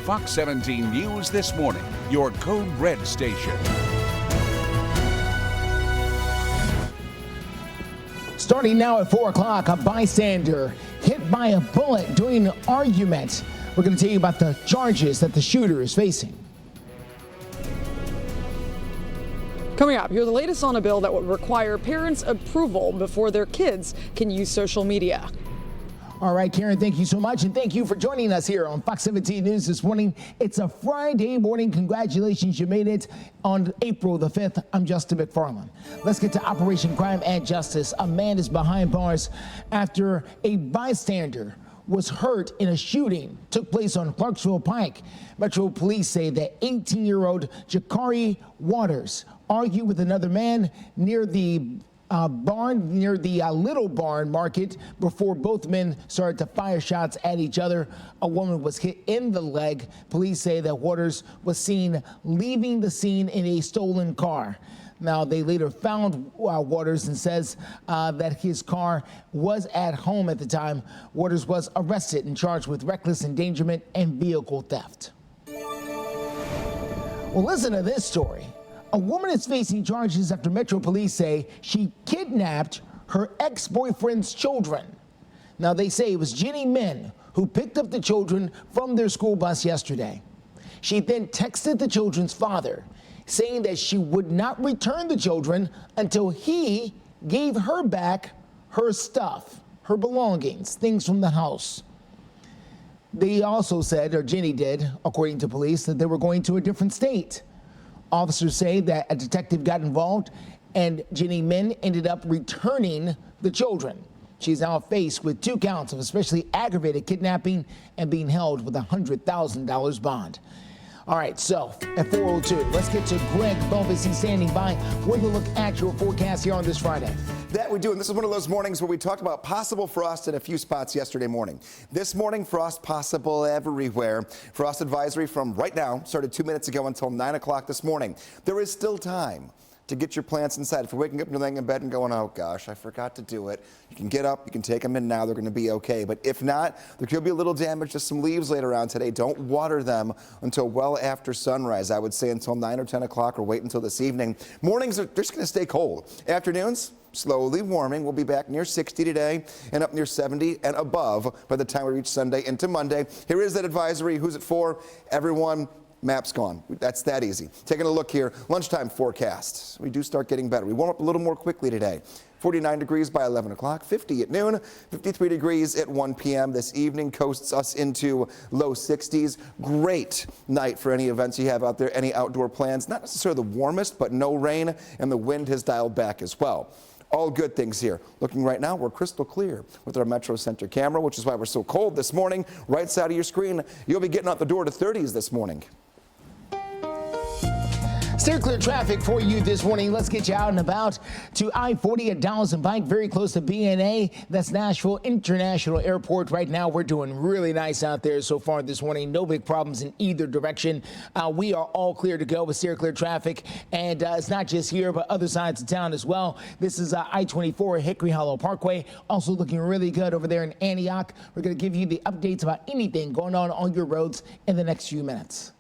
Fox 17 News This Morning, your Code Red station. Starting now at 4 o'clock, a bystander hit by a bullet during an argument. We're going to tell you about the charges that the shooter is facing. Coming up, here's the latest on a bill that would require parents' approval before their kids can use social media. All right, Karen, thank you so much, and thank you for joining us here on Fox 17 News this morning. It's a Friday morning. Congratulations, you made it on April the 5th. I'm Justin McFarland. Let's get to Operation Crime and Justice. A man is behind bars after a bystander was hurt in a shooting took place on Clarksville Pike. Metro Police say that 18-year-old Jakari Waters argued with another man near the Little Barn Market before both men started to fire shots at each other. A woman was hit in the leg. Police say that Waters was seen leaving the scene in a stolen car. Now, they later found Waters and says that his car was at home at the time. Waters was arrested and charged with reckless endangerment and vehicle theft. Well, listen to this story. A woman is facing charges after Metro Police say she kidnapped her ex-boyfriend's children. Now, they say it was Jenny Min who picked up the children from their school bus yesterday. She then texted the children's father, saying that she would not return the children until he gave her back her stuff, her belongings, things from the house. They also said, or Jenny did, according to police, that they were going to a different state. Officers say that a detective got involved and Jenny Min ended up returning the children. She's now faced with 2 counts of especially aggravated kidnapping and being held with a $100,000 bond. All right, so at 4:02, let's get to Greg Belvis. He's standing by with a look at your forecast here on this Friday. That we do, and this is one of those mornings where we talked about possible frost in a few spots yesterday morning. This morning, frost possible everywhere. Frost advisory from right now, started 2 minutes ago until 9 o'clock this morning. There is still time to get your plants inside. If you're waking up and you're laying in bed and going, oh gosh, I forgot to do it, you can get up, you can take them in now, they're going to be okay. But if not, there could be a little damage to some leaves later on today. Don't water them until well after sunrise. I would say until 9 or 10 o'clock or wait until this evening. Mornings are just going to stay cold. Afternoons, slowly warming. We'll be back near 60 today and up near 70 and above by the time we reach Sunday into Monday. Here is that advisory. Who's it for? Everyone. Map's gone. That's that easy. Taking a look here, lunchtime forecast. We do start getting better. We warm up a little more quickly today. 49 degrees by 11 o'clock, 50 at noon, 53 degrees at 1 p.m. This evening coasts us into low 60s. Great night for any events you have out there, any outdoor plans. Not necessarily the warmest, but no rain, and the wind has dialed back as well. All good things here. Looking right now, we're crystal clear with our Metro Center camera, which is why we're so cold this morning. Right side of your screen, you'll be getting out the door to 30s this morning. Steer clear traffic for you this morning. Let's get you out and about to I-40 at Dallas and Pike, very close to BNA. That's Nashville International Airport. Right now, we're doing really nice out there so far this morning. No big problems in either direction. We are all clear to go with steer clear traffic. And it's not just here, but other sides of town as well. This is I-24 Hickory Hollow Parkway. Also looking really good over there in Antioch. We're going to give you the updates about anything going on your roads in the next few minutes.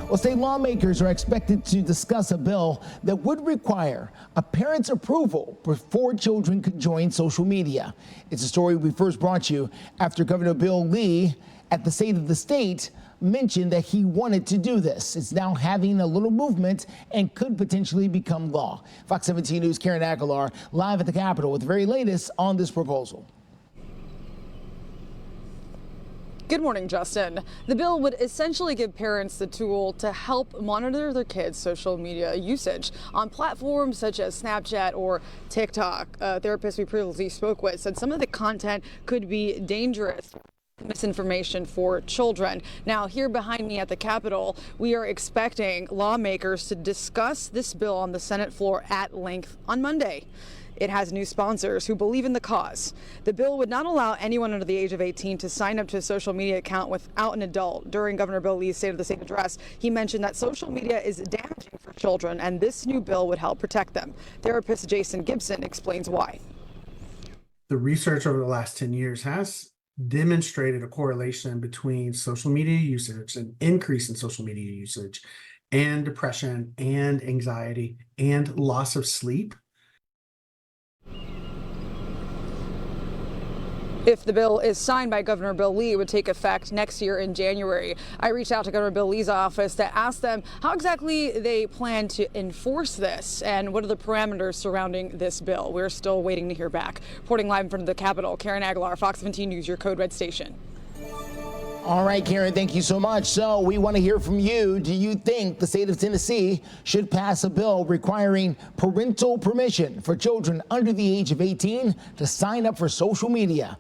Well, state lawmakers are expected to discuss a bill that would require a parent's approval before children could join social media. It's a story we first brought you after Governor Bill Lee at the State of the State mentioned that he wanted to do this. It's now having a little movement and could potentially become law. Fox 17 News' Karen Aguilar live at the Capitol with the very latest on this proposal. Good morning, Justin. The bill would essentially give parents the tool to help monitor their kids' social media usage on platforms such as Snapchat or TikTok. A therapist we previously spoke with said some of the content could be dangerous. Misinformation for children. Now, here behind me at the Capitol, we are expecting lawmakers to discuss this bill on the Senate floor at length on Monday. It has new sponsors who believe in the cause. The bill would not allow anyone under the age of 18 to sign up to a social media account without an adult. During Governor Bill Lee's State of the State address, he mentioned that social media is damaging for children, and this new bill would help protect them. Therapist Jason Gibson explains why. The research over the last 10 years has demonstrated a correlation between social media usage, an increase in social media usage, and depression and anxiety and loss of sleep. If the bill is signed by Governor Bill Lee, it would take effect next year in January. I reached out to Governor Bill Lee's office to ask them how exactly they plan to enforce this and what are the parameters surrounding this bill. We're still waiting to hear back. Reporting live in front of the Capitol, Karen Aguilar, Fox 17 News, your Code Red station. All right, Karen, thank you so much. So we want to hear from you. Do you think the state of Tennessee should pass a bill requiring parental permission for children under the age of 18 to sign up for social media?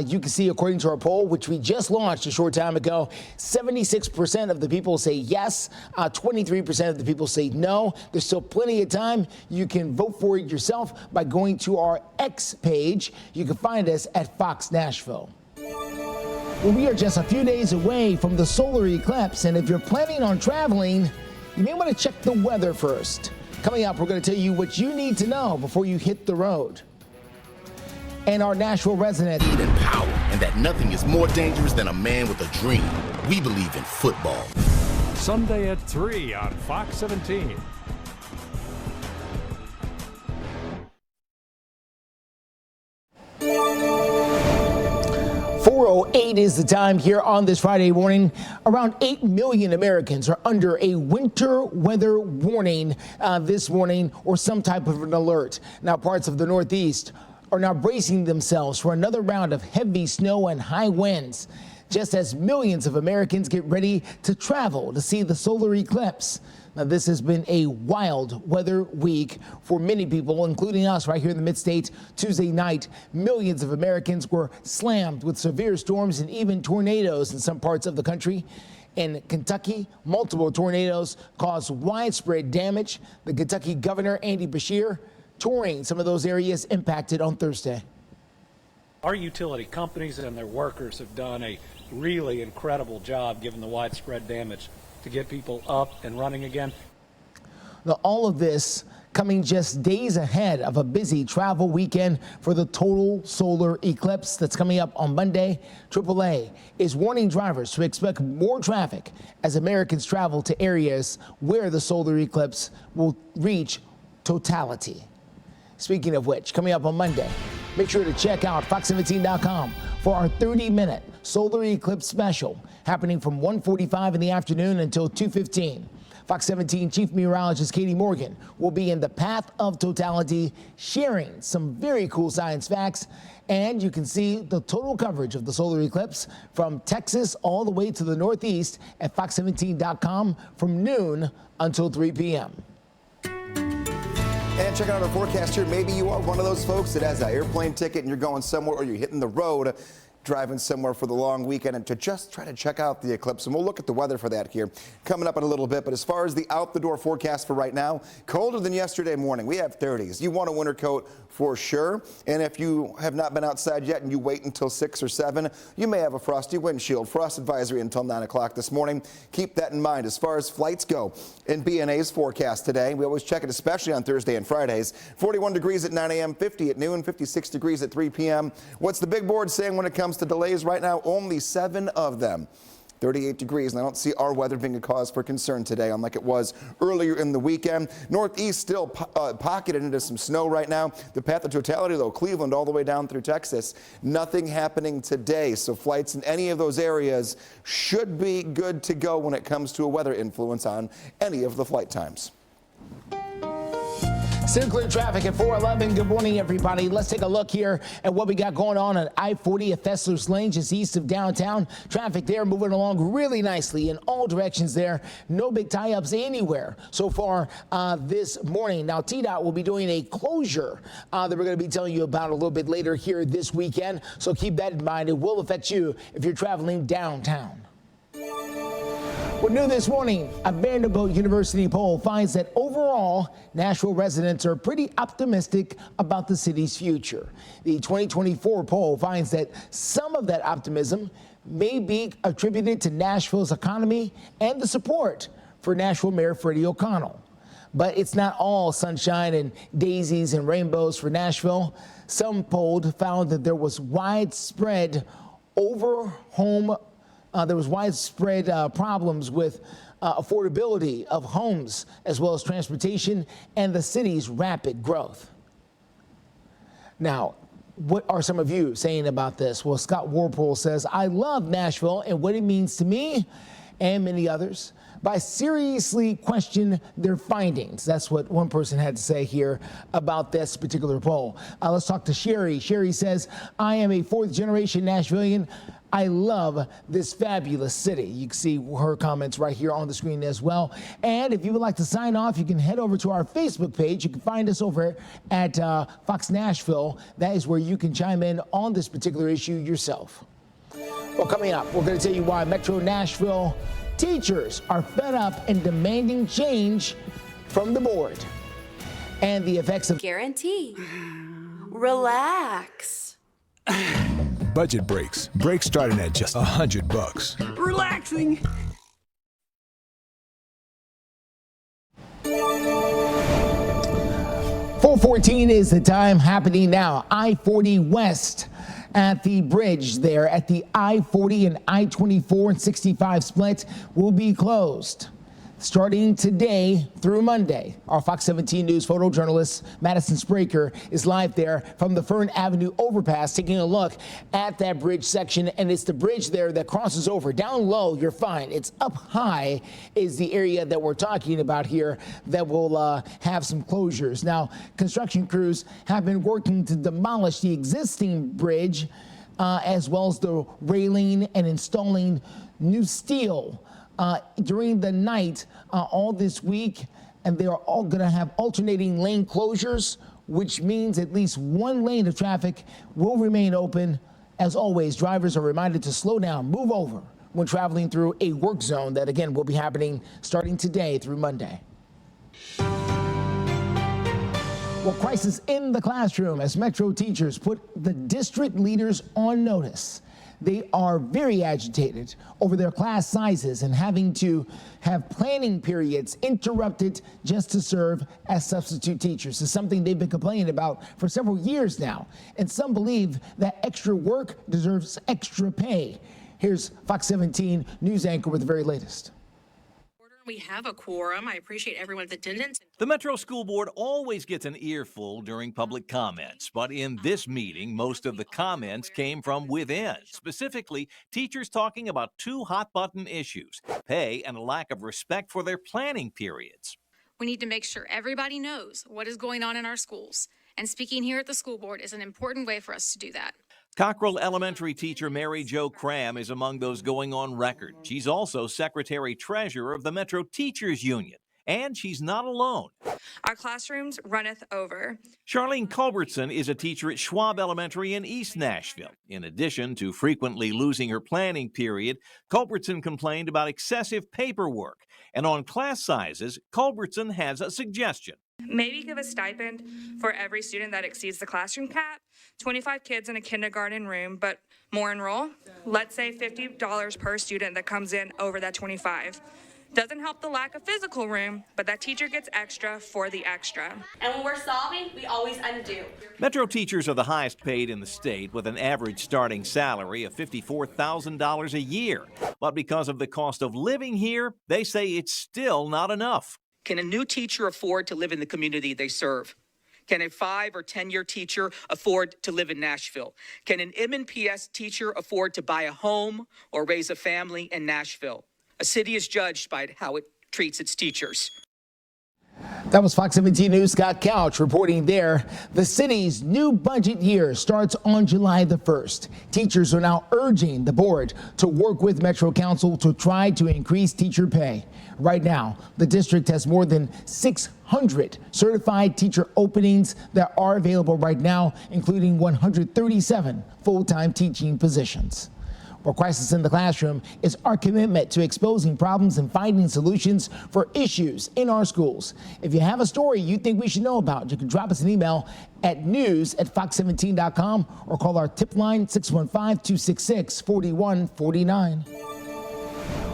You can see, according to our poll, which we just launched a short time ago, 76% of the people say yes, 23% of the people say no. There's still plenty of time. You can vote for it yourself by going to our X page. You can find us at Fox Nashville. Well, we are just a few days away from the solar eclipse, and if you're planning on traveling, you may want to check the weather first. Coming up, we're going to tell you what you need to know before you hit the road. And our Nashville resident. And power, and that nothing is more dangerous than a man with a dream. We believe in football. Sunday at 3 on Fox 17. 4:08 is the time here on this Friday morning. Around 8 million Americans are under a winter weather warning this morning, or some type of an alert. Now, parts of the Northeast are now bracing themselves for another round of heavy snow and high winds, just as millions of Americans get ready to travel to see the solar eclipse. Now, this has been a wild weather week for many people, including us right here in the mid-state. Tuesday night, millions of Americans were slammed with severe storms and even tornadoes in some parts of the country. In Kentucky, multiple tornadoes caused widespread damage. The Kentucky governor, Andy Beshear, touring some of those areas impacted on Thursday. Our utility companies and their workers have done a really incredible job given the widespread damage to get people up and running again. Now, all of this coming just days ahead of a busy travel weekend for the total solar eclipse that's coming up on Monday. AAA is warning drivers to expect more traffic as Americans travel to areas where the solar eclipse will reach totality. Speaking of which, coming up on Monday, make sure to check out fox17.com for our 30-minute solar eclipse special happening from 1:45 in the afternoon until 2:15. Fox 17 Chief Meteorologist Katie Morgan will be in the path of totality, sharing some very cool science facts. And you can see the total coverage of the solar eclipse from Texas all the way to the Northeast at fox17.com from noon until 3 p.m. And checking out our forecast here, maybe you are one of those folks that has an airplane ticket and you're going somewhere, or you're hitting the road, driving somewhere for the long weekend, and to just try to check out the eclipse. And we'll look at the weather for that here coming up in a little bit. But as far as the out the door forecast for right now, colder than yesterday morning. We have 30s. You want a winter coat for sure. And if you have not been outside yet and you wait until 6 or 7, you may have a frosty windshield. Frost advisory until 9 o'clock this morning. Keep that in mind. As far as flights go, in BNA's forecast today, we always check it, especially on Thursday and Fridays. 41 degrees at 9 a.m., 50 at noon, 56 degrees at 3 p.m. What's the big board saying when it comes to delays right now? Only 7 of them. 38 degrees, and I don't see our weather being a cause for concern today, unlike it was earlier in the weekend. Northeast still pocketed into some snow right now. The path of totality, though, Cleveland all the way down through Texas, nothing happening today. So flights in any of those areas should be good to go when it comes to a weather influence on any of the flight times. Still clear traffic at 411. Good morning, everybody. Let's take a look here at what we got going on at I-40 at Fessler's Lane, just east of downtown. Traffic there moving along really nicely in all directions there. No big tie-ups anywhere so far this morning. Now, TDOT will be doing a closure that we're going to be telling you about a little bit later here this weekend. So keep that in mind. It will affect you if you're traveling downtown. We're new this morning. A Vanderbilt University poll finds that overall, Nashville residents are pretty optimistic about the city's future. The 2024 poll finds that some of that optimism may be attributed to Nashville's economy and the support for Nashville Mayor Freddie O'Connell. But it's not all sunshine and daisies and rainbows for Nashville. Some polled found that there was widespread there was widespread problems with affordability of homes, as well as transportation and the city's rapid growth. Now, what are some of you saying about this? Well, Scott Warpool says, I love Nashville and what it means to me and many others, but I seriously question their findings. That's what one person had to say here about this particular poll. Let's talk to Sherry. Sherry says, I am a fourth-generation Nashvilleian. I love this fabulous city. You can see her comments right here on the screen as well. And if you would like to sign off, you can head over to our Facebook page. You can find us over at Fox Nashville. That is where you can chime in on this particular issue yourself. Well, coming up, we're going to tell you why Metro Nashville teachers are fed up and demanding change from the board, and the effects of guarantee. Relax. Budget breaks. Breaks starting at just $100. Relaxing. .414 is the time, happening now. I-40 West at the bridge there at the I-40 and I-24 and 65 split will be closed starting today through Monday. Our Fox 17 News photojournalist Madison Spraker is live there from the Fern Avenue overpass, taking a look at that bridge section. And it's the bridge there that crosses over. Down low, you're fine. It's up high is the area that we're talking about here that will have some closures. Now, construction crews have been working to demolish the existing bridge as well as the railing and installing new steel during the night all this week, and they are all going to have alternating lane closures, which means at least one lane of traffic will remain open. As always, drivers are reminded to slow down, move over when traveling through a work zone that, again, will be happening starting today through Monday. Well, crisis in the classroom as Metro teachers put the district leaders on notice. They are very agitated over their class sizes and having to have planning periods interrupted just to serve as substitute teachers. It's something they've been complaining about for several years now. And some believe that extra work deserves extra pay. Here's Fox 17 news anchor with the very latest. We have a quorum. I appreciate everyone's attendance. The Metro School Board always gets an earful during public comments, but in this meeting, most of the comments came from within, specifically teachers talking about two hot-button issues, pay and a lack of respect for their planning periods. We need to make sure everybody knows what is going on in our schools, and speaking here at the school board is an important way for us to do that. Cockrell Elementary teacher Mary Jo Cram is among those going on record. She's also secretary-treasurer of the Metro Teachers Union, and she's not alone. Our classrooms runneth over. Charlene Culbertson is a teacher at Schwab Elementary in East Nashville. In addition to frequently losing her planning period, Culbertson complained about excessive paperwork. And on class sizes, Culbertson has a suggestion. Maybe give a stipend for every student that exceeds the classroom cap. 25 kids in a kindergarten room, but more enroll. Let's say $50 per student that comes in over that 25. Doesn't help the lack of physical room, but that teacher gets extra for the extra. And when we're solving, we always undo. Metro teachers are the highest paid in the state with an average starting salary of $54,000 a year. But because of the cost of living here, they say it's still not enough. Can a new teacher afford to live in the community they serve? Can a 5 or 10-year teacher afford to live in Nashville? Can an M&PS teacher afford to buy a home or raise a family in Nashville? A city is judged by how it treats its teachers. That was Fox 17 News' Scott Couch reporting there. The city's new budget year starts on July the 1st. Teachers are now urging the board to work with Metro Council to try to increase teacher pay. Right now, the district has more than 600 certified teacher openings that are available right now, including 137 full-time teaching positions. Well, Crisis in the Classroom is our commitment to exposing problems and finding solutions for issues in our schools. If you have a story you think we should know about, you can drop us an email at news@fox17.com or call our tip line 615-266-4149.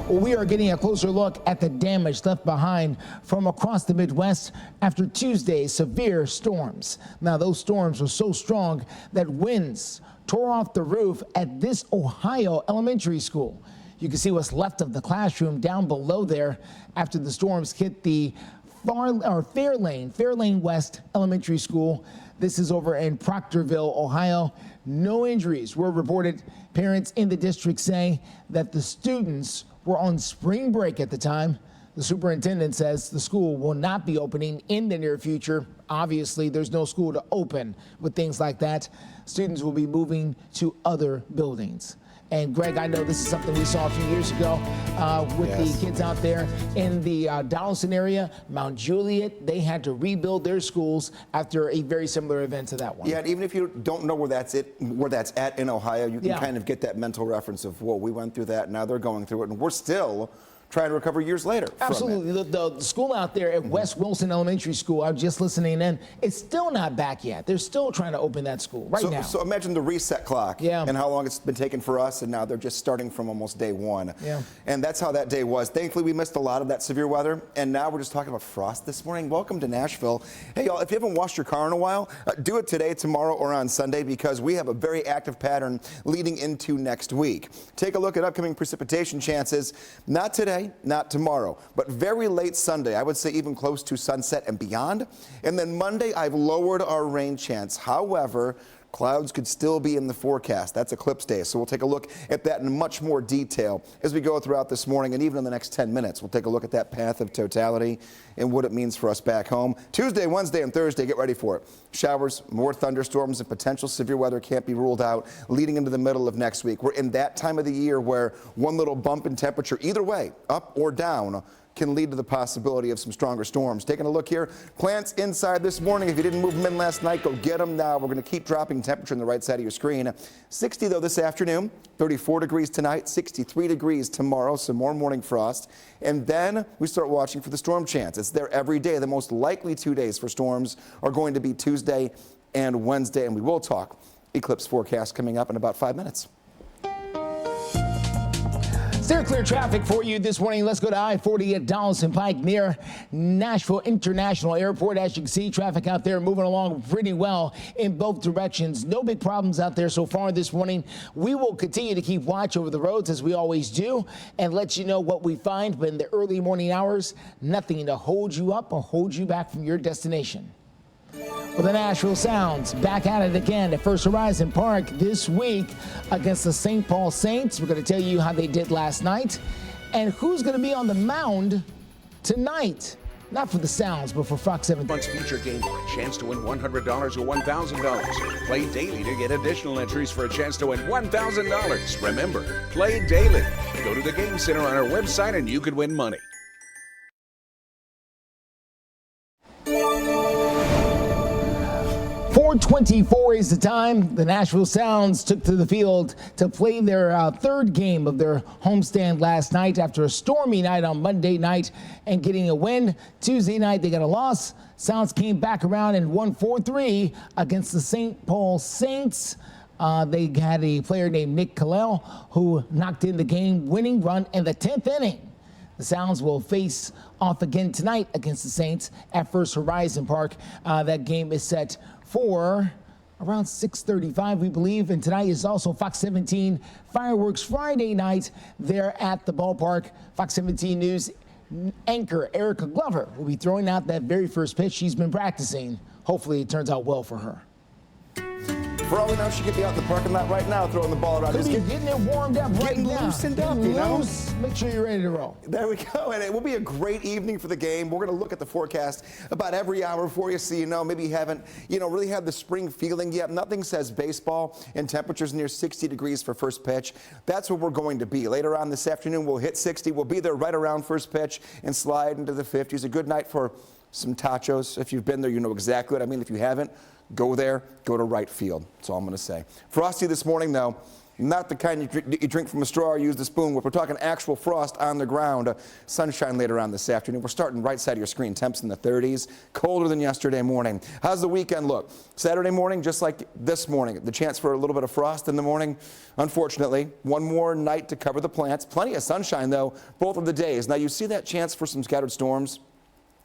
Well, we are getting a closer look at the damage left behind from across the Midwest after Tuesday's severe storms. Now, those storms were so strong that winds tore off the roof at this Ohio elementary school. You can see what's left of the classroom down below there after the storms hit the Fairlane West Elementary School. This is over in Proctorville, Ohio. No injuries were reported. Parents in the district say that the students were on spring break at the time. The superintendent says the school will not be opening in the near future. Obviously, there's no school to open with things like that. Students will be moving to other buildings. And Greg, I know this is something we saw a few years ago with the kids out there in the Donaldson area, Mount Juliet. They had to rebuild their schools after a very similar event to that one. Yeah, and even if you don't know where that's at in Ohio, you can kind of get that mental reference of, whoa, we went through that, now they're going through it, and we're still trying to recover years later. Absolutely. The school out there at West Wilson Elementary School, I was just listening in, it's still not back yet. They're still trying to open that school now. So imagine the reset clock and how long it's been taking for us, and now they're just starting from almost day one. Yeah. And that's how that day was. Thankfully, we missed a lot of that severe weather, and now we're just talking about frost this morning. Welcome to Nashville. Hey, y'all, if you haven't washed your car in a while, do it today, tomorrow, or on Sunday, because we have a very active pattern leading into next week. Take a look at upcoming precipitation chances. Not today, not tomorrow, but very late Sunday. I would say even close to sunset and beyond. And then Monday, I've lowered our rain chance. However, clouds could still be in the forecast. That's eclipse day, so we'll take a look at that in much more detail as we go throughout this morning, and even in the next 10 minutes. We'll take a look at that path of totality and what it means for us back home. Tuesday, Wednesday, and Thursday, get ready for it. Showers, more thunderstorms, and potential severe weather can't be ruled out leading into the middle of next week. We're in that time of the year where one little bump in temperature, either way, up or down, can lead to the possibility of some stronger storms. Taking a look here, plants inside this morning. If you didn't move them in last night, go get them now. We're going to keep dropping temperature on the right side of your screen. 60 though this afternoon, 34 degrees tonight, 63 degrees tomorrow, some more morning frost. And then we start watching for the storm chance. It's there every day. The most likely 2 days for storms are going to be Tuesday and Wednesday, and we will talk eclipse forecast coming up in about 5 minutes. Steer clear traffic for you this morning. Let's go to I-40 at Donaldson Pike near Nashville International Airport. As you can see, traffic out there moving along pretty well in both directions. No big problems out there so far this morning. We will continue to keep watch over the roads as we always do and let you know what we find. But in the early morning hours, nothing to hold you up or hold you back from your destination. Well, the Nashville Sounds back at it again at First Horizon Park this week against the St. Paul Saints. We're going to tell you how they did last night and who's going to be on the mound tonight. Not for the Sounds, but for Fox 17. Month's feature game for a chance to win $100 or $1,000. Play daily to get additional entries for a chance to win $1,000. Remember, play daily. Go to the Game Center on our website and you could win money. 4:24 is the time. The Nashville Sounds took to the field to play their third game of their homestand last night after a stormy night on Monday night and getting a win. Tuesday night, they got a loss. Sounds came back around and won 4-3 against the St. Paul Saints. They had a player named Nick Kalel who knocked in the game-winning run in the 10th inning. The Sounds will face off again tonight against the Saints at First Horizon Park. That game is set for around 6:35, we believe. And tonight is also Fox 17 Fireworks Friday night there at the ballpark. Fox 17 News anchor Erica Glover will be throwing out that very first pitch. She's been practicing. Hopefully it turns out well for her. For all we know, she could be out in the parking lot right now throwing the ball around. Could be getting it warmed up right now. Loosened up, you know? Make sure you're ready to roll. There we go, and it will be a great evening for the game. We're going to look at the forecast about every hour for you so you know maybe you haven't, really had the spring feeling yet. Nothing says baseball and temperatures near 60 degrees for first pitch. That's where we're going to be. Later on this afternoon, we'll hit 60. We'll be there right around first pitch and slide into the 50s. A good night for some tachos. If you've been there, you know exactly what I mean. If you haven't, go there, go to right field. That's all I'm going to say. Frosty this morning, though, not the kind you drink from a straw or use the spoon. We're talking actual frost on the ground. Sunshine later on this afternoon. We're starting right side of your screen. Temps in the 30s. Colder than yesterday morning. How's the weekend look? Saturday morning, just like this morning. The chance for a little bit of frost in the morning. Unfortunately, one more night to cover the plants. Plenty of sunshine, though, both of the days. Now, you see that chance for some scattered storms?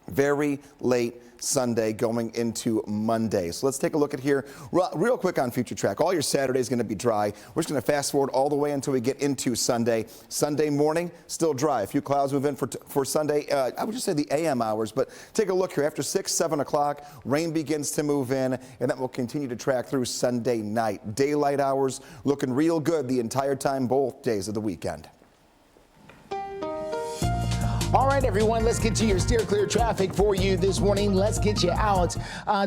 Very late Sunday going into Monday. So let's take a look at here real quick on Future Track. All your Saturday is going to be dry. We're just going to fast forward all the way until we get into Sunday. Sunday morning, still dry. A few clouds move in for Sunday. I would just say the AM hours, but take a look here. After 6, 7 o'clock, rain begins to move in, and that will continue to track through Sunday night. Daylight hours looking real good the entire time, both days of the weekend. All right, everyone, let's get to your steer clear traffic for you this morning. Let's get you out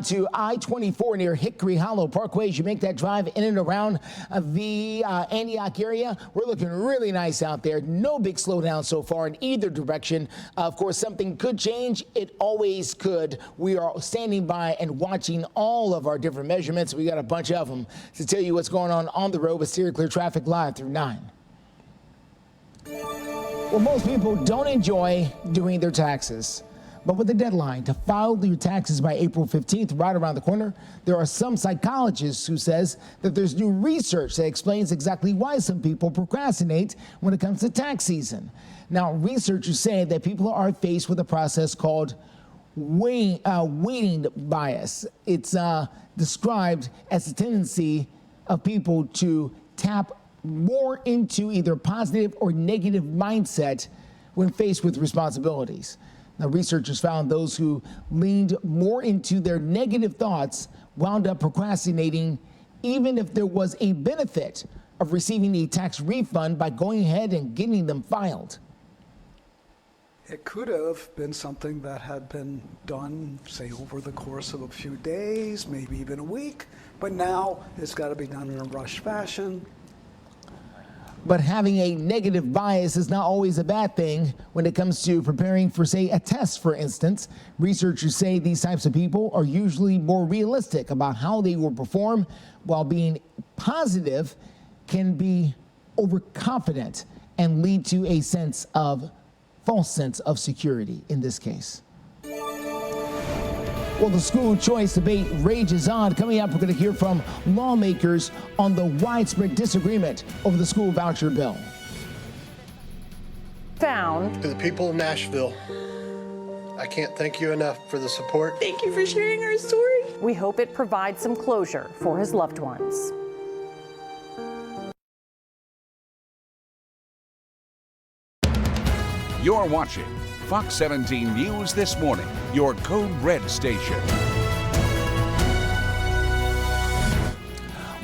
to I-24 near Hickory Hollow Parkway. As you make that drive in and around the Antioch area, we're looking really nice out there. No big slowdown so far in either direction. Of course, something could change. It always could. We are standing by and watching all of our different measurements. We got a bunch of them to tell you what's going on the road with steer clear traffic live through 9. Well, most people don't enjoy doing their taxes, but with the deadline to file your taxes by April 15th right around the corner, there are some psychologists who says that there's new research that explains exactly why some people procrastinate when it comes to tax season. Now, researchers say that people are faced with a process called weighting bias. It's described as a tendency of people to tap more into either positive or negative mindset when faced with responsibilities. Now, researchers found those who leaned more into their negative thoughts wound up procrastinating even if there was a benefit of receiving a tax refund by going ahead and getting them filed. It could have been something that had been done, say, over the course of a few days, maybe even a week, but now it's got to be done in a rush fashion. But having a negative bias is not always a bad thing when it comes to preparing for, say, a test, for instance. Researchers say these types of people are usually more realistic about how they will perform, while being positive can be overconfident and lead to a false sense of security in this case. Well, the school choice debate rages on. Coming up, we're going to hear from lawmakers on the widespread disagreement over the school voucher bill. To the people of Nashville, I can't thank you enough for the support. Thank you for sharing our story. We hope it provides some closure for his loved ones. You're watching Fox 17 News This Morning, your Code Red station.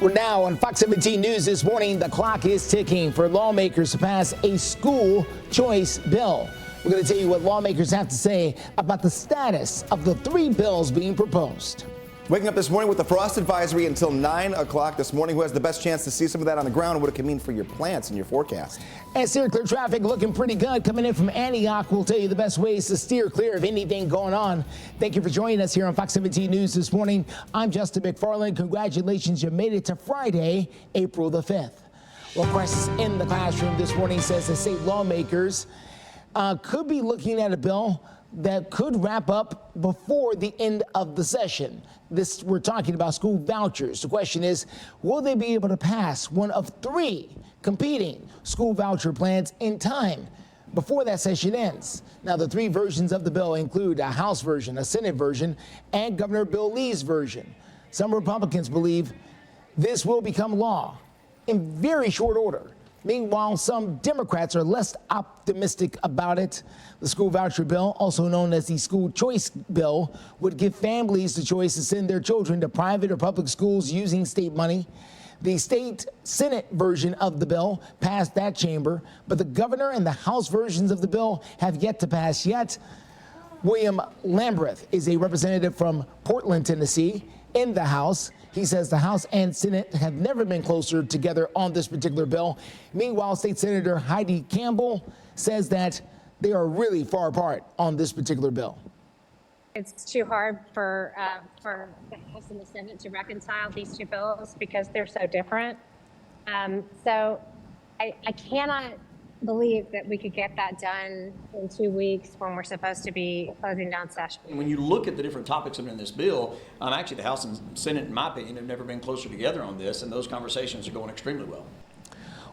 Well, now on Fox 17 News This Morning, the clock is ticking for lawmakers to pass a school choice bill. We're going to tell you what lawmakers have to say about the status of the 3 bills being proposed. Waking up this morning with the frost advisory until 9 o'clock this morning. Who has the best chance to see some of that on the ground and what it can mean for your plants and your forecast? And steer clear traffic looking pretty good. Coming in from Antioch, we'll tell you the best ways to steer clear of anything going on. Thank you for joining us here on Fox 17 News This Morning. I'm Justin McFarland. Congratulations, you made it to Friday, April the 5th. Well, Press in the Classroom this morning says that state lawmakers could be looking at a bill that could wrap up before the end of the session. We're talking about school vouchers. The question is, will they be able to pass one of 3 competing school voucher plans in time before that session ends? Now, the 3 versions of the bill include a House version, a Senate version, and Governor Bill Lee's version. Some Republicans believe this will become law in very short order. Meanwhile, some Democrats are less optimistic about it. The school voucher bill, also known as the school choice bill, would give families the choice to send their children to private or public schools using state money. The state Senate version of the bill passed that chamber, but the governor and the House versions of the bill have yet to pass yet. William Lamberth is a representative from Portland, Tennessee, in the House. He says the House and Senate have never been closer together on this particular bill. Meanwhile, State Senator Heidi Campbell says that they are really far apart on this particular bill. It's too hard for the House and the Senate to reconcile these 2 bills because they're so different. So I cannot believe that we could get that done in 2 weeks when we're supposed to be closing down session. When you look at the different topics that are in this bill, actually the House and Senate, in my opinion, have never been closer together on this, and those conversations are going extremely well.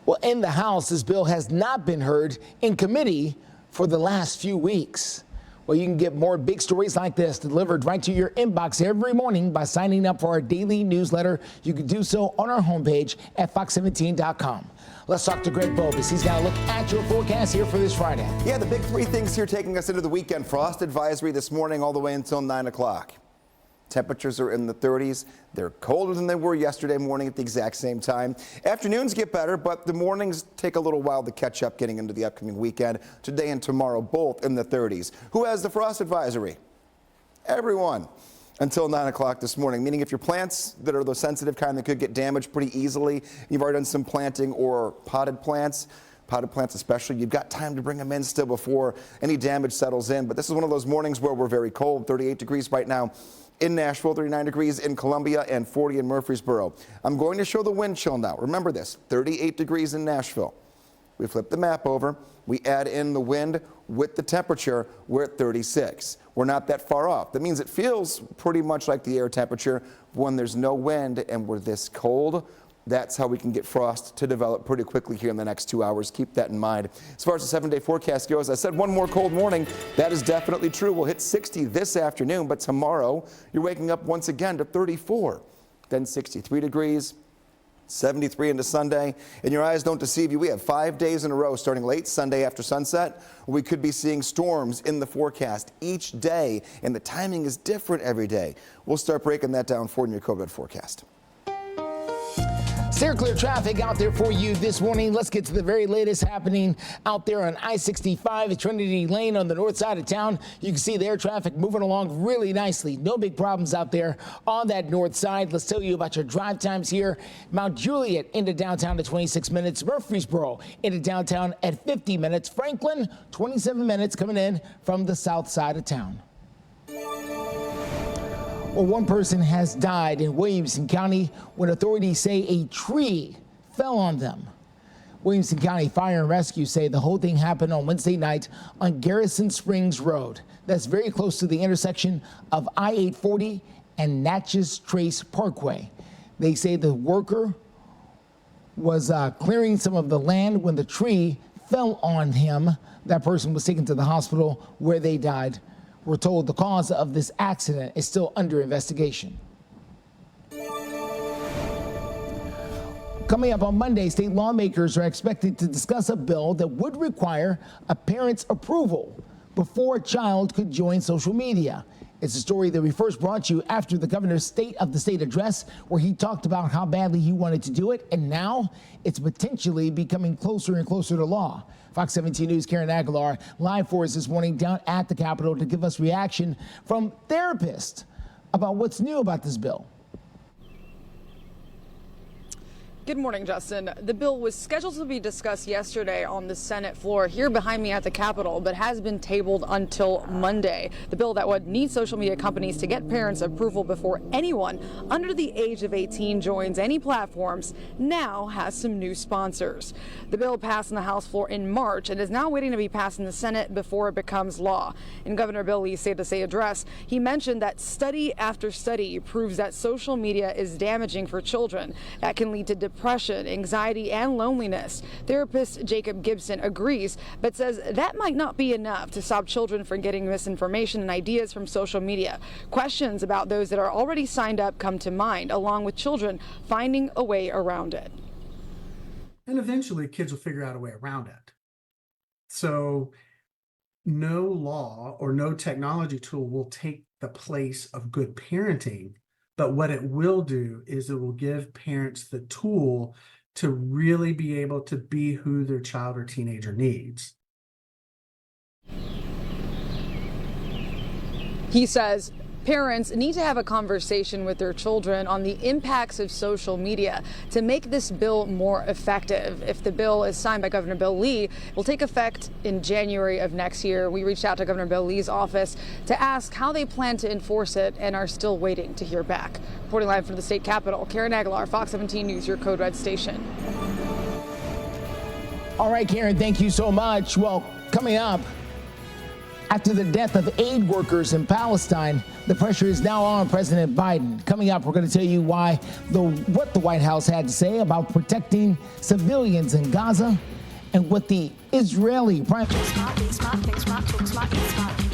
Well, in the House, this bill has not been heard in committee for the last few weeks. Well, you can get more big stories like this delivered right to your inbox every morning by signing up for our daily newsletter. You can do so on our homepage at fox17.com. Let's talk to Greg Bobus. He's got a look at your forecast here for this Friday. Yeah, the big three things here taking us into the weekend. Frost advisory this morning all the way until 9 o'clock. Temperatures are in the 30s. They're colder than they were yesterday morning at the exact same time. Afternoons get better, but the mornings take a little while to catch up getting into the upcoming weekend. Today and tomorrow, both in the 30s. Who has the frost advisory? Everyone. Until 9 o'clock this morning, meaning if your plants that are the sensitive kind that could get damaged pretty easily, you've already done some planting or potted plants especially, you've got time to bring them in still before any damage settles in. But this is one of those mornings where we're very cold, 38 degrees right now in Nashville, 39 degrees in Columbia, and 40 in Murfreesboro. I'm going to show the wind chill now. Remember this, 38 degrees in Nashville. We flip the map over, we add in the wind with the temperature, we're at 36. We're not that far off. That means it feels pretty much like the air temperature when there's no wind and we're this cold. That's how we can get frost to develop pretty quickly here in the next 2 hours. Keep that in mind. As far as the 7-day forecast goes, I said one more cold morning. That is definitely true. We'll hit 60 this afternoon, but tomorrow you're waking up once again to 34, then 63 degrees. 73 into Sunday, and your eyes don't deceive you. We have 5 days in a row starting late Sunday after sunset. We could be seeing storms in the forecast each day, and the timing is different every day. We'll start breaking that down for you in your COVID forecast. Steer clear traffic out there for you this morning. Let's get to the very latest happening out there on I-65 at Trinity Lane on the north side of town. You can see their traffic moving along really nicely. No big problems out there on that north side. Let's tell you about your drive times here. Mount Juliet into downtown at 26 minutes. Murfreesboro into downtown at 50 minutes. Franklin, 27 minutes coming in from the south side of town. Well, one person has died in Williamson County when authorities say a tree fell on them. Williamson County Fire and Rescue say the whole thing happened on Wednesday night on Garrison Springs Road. That's very close to the intersection of I-840 and Natchez Trace Parkway. They say the worker was clearing some of the land when the tree fell on him. That person was taken to the hospital where they died. We're told the cause of this accident is still under investigation. Coming up on Monday, state lawmakers are expected to discuss a bill that would require a parent's approval before a child could join social media. It's a story that we first brought you after the governor's State of the State address, where he talked about how badly he wanted to do it, and now it's potentially becoming closer and closer to law. Fox 17 News' Karen Aguilar live for us this morning down at the Capitol to give us reaction from therapists about what's new about this bill. Good morning, Justin. The bill was scheduled to be discussed yesterday on the Senate floor here behind me at the Capitol, but has been tabled until Monday. The bill that would need social media companies to get parents' approval before anyone under the age of 18 joins any platforms now has some new sponsors. The bill passed on the House floor in March and is now waiting to be passed in the Senate before it becomes law. In Governor Bill Lee's State of the State address, he mentioned that study after study proves that social media is damaging for children. That can lead to depression, anxiety, and loneliness. Therapist Jacob Gibson agrees, but says that might not be enough to stop children from getting misinformation and ideas from social media. Questions about those that are already signed up come to mind, along with children finding a way around it. And eventually kids will figure out a way around it. So no law or no technology tool will take the place of good parenting. But what it will do is it will give parents the tool to really be able to be who their child or teenager needs. He says parents need to have a conversation with their children on the impacts of social media to make this bill more effective. If the bill is signed by Governor Bill Lee, it will take effect in January of next year. We reached out to Governor Bill Lee's office to ask how they plan to enforce it and are still waiting to hear back. Reporting live from the state capitol, Karen Aguilar, Fox 17 News, your Code Red station. All right, Karen, thank you so much. Well, coming up, after the death of aid workers in Palestine, the pressure is now on President Biden. Coming up, we're going to tell you what the White House had to say about protecting civilians in Gaza and what the Israeli prime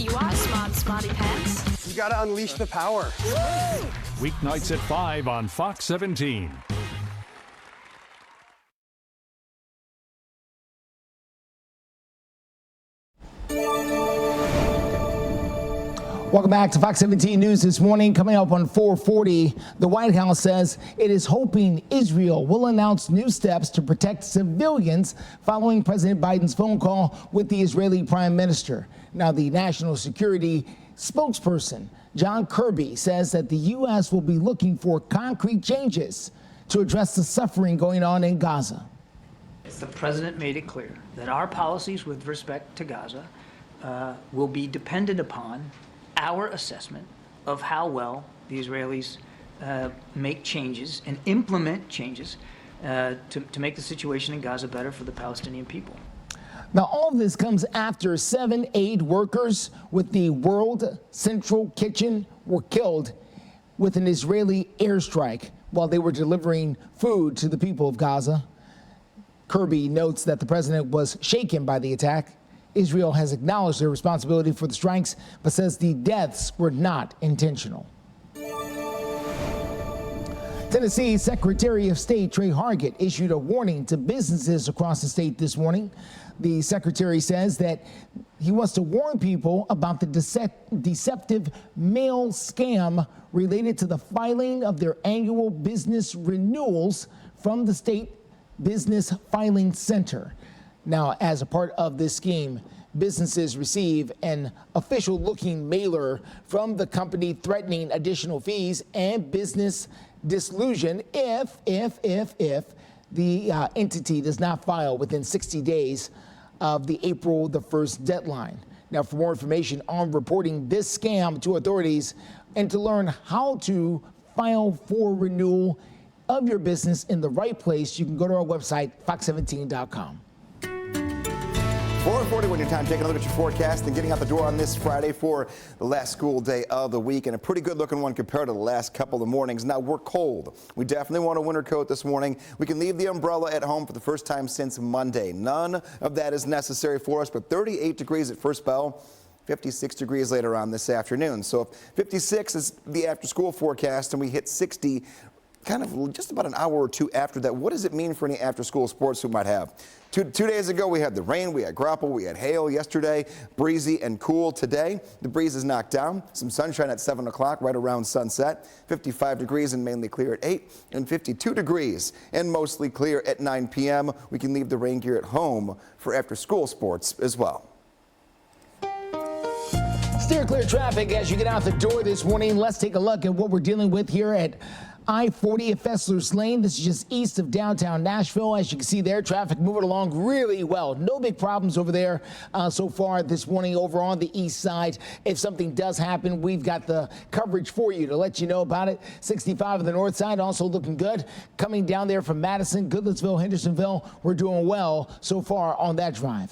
you are, smarty pants. You gotta unleash the power. Weeknights at 5 on Fox 17. Welcome back to Fox 17 News this morning. Coming up on 440, the White House says it is hoping Israel will announce new steps to protect civilians following President Biden's phone call with the Israeli Prime Minister. Now, the national security spokesperson, John Kirby, says that the U.S. will be looking for concrete changes to address the suffering going on in Gaza. The president made it clear that our policies with respect to Gaza will be dependent upon our assessment of how well the Israelis make changes and implement changes to make the situation in Gaza better for the Palestinian people. Now, all of this comes after 7 aid workers with the World Central Kitchen were killed with an Israeli airstrike while they were delivering food to the people of Gaza. Kirby notes that the president was shaken by the attack. Israel has acknowledged their responsibility for the strikes, but says the deaths were not intentional. Tennessee Secretary of State Trey Hargett issued a warning to businesses across the state this morning. The secretary says that he wants to warn people about the deceptive mail scam related to the filing of their annual business renewals from the State Business Filing Center. Now, as a part of this scheme, businesses receive an official-looking mailer from the company threatening additional fees and business dissolution if the entity does not file within 60 days of the April the 1st deadline. Now, for more information on reporting this scam to authorities and to learn how to file for renewal of your business in the right place, you can go to our website, fox17.com. 4:41 your time, taking a look at your forecast and getting out the door on this Friday for the last school day of the week, and a pretty good looking one compared to the last couple of mornings. Now, we're cold. We definitely want a winter coat this morning. We can leave the umbrella at home for the first time since Monday. None of that is necessary for us, but 38 degrees at first bell, 56 degrees later on this afternoon. So if 56 is the after school forecast and we hit 60 kind of just about an hour or two after that, what does it mean for any after-school sports we might have? Two days ago, we had the rain, we had grapple, we had hail yesterday, breezy and cool today. The breeze is knocked down. Some sunshine at 7 o'clock, right around sunset. 55 degrees and mainly clear at 8, and 52 degrees and mostly clear at 9 p.m. We can leave the rain gear at home for after-school sports as well. Steer clear traffic as you get out the door this morning. Let's take a look at what we're dealing with here at I-40 at Fessler's Lane. This is just east of downtown Nashville. As you can see there, traffic moving along really well. No big problems over there so far this morning over on the east side. If something does happen, we've got the coverage for you to let you know about it. 65 on the north side, also looking good. Coming down there from Madison, Goodlettsville, Hendersonville, we're doing well so far on that drive.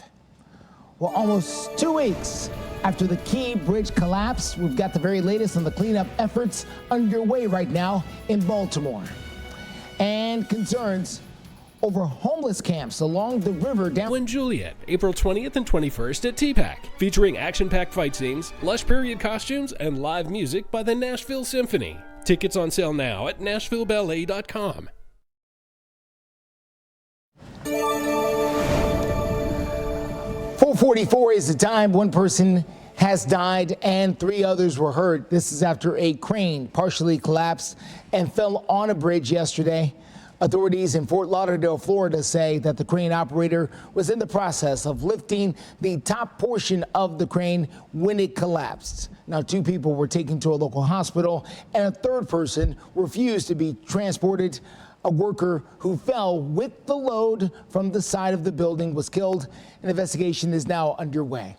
Well, almost 2 weeks after the Key Bridge collapse, we've got the very latest on the cleanup efforts underway right now in Baltimore. And concerns over homeless camps along the river down in Juliet, April 20th and 21st at T-Pack, featuring action-packed fight scenes, lush period costumes, and live music by the Nashville Symphony. Tickets on sale now at NashvilleBallet.com. 4:44 is the time. One person has died and 3 others were hurt. This is after a crane partially collapsed and fell on a bridge yesterday. Authorities in Fort Lauderdale, Florida say that the crane operator was in the process of lifting the top portion of the crane when it collapsed. Now, 2 people were taken to a local hospital and a 3rd person refused to be transported. A worker who fell with the load from the side of the building was killed. An investigation is now underway.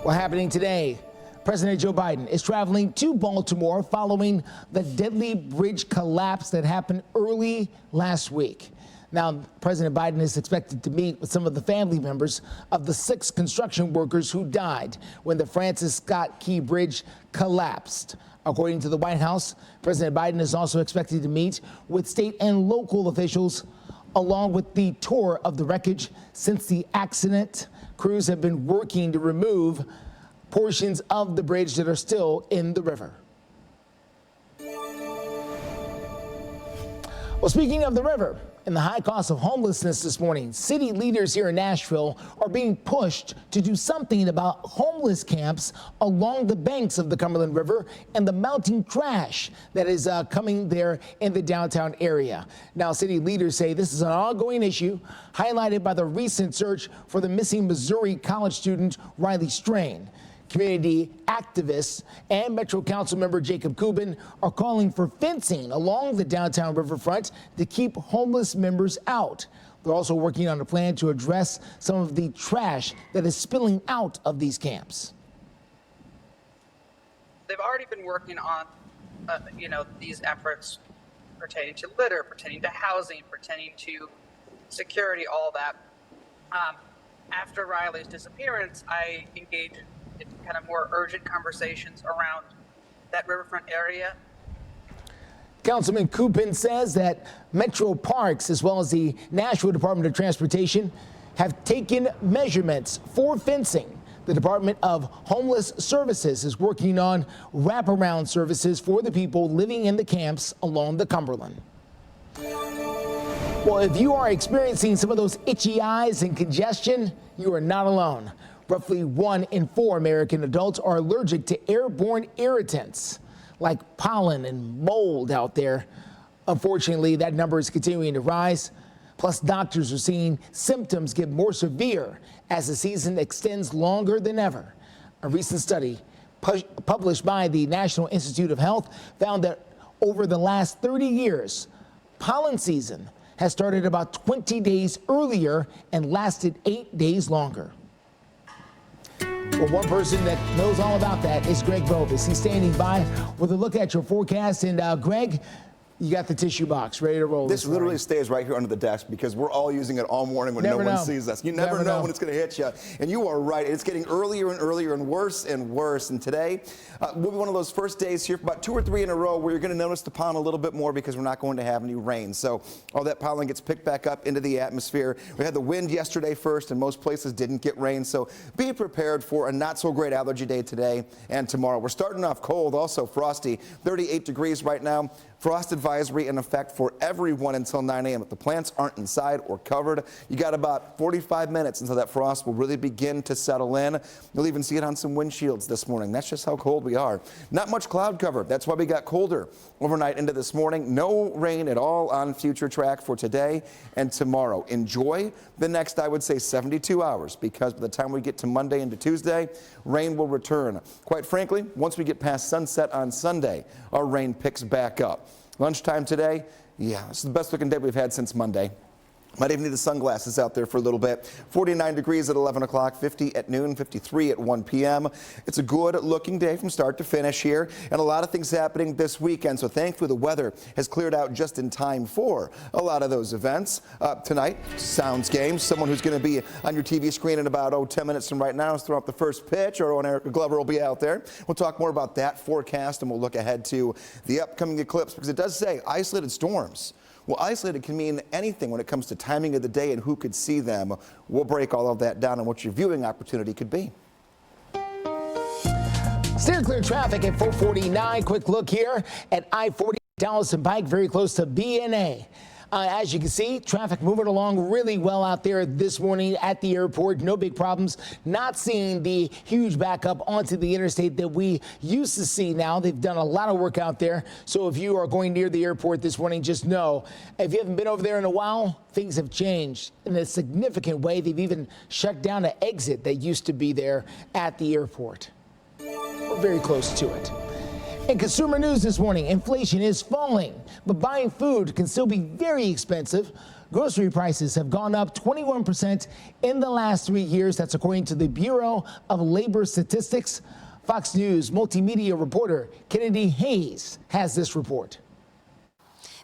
Well, happening today, President Joe Biden is traveling to Baltimore following the deadly bridge collapse that happened early last week. Now, President Biden is expected to meet with some of the family members of the 6 construction workers who died when the Francis Scott Key Bridge collapsed. According to the White House, President Biden is also expected to meet with state and local officials along with the tour of the wreckage since the accident. Crews have been working to remove portions of the bridge that are still in the river. Well, speaking of the river and the high cost of homelessness this morning, city leaders here in Nashville are being pushed to do something about homeless camps along the banks of the Cumberland River and the mounting trash that is coming there in the downtown area. Now, city leaders say this is an ongoing issue highlighted by the recent search for the missing Missouri college student Riley Strain. Community activists and Metro Council member Jacob Kubin are calling for fencing along the downtown riverfront to keep homeless members out. They're also working on a plan to address some of the trash that is spilling out of these camps. They've already been working on, these efforts pertaining to litter, pertaining to housing, pertaining to security, all that. After Riley's disappearance, I engaged in kind of more urgent conversations around that riverfront area. Councilman Kupin says that Metro Parks, as well as the Nashville Department of Transportation, have taken measurements for fencing. The Department of Homeless Services is working on wraparound services for the people living in the camps along the Cumberland. Well, if you are experiencing some of those itchy eyes and congestion, you are not alone. Roughly 1 in 4 American adults are allergic to airborne irritants like pollen and mold out there. Unfortunately, that number is continuing to rise. Plus, doctors are seeing symptoms get more severe as the season extends longer than ever. A recent study published by the National Institute of Health found that over the last 30 years, pollen season has started about 20 days earlier and lasted 8 days longer. Well, one person that knows all about that is Greg Bovis. He's standing by with a look at your forecast. And Greg, you got the tissue box ready to roll. This literally stays right here under the desk because we're all using it all morning when no one sees us. You never know when it's going to hit you. And you are right. It's getting earlier and earlier and worse and worse. And today will be one of those first days here for about 2 or 3 in a row where you're going to notice the pollen a little bit more because we're not going to have any rain. So all that pollen gets picked back up into the atmosphere. We had the wind yesterday first, and most places didn't get rain. So be prepared for a not so great allergy day today and tomorrow. We're starting off cold, also frosty, 38 degrees right now. Frost advisory in effect for everyone until 9 a.m. If the plants aren't inside or covered, you got about 45 minutes until that frost will really begin to settle in. You'll even see it on some windshields this morning. That's just how cold we are. Not much cloud cover. That's why we got colder overnight into this morning. No rain at all on future track for today and tomorrow. Enjoy the next, I would say, 72 hours because by the time we get to Monday into Tuesday, rain will return. Quite frankly, once we get past sunset on Sunday, our rain picks back up. Lunchtime today, yeah, this is the best looking day we've had since Monday. Might even need the sunglasses out there for a little bit. 49 degrees at 11 o'clock, 50 at noon, 53 at 1 p.m. It's a good looking day from start to finish here, and a lot of things happening this weekend. So thankfully the weather has cleared out just in time for a lot of those events. Tonight, Sounds game. Someone who's going to be on your TV screen in about 10 minutes from right now is throwing up the first pitch, or Erica Glover will be out there. We'll talk more about that forecast, and we'll look ahead to the upcoming eclipse because it does say isolated storms. Well, isolated can mean anything when it comes to timing of the day and who could see them. We'll break all of that down and what your viewing opportunity could be. Steer clear traffic at 449. Quick look here at I-40 Dallas and Pike, very close to BNA. As you can see, traffic moving along really well out there this morning at the airport. No big problems. Not seeing the huge backup onto the interstate that we used to see now. They've done a lot of work out there. So if you are going near the airport this morning, just know, if you haven't been over there in a while, things have changed in a significant way. They've even shut down an exit that used to be there at the airport. We're very close to it. In consumer news this morning, inflation is falling, but buying food can still be very expensive. Grocery prices have gone up 21% in the last 3 years. That's according to the Bureau of Labor Statistics. Fox News multimedia reporter Kennedy Hayes has this report.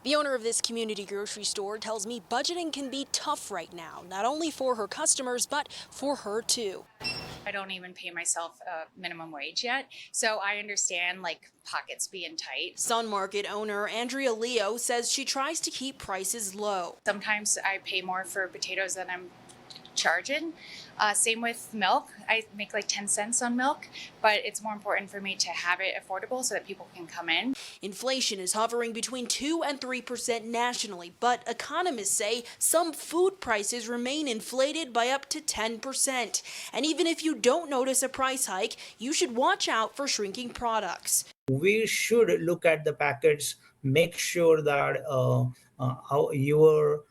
The owner of this community grocery store tells me budgeting can be tough right now, not only for her customers, but for her too. I don't even pay myself a minimum wage yet, so I understand like pockets being tight. Sun Market owner Andrea Leo says she tries to keep prices low. Sometimes I pay more for potatoes than I'm charging. Same with milk. I make like 10 cents on milk, but it's more important for me to have it affordable so that people can come in. Inflation is hovering between 2 and 3% nationally, but economists say some food prices remain inflated by up to 10%. And even if you don't notice a price hike, you should watch out for shrinking products. We should look at the packets, make sure that your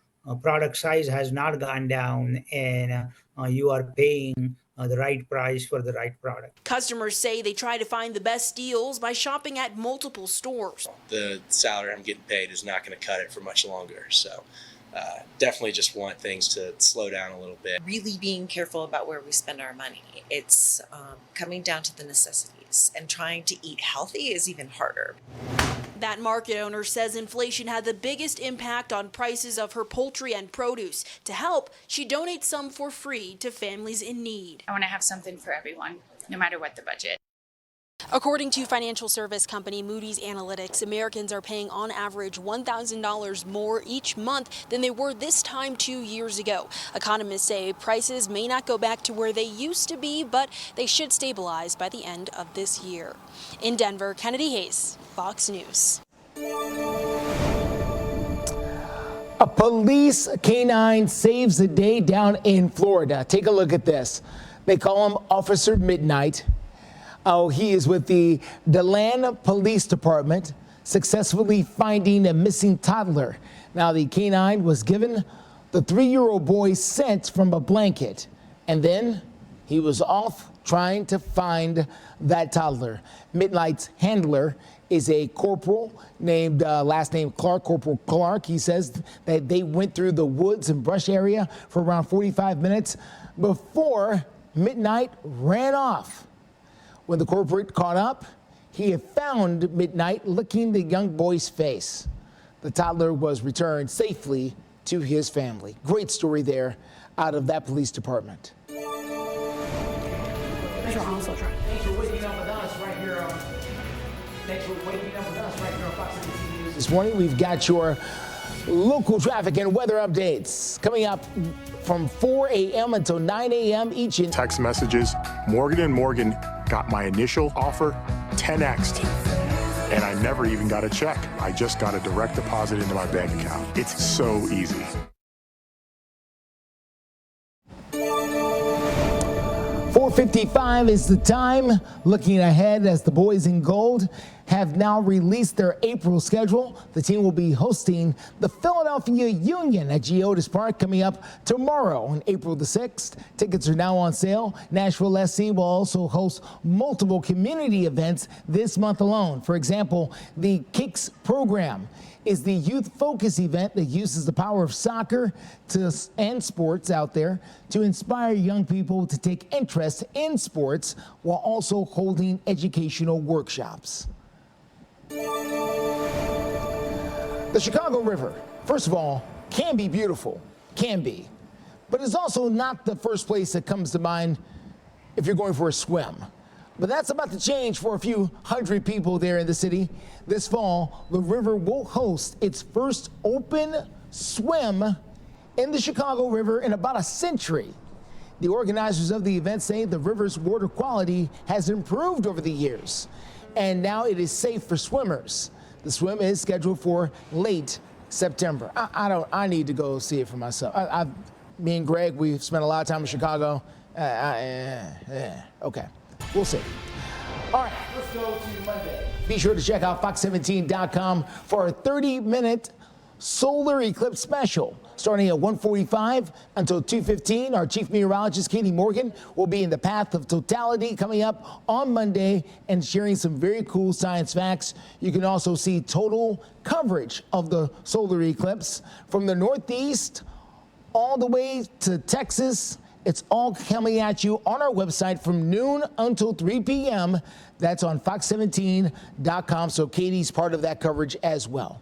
product size has not gone down and you are paying the right price for the right product. Customers say they try to find the best deals by shopping at multiple stores. The salary I'm getting paid is not going to cut it for much longer, so definitely just want things to slow down a little bit. Really being careful about where we spend our money. It's coming down to the necessities, and trying to eat healthy is even harder. That market owner says inflation had the biggest impact on prices of her poultry and produce. To help, she donates some for free to families in need. I want to have something for everyone, no matter what the budget. According to financial service company Moody's Analytics, Americans are paying on average $1,000 more each month than they were this time 2 years ago. Economists say prices may not go back to where they used to be, but they should stabilize by the end of this year. In Denver, Kennedy Hayes, Fox News. A police canine saves the day down in Florida. Take a look at this. They call him Officer Midnight. Oh, he is with the DeLand Police Department, successfully finding a missing toddler. Now, the canine was given the 3-year-old boy scent from a blanket, and then he was off trying to find that toddler. Midnight's handler is a corporal named, last name Clark, Corporal Clark. He says that they went through the woods and brush area for around 45 minutes before Midnight ran off. When the corporate caught up, he had found Midnight licking the young boy's face. The toddler was returned safely to his family. Great story there out of that police department. Thanks for waking up with us right here on Fox 17 News. This morning, we've got your local traffic and weather updates coming up from 4 a.m. until 9 a.m. each. Text messages. Morgan & Morgan got my initial offer 10x'd, and I never even got a check. I just got a direct deposit into my bank account. It's so easy. 4:55 is the time. Looking ahead, as the boys in gold have now released their April schedule. The team will be hosting the Philadelphia Union at Geodis Park coming up tomorrow on April the 6th. Tickets are now on sale. Nashville SC will also host multiple community events this month alone. For example, the Kicks program is the youth focus event that uses the power of soccer and sports out there to inspire young people to take interest in sports while also holding educational workshops. The Chicago River, first of all, can be beautiful, but it's also not the first place that comes to mind if you're going for a swim. But that's about to change for a few hundred people there in the city. This fall, the river will host its first open swim in the Chicago River in about a century. The organizers of the event say the river's water quality has improved over the years, and now it is safe for swimmers. The swim is scheduled for late September. I need to go see it for myself. Me and Greg, we've spent a lot of time in Chicago. Okay. We'll see. All right, let's go to Monday. Be sure to check out fox17.com for a 30-minute solar eclipse special. Starting at 1:45 until 2:15, our chief meteorologist, Katie Morgan, will be in the path of totality coming up on Monday and sharing some very cool science facts. You can also see total coverage of the solar eclipse from the Northeast all the way to Texas. It's all coming at you on our website from noon until 3 p.m. That's on fox17.com. So Katie's part of that coverage as well.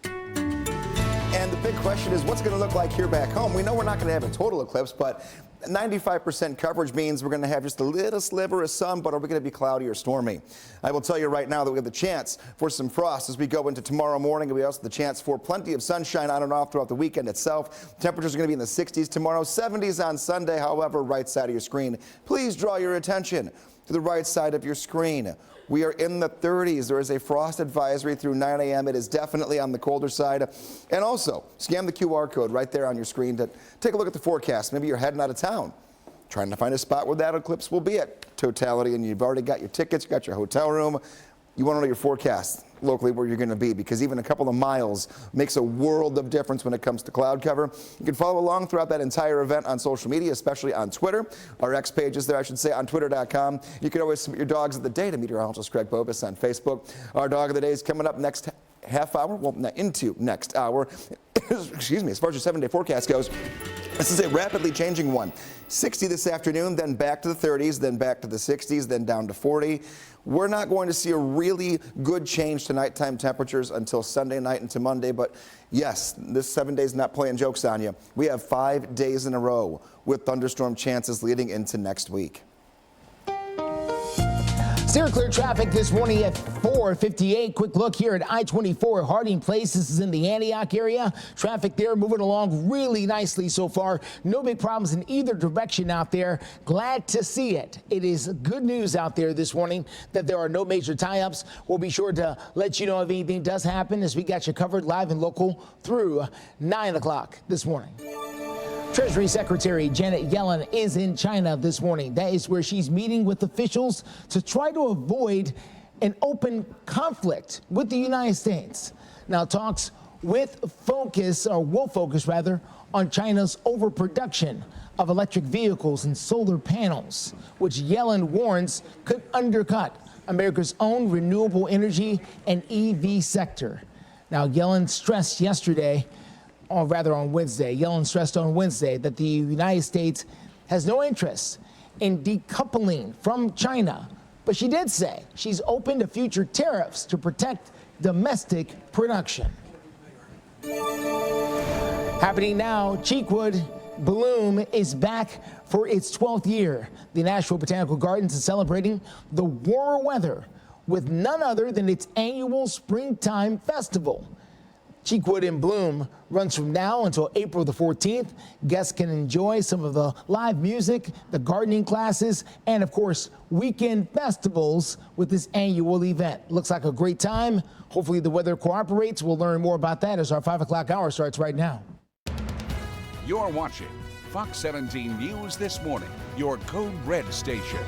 And the big question is, what's it going to look like here back home? We know we're not going to have a total eclipse, but 95% coverage means we're going to have just a little sliver of sun, but are we going to be cloudy or stormy? I will tell you right now that we have the chance for some frost as we go into tomorrow morning, and we also have the chance for plenty of sunshine on and off throughout the weekend itself. Temperatures are going to be in the 60s tomorrow, 70s on Sunday. However, right side of your screen, please draw your attention to the right side of your screen. We are in the 30s. There is a frost advisory through 9 a.m. It is definitely on the colder side. And also, scan the QR code right there on your screen to take a look at the forecast. Maybe you're heading out of town, trying to find a spot where that eclipse will be at totality, and you've already got your tickets, got your hotel room. You want to know your forecast locally where you're going to be, because even a couple of miles makes a world of difference when it comes to cloud cover. You can follow along throughout that entire event on social media, especially on Twitter. Our X page is there, I should say, on twitter.com. You can always submit your dogs of the day to meteorologist Greg Bovis on Facebook. Our dog of the day is coming up next half hour, well, into next hour. Excuse me, as far as your 7-day forecast goes, this is a rapidly changing one. 60 this afternoon, then back to the 30s, then back to the 60s, then down to 40. We're not going to see a really good change to nighttime temperatures until Sunday night into Monday, but yes, this 7 days not playing jokes on you. We have 5 days in a row with thunderstorm chances leading into next week. Steer clear traffic this morning at 4:58. Quick look here at I-24 Harding Place. This is in the Antioch area. Traffic there moving along really nicely so far. No big problems in either direction out there. Glad to see it. It is good news out there this morning that there are no major tie-ups. We'll be sure to let you know if anything does happen as we got you covered live and local through 9 o'clock this morning. Treasury Secretary Janet Yellen is in China this morning. That is where she's meeting with officials to try to avoid an open conflict with the United States. Now, talks will focus on China's overproduction of electric vehicles and solar panels, which Yellen warns could undercut America's own renewable energy and EV sector. Now, Yellen stressed on Wednesday, Yellen stressed on Wednesday that the United States has no interest in decoupling from China, but she did say she's open to future tariffs to protect domestic production. Happening now, Cheekwood Bloom is back for its 12th year. The Nashville Botanical Gardens is celebrating the warmer weather with none other than its annual springtime festival. Cheekwood in Bloom runs from now until April the 14th. Guests can enjoy some of the live music, the gardening classes, and of course, weekend festivals with this annual event. Looks like a great time. Hopefully the weather cooperates. We'll learn more about that as our 5 o'clock hour starts right now. You're watching Fox 17 News This Morning, your Code Red station.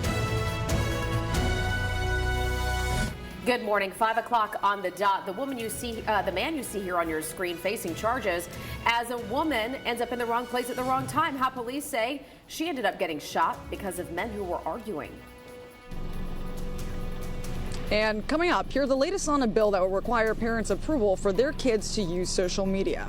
Good morning, 5 o'clock on the dot. The man you see here on your screen facing charges as a woman ends up in the wrong place at the wrong time. How police say she ended up getting shot because of men who were arguing. And coming up, here's the latest on a bill that will require parents' approval for their kids to use social media.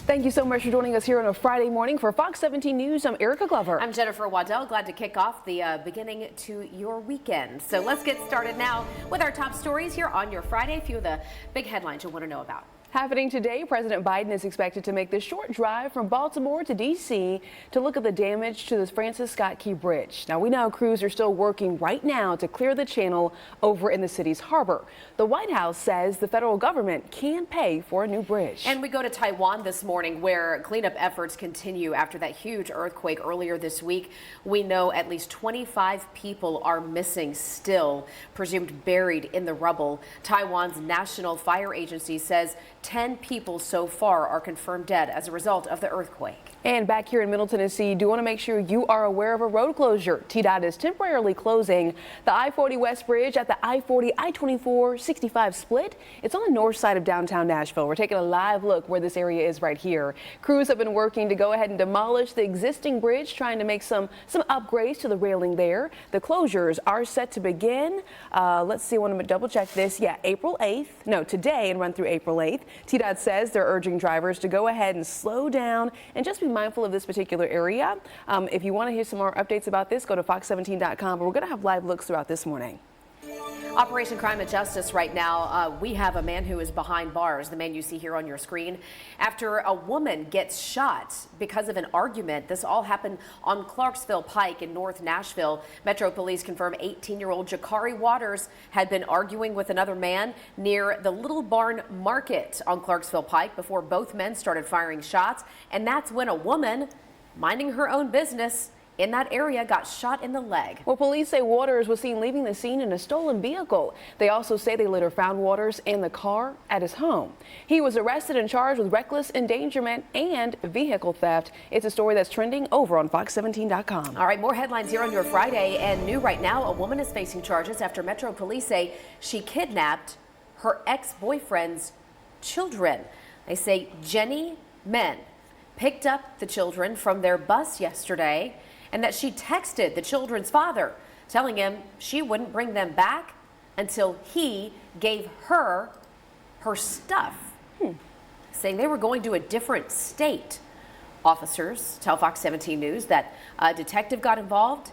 Thank you so much for joining us here on a Friday morning for Fox 17 News. I'm Erica Glover. I'm Jennifer Waddell. Glad to kick off the beginning to your weekend. So let's get started now with our top stories here on your Friday. A few of the big headlines you'll want to know about. Happening today, President Biden is expected to make the short drive from Baltimore to D.C. to look at the damage to the Francis Scott Key Bridge. Now, we know crews are still working right now to clear the channel over in the city's harbor. The White House says the federal government can pay for a new bridge. And we go to Taiwan this morning, where cleanup efforts continue after that huge earthquake earlier this week. We know at least 25 people are missing still, presumed buried in the rubble. Taiwan's National Fire Agency says 10 people so far are confirmed dead as a result of the earthquake. And back here in Middle Tennessee, do want to make sure you are aware of a road closure. TDOT is temporarily closing the I-40 West Bridge at the I-40 I-24-65 split. It's on the north side of downtown Nashville. We're taking a live look where this area is right here. Crews have been working to go ahead and demolish the existing bridge, trying to make some upgrades to the railing there. The closures are set to begin. Let's see, I want to double check this. Yeah, April 8th. No, today and run through April 8th. TDOT says they're urging drivers to go ahead and slow down and just be mindful of this particular area. If you want to hear some more updates about this, go to fox17.com. But we're going to have live looks throughout this morning. Operation Crime and Justice right now. We have a man who is behind bars, the man you see here on your screen, after a woman gets shot because of an argument. This all happened on Clarksville Pike in North Nashville. Metro Police confirm 18-year-old Jakari Waters had been arguing with another man near the Little Barn Market on Clarksville Pike before both men started firing shots. And that's when a woman minding her own business in that area got shot in the leg. Well, police say Waters was seen leaving the scene in a stolen vehicle. They also say they later found Waters in the car at his home. He was arrested and charged with reckless endangerment and vehicle theft. It's a story that's trending over on Fox17.com. All right, more headlines here on your Friday. And new right now, a woman is facing charges after Metro Police say she kidnapped her ex-boyfriend's children. They say Jenny Men picked up the children from their bus yesterday, and that she texted the children's father, telling him she wouldn't bring them back until he gave her her stuff, saying they were going to a different state. Officers tell Fox 17 News that a detective got involved,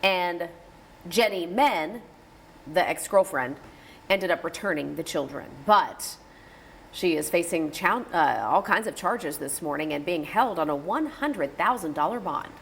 and Jenny Men, the ex-girlfriend, ended up returning the children. But she is facing all kinds of charges this morning and being held on a $100,000 bond.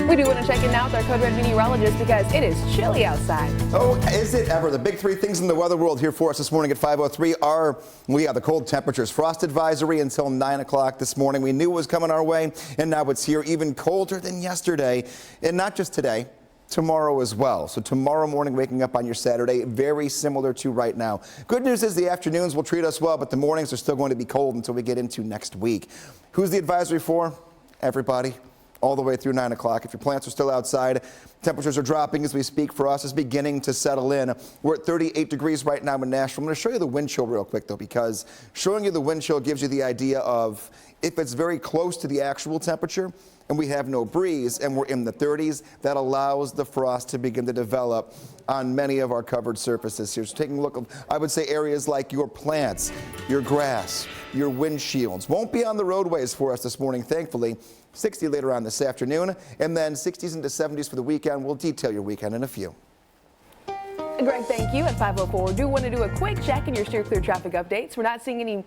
We do want to check in now with our Code Red meteorologist because it is chilly outside. Oh, is it ever? The big three things in the weather world here for us this morning at 5:03 are, we have the cold temperatures. Frost advisory until 9 o'clock this morning. We knew it was coming our way, and now it's here, even colder than yesterday. And not just today, tomorrow as well. So tomorrow morning, waking up on your Saturday, very similar to right now. Good news is the afternoons will treat us well, but the mornings are still going to be cold until we get into next week. Who's the advisory for? Everybody, all the way through 9 o'clock. If your plants are still outside, temperatures are dropping as we speak. For us, it's beginning to settle in. We're at 38 degrees right now in Nashville. I'm going to show you the wind chill real quick, though, because showing you the wind chill gives you the idea of if it's very close to the actual temperature and we have no breeze and we're in the 30s, that allows the frost to begin to develop on many of our covered surfaces here. So taking a look, I would say areas like your plants, your grass, your windshields. Won't be on the roadways for us this morning, thankfully. 60 later on this afternoon, and then 60s into 70s for the weekend. We'll detail your weekend in a few. Greg, thank you. At 5:04, do want to do a quick check in your steer clear traffic updates. We're not seeing any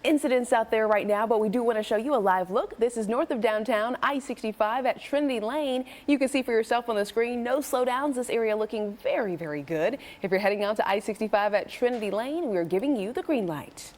incidents out there right now, but we do want to show you a live look. This is north of downtown, I-65 at Trinity Lane. You can see for yourself on the screen, no slowdowns. This area looking very, very good. If you're heading out to I-65 at Trinity Lane, we are giving you the green light.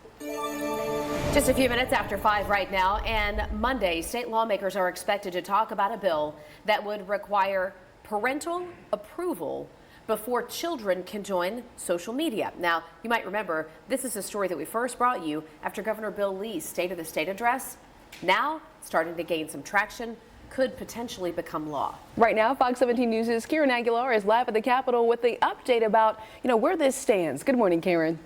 Just a few minutes after 5 right now, and Monday, state lawmakers are expected to talk about a bill that would require parental approval before children can join social media. Now, you might remember, this is a story that we first brought you after Governor Bill Lee's State of the State address. Now, starting to gain some traction, could potentially become law. Right now, Fox 17 News' Karen Aguilar is live at the Capitol with the update about, where this stands. Good morning, Karen.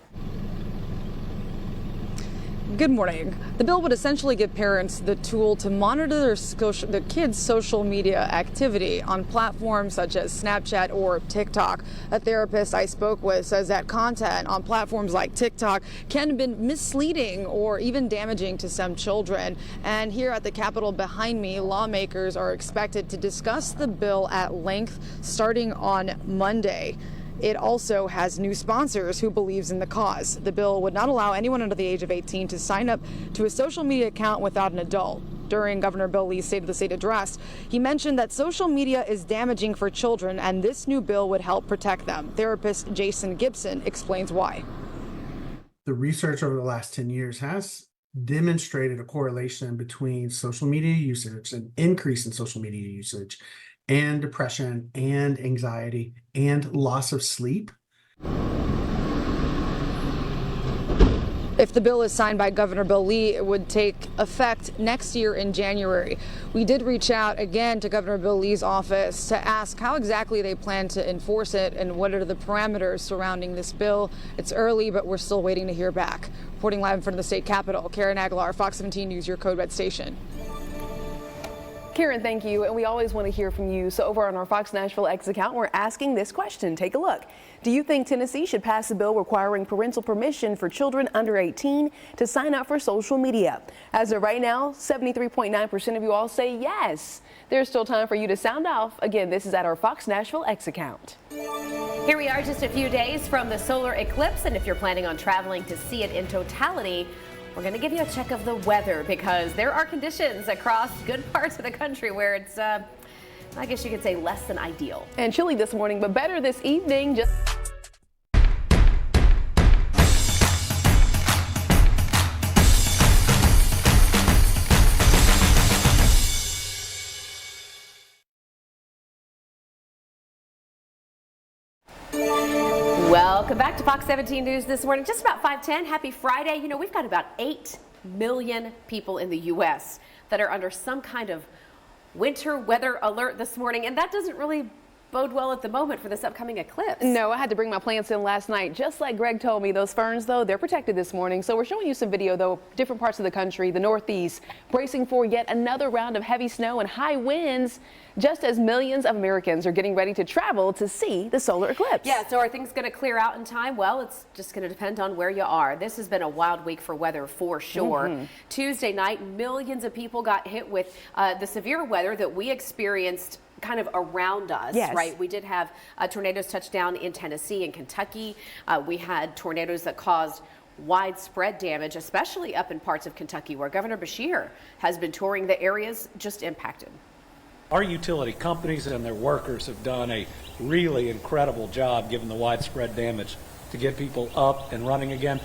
Good morning. The bill would essentially give parents the tool to monitor their kids' social media activity on platforms such as Snapchat or TikTok. A therapist I spoke with says that content on platforms like TikTok can have been misleading or even damaging to some children. And here at the Capitol behind me, lawmakers are expected to discuss the bill at length starting on Monday. It also has new sponsors who believes in the cause. The bill would not allow anyone under the age of 18 to sign up to a social media account without an adult. During Governor Bill Lee's State of the State address, he mentioned that social media is damaging for children and this new bill would help protect them. Therapist Jason Gibson explains why. The research over the last 10 years has demonstrated a correlation between social media usage, an increase in social media usage, and depression and anxiety and loss of sleep. If the bill is signed by Governor Bill Lee, it would take effect next year in January. We did reach out again to Governor Bill Lee's office to ask how exactly they plan to enforce it and what are the parameters surrounding this bill. It's early, but we're still waiting to hear back. Reporting live in front of the state capitol, Karen Aguilar, Fox 17 News, your Code Red station. Karen, thank you. And we always want to hear from you. So over on our Fox Nashville X account, we're asking this question. Take a look. Do you think Tennessee should pass a bill requiring parental permission for children under 18 to sign up for social media? As of right now, 73.9% of you all say yes. There's still time for you to sound off. Again, this is at our Fox Nashville X account. Here we are just a few days from the solar eclipse, and if you're planning on traveling to see it in totality, we're going to give you a check of the weather because there are conditions across good parts of the country where it's, I guess you could say, less than ideal. And chilly this morning, but better this evening. Welcome back to Fox 17 News this morning. Just about 5:10. Happy Friday. You know, we've got about 8 million people in the U.S. that are under some kind of winter weather alert this morning, and that doesn't really bode well at the moment for this upcoming eclipse. No, I had to bring my plants in last night, just like Greg told me. Those ferns, though, they're protected this morning. So we're showing you some video, though, different parts of the country, the Northeast, bracing for yet another round of heavy snow and high winds, just as millions of Americans are getting ready to travel to see the solar eclipse. Yeah, so are things going to clear out in time? Well, it's just going to depend on where you are. This has been a wild week for weather for sure. Tuesday night, millions of people got hit with the severe weather that we experienced kind of around us, right? We did have tornadoes touch down in Tennessee and Kentucky. We had tornadoes that caused widespread damage, especially up in parts of Kentucky where Governor Beshear has been touring the areas just impacted. Our utility companies and their workers have done a really incredible job given the widespread damage to get people up and running again.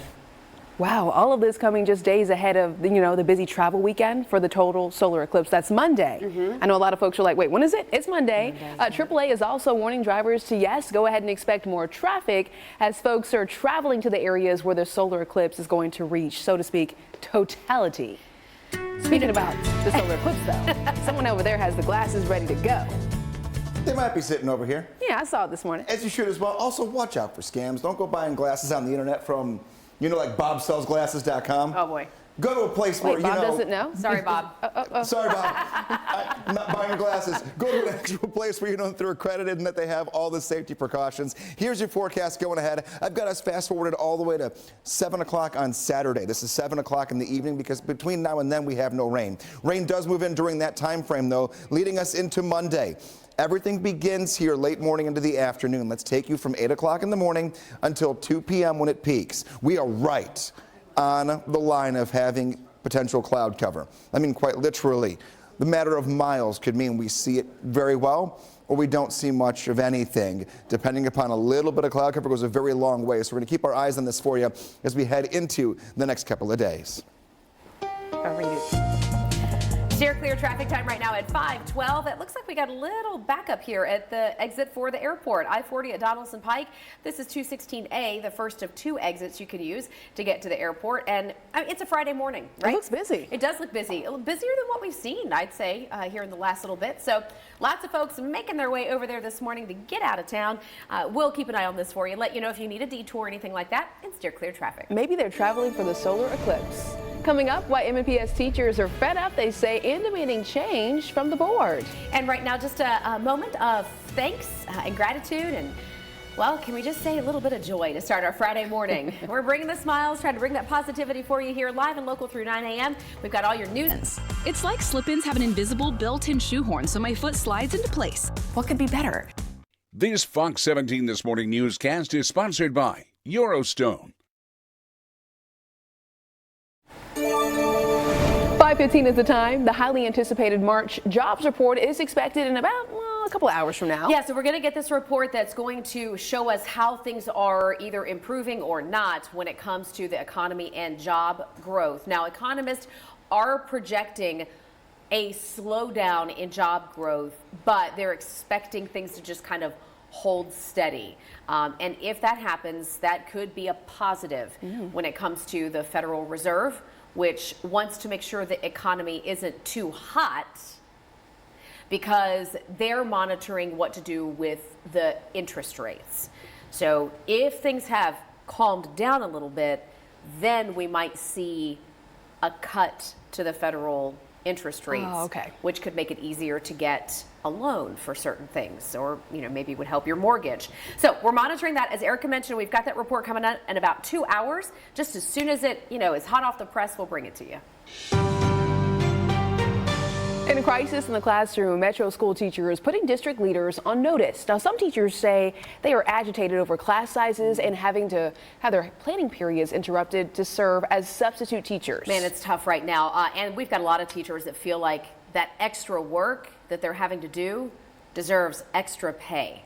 Wow, all of this coming just days ahead of, the busy travel weekend for the total solar eclipse. That's Monday. I know a lot of folks are like, wait, when is it? It's Monday. AAA is also warning drivers to, go ahead and expect more traffic as folks are traveling to the areas where the solar eclipse is going to reach, so to speak, totality. Speaking about the solar eclipse, though, someone over there has the glasses ready to go. They might be sitting over here. Yeah, I saw it this morning. As you should as well. Also, watch out for scams. Don't go buying glasses on the internet from, like BobSellsGlasses.com. Oh, boy. Go to a place where, Bob doesn't know? Sorry, Bob. Sorry, Bob. I'm not buying glasses. Go to an actual place where they're accredited and that they have all the safety precautions. Here's your forecast going ahead. I've got us fast forwarded all the way to 7 o'clock on Saturday. This is 7 o'clock in the evening because between now and then we have no rain. Rain does move in during that time frame, though, leading us into Monday. Everything begins here late morning into the afternoon. Let's take you from 8 o'clock in the morning until 2 p.m. when it peaks. We are right on the line of having potential cloud cover. I mean, quite literally, the matter of miles could mean we see it very well or we don't see much of anything. Depending upon a little bit of cloud cover goes a very long way. So we're going to keep our eyes on this for you as we head into the next couple of days. Steer clear traffic time right now at 5:12. It looks like we got a little backup here at the exit for the airport. I-40 at Donaldson Pike. This is 216A, the first of 2 exits you can use to get to the airport. And it's a Friday morning, right? It looks busy. It does look busy. A little busier than what we've seen, I'd say, here in the last little bit. So lots of folks making their way over there this morning to get out of town. We'll keep an eye on this for you. Let you know if you need a detour or anything like that and steer clear traffic. Maybe they're traveling for the solar eclipse. Coming up, why MNPS teachers are fed up, they say, and demanding change from the board. And right now, just a moment of thanks and gratitude and, well, can we just say a little bit of joy to start our Friday morning? We're bringing the smiles, trying to bring that positivity for you here live and local through 9 a.m. We've got all your news. It's like slip-ins have an invisible built-in shoehorn, so my foot slides into place. What could be better? This Fox 17 This Morning newscast is sponsored by Eurostone. 5:15 is the time. The highly anticipated March jobs report is expected in about a couple hours from now. Yeah, so we're going to get this report that's going to show us how things are either improving or not when it comes to the economy and job growth. Now, economists are projecting a slowdown in job growth, but they're expecting things to just kind of hold steady. And if that happens, that could be a positive when it comes to the Federal Reserve, which wants to make sure the economy isn't too hot because they're monitoring what to do with the interest rates. So if things have calmed down a little bit, then we might see a cut to the federal interest rates, which could make it easier to get a loan for certain things, or maybe would help your mortgage. So we're monitoring that. As Erica mentioned, we've got that report coming out in about 2 hours. Just as soon as it is hot off the press, we'll bring it to you. In a crisis in the classroom, Metro school teachers putting district leaders on notice. Now, some teachers say they are agitated over class sizes and having to have their planning periods interrupted to serve as substitute teachers. Man, it's tough right now. And we've got a lot of teachers that feel like that extra work that they're having to do deserves extra pay.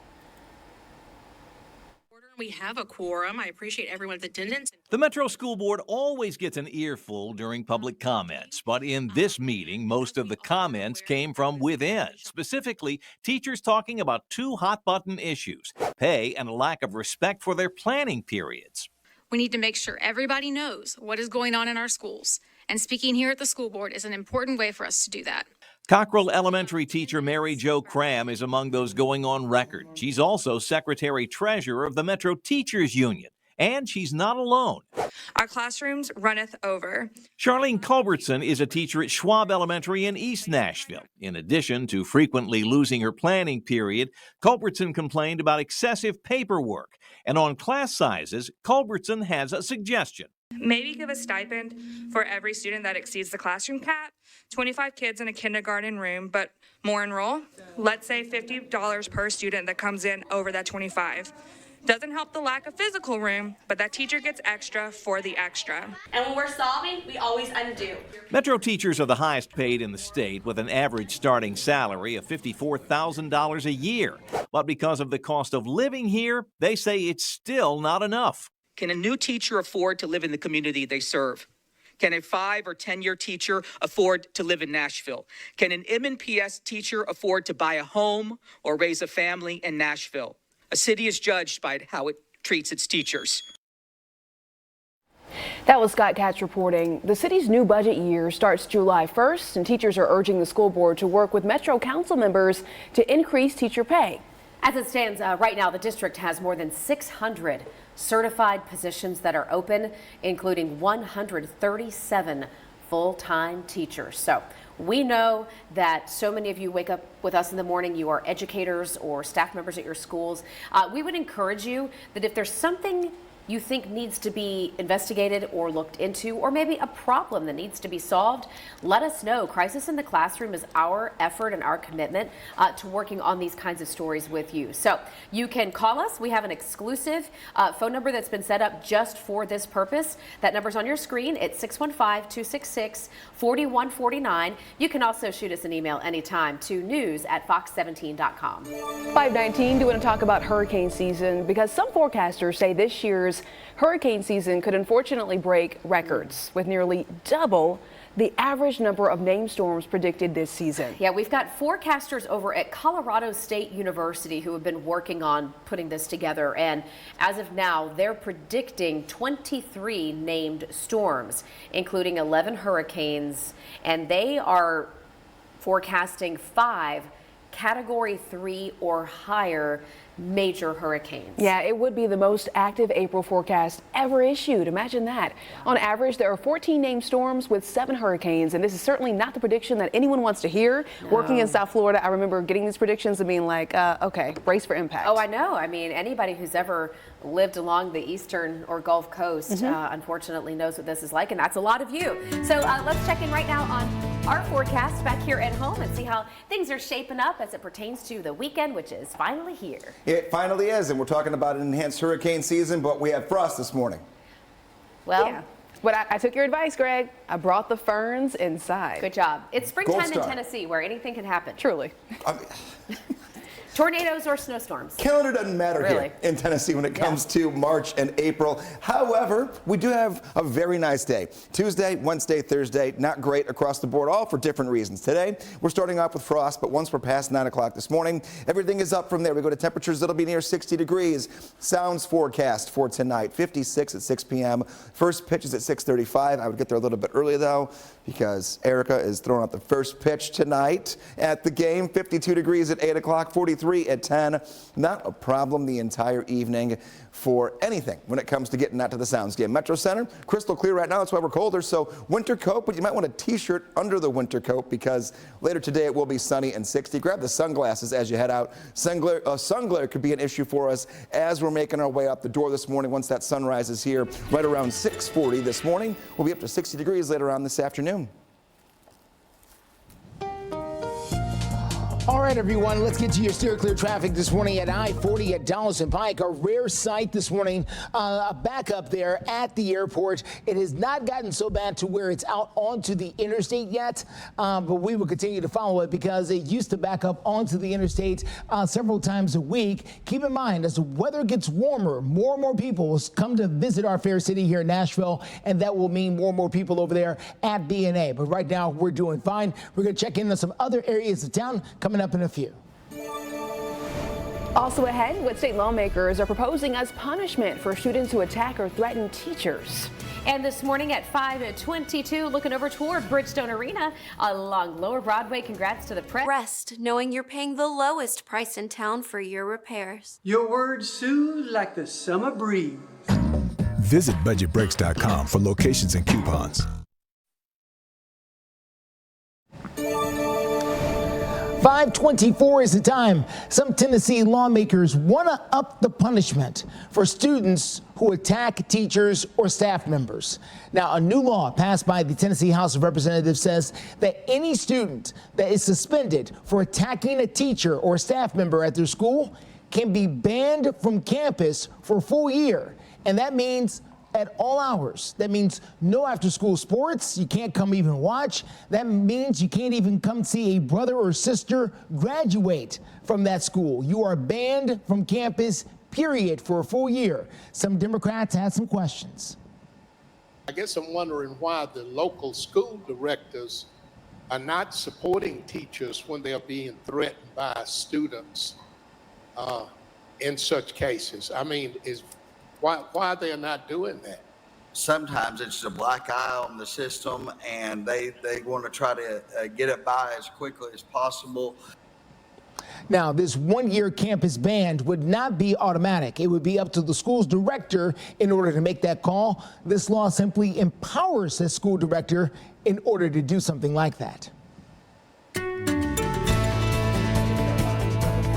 We have a quorum. I appreciate everyone's attendance. The Metro School Board always gets an earful during public comments, but in this meeting, most of the comments came from within, specifically teachers talking about two hot-button issues, pay and a lack of respect for their planning periods. We need to make sure everybody knows what is going on in our schools, and speaking here at the school board is an important way for us to do that. Cockrell Elementary teacher Mary Jo Cram is among those going on record. She's also secretary-treasurer of the Metro Teachers Union, and she's not alone. Our classrooms runneth over. Charlene Culbertson is a teacher at Schwab Elementary in East Nashville. In addition to frequently losing her planning period, Culbertson complained about excessive paperwork. And on class sizes, Culbertson has a suggestion. Maybe give a stipend for every student that exceeds the classroom cap. 25 kids in a kindergarten room, but more enroll. Let's say $50 per student that comes in over that 25. Doesn't help the lack of physical room, but that teacher gets extra for the extra. And when we're solving, we always undo. Metro teachers are the highest paid in the state, with an average starting salary of $54,000 a year. But because of the cost of living here, they say it's still not enough. Can a new teacher afford to live in the community they serve? Can a 5 or 10-year teacher afford to live in Nashville? Can an M&PS teacher afford to buy a home or raise a family in Nashville? A city is judged by how it treats its teachers. That was Scott Katz reporting. The city's new budget year starts July 1st, and teachers are urging the school board to work with Metro Council members to increase teacher pay. As it stands right now, the district has more than 600 certified positions that are open, including 137 full-time teachers. So we know that so many of you wake up with us in the morning, you are educators or staff members at your schools. We would encourage you that if there's something you think needs to be investigated or looked into, or maybe a problem that needs to be solved, let us know. Crisis in the Classroom is our effort and our commitment to working on these kinds of stories with you. So you can call us. We have an exclusive phone number that's been set up just for this purpose. That number's on your screen. It's 615-266-4149. You can also shoot us an email anytime to news@fox17.com. 519, do want to talk about hurricane season, because some forecasters say this year's hurricane season could unfortunately break records, with nearly double the average number of named storms predicted this season. Yeah, we've got forecasters over at Colorado State University who have been working on putting this together, and as of now, they're predicting 23 named storms, including 11 hurricanes, and they are forecasting 5 Category 3 or higher major hurricanes. Yeah, it would be the most active April forecast ever issued. Imagine that. On average, there are 14 named storms with 7 hurricanes, and this is certainly not the prediction that anyone wants to hear. No. Working in South Florida, I remember getting these predictions and being like, okay, brace for impact. Oh, I know. I mean, anybody who's ever lived along the eastern or Gulf Coast, unfortunately knows what this is like, and that's a lot of you. So let's check in right now on our forecast back here at home and see how things are shaping up as it pertains to the weekend, which is finally here. It finally is, and we're talking about an enhanced hurricane season, but we had frost this morning. Well, yeah. But I took your advice, Greg. I brought the ferns inside. Good job. It's springtime in Tennessee, where anything can happen. Truly. Tornadoes or snowstorms. Calendar doesn't matter here in Tennessee when it comes to March and April. However, we do have a very nice day. Tuesday, Wednesday, Thursday, not great across the board, all for different reasons. Today, we're starting off with frost, but once we're past 9 o'clock this morning, everything is up from there. We go to temperatures that'll be near 60 degrees. Sounds forecast for tonight, 56 at 6 p.m. First pitch is at 6:35. I would get there a little bit early, though, because Erica is throwing out the first pitch tonight at the game. 52 degrees at 8 o'clock, 43 63 at 10. Not a problem the entire evening for anything when it comes to getting out to the Sounds game. Metro Center, crystal clear right now. That's why we're colder. So winter coat, but you might want a t-shirt under the winter coat because later today it will be sunny and 60. Grab the sunglasses as you head out. Sun glare could be an issue for us as we're making our way out the door this morning. Once that sun rises here right around 6:40 this morning, we'll be up to 60 degrees later on this afternoon. All right, everyone, let's get to your steer clear traffic this morning at I-40 at Dallas and Pike. A rare sight this morning, a backup there at the airport. It has not gotten so bad to where it's out onto the interstate yet, but we will continue to follow it because it used to back up onto the interstate several times a week. Keep in mind, as the weather gets warmer, more and more people will come to visit our fair city here in Nashville, and that will mean more and more people over there at B&A. But right now, we're doing fine. We're going to check in on some other areas of town coming up in a few. Also ahead, what state lawmakers are proposing as punishment for students who attack or threaten teachers. And this morning at 5:22, looking over toward Bridgestone Arena along Lower Broadway. Congrats to the press. Rest knowing you're paying the lowest price in town for your repairs. Your words soothe like the summer breeze. Visit budgetbreaks.com for locations and coupons. 5:24 is the time. Some Tennessee lawmakers want to up the punishment for students who attack teachers or staff members. Now, a new law passed by the Tennessee House of Representatives says that any student that is suspended for attacking a teacher or staff member at their school can be banned from campus for a full year. And that means at all hours. That means no after-school sports. You can't come even watch. That means you can't even come see a brother or sister graduate from that school. You are banned from campus, period, for a full year. Some Democrats had some questions. I guess I'm wondering why the local school directors are not supporting teachers when they're being threatened by students in such cases. I mean, why they're not doing that? Sometimes it's a black eye on the system, and they want to try to get it by as quickly as possible. Now, this one-year campus ban would not be automatic. It would be up to the school's director in order to make that call. This law simply empowers the school director in order to do something like that.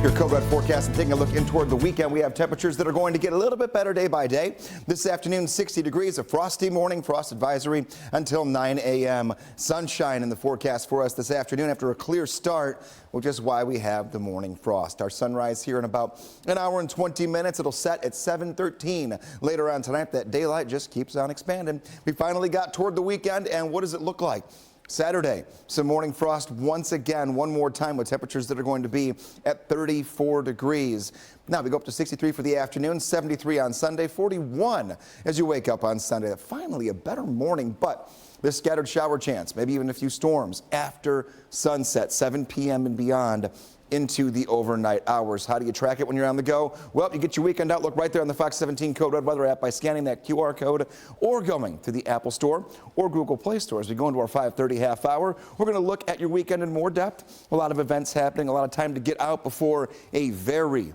Your Code Red forecast and taking a look in toward the weekend. We have temperatures that are going to get a little bit better day by day. This afternoon, 60 degrees, a frosty morning, frost advisory until 9 a.m. Sunshine in the forecast for us this afternoon after a clear start, which is why we have the morning frost. Our sunrise here in about an hour and 20 minutes. It'll set at 7:13 later on tonight. That daylight just keeps on expanding. We finally got toward the weekend, and what does it look like? Saturday, some morning frost once again, one more time with temperatures that are going to be at 34 degrees. Now we go up to 63 for the afternoon, 73 on Sunday, 41 as you wake up on Sunday. Finally a better morning, but this scattered shower chance, maybe even a few storms after sunset, 7 p.m. and beyond into the overnight hours. How do you track it when you're on the go? Well, you get your weekend outlook right there on the Fox 17 Code Red Weather app by scanning that QR code or going to the Apple Store or Google Play Store. As we go into our 5:30 half hour, we're going to look at your weekend in more depth. A lot of events happening, a lot of time to get out before a very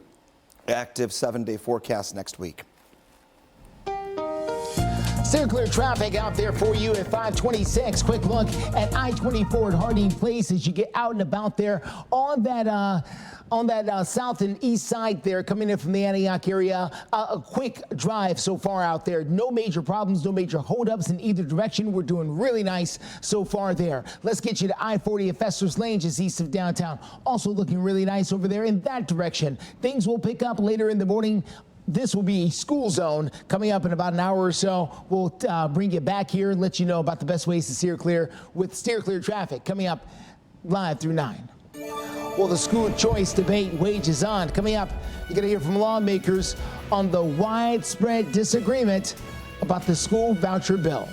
active 7-day forecast next week. Still clear traffic out there for you at 5:26. Quick look at I-24 at Harding Place as you get out and about there on that south and east side there coming in from the Antioch area. A quick drive so far out there. No major problems, no major holdups in either direction. We're doing really nice so far there. Let's get you to I-40 at Fester's Lane just east of downtown. Also looking really nice over there in that direction. Things will pick up later in the morning. This will be a school zone coming up in about an hour or so. We'll bring you back here and let you know about the best ways to steer clear with steer clear traffic coming up live through 9. Well, the school choice debate wages on. Coming up, you're going to hear from lawmakers on the widespread disagreement about the school voucher bill.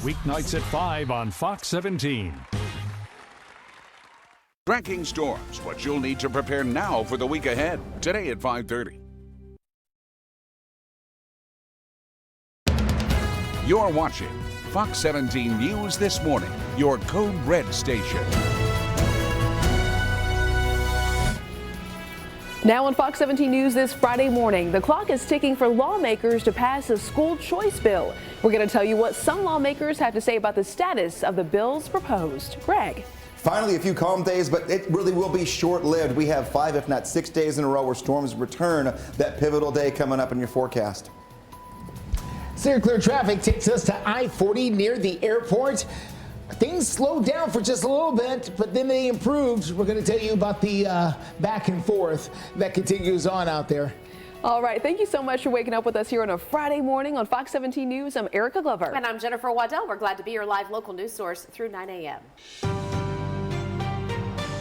Weeknights at 5 on Fox 17. Tracking storms, what you'll need to prepare now for the week ahead. Today at 5:30. You're watching Fox 17 News This Morning, your Code Red station. Now on Fox 17 News this Friday morning, the clock is ticking for lawmakers to pass a school choice bill. We're going to tell you what some lawmakers have to say about the status of the bills proposed. Greg. Finally, a few calm days, but it really will be short-lived. We have 5, if not 6 days in a row where storms return. That pivotal day coming up in your forecast. Clear traffic takes us to I-40 near the airport. Things slowed down for just a little bit, but then they improved. We're going to tell you about the back and forth that continues on out there. All right. Thank you so much for waking up with us here on a Friday morning on Fox 17 News. I'm Erica Glover. And I'm Jennifer Waddell. We're glad to be your live local news source through 9 a.m.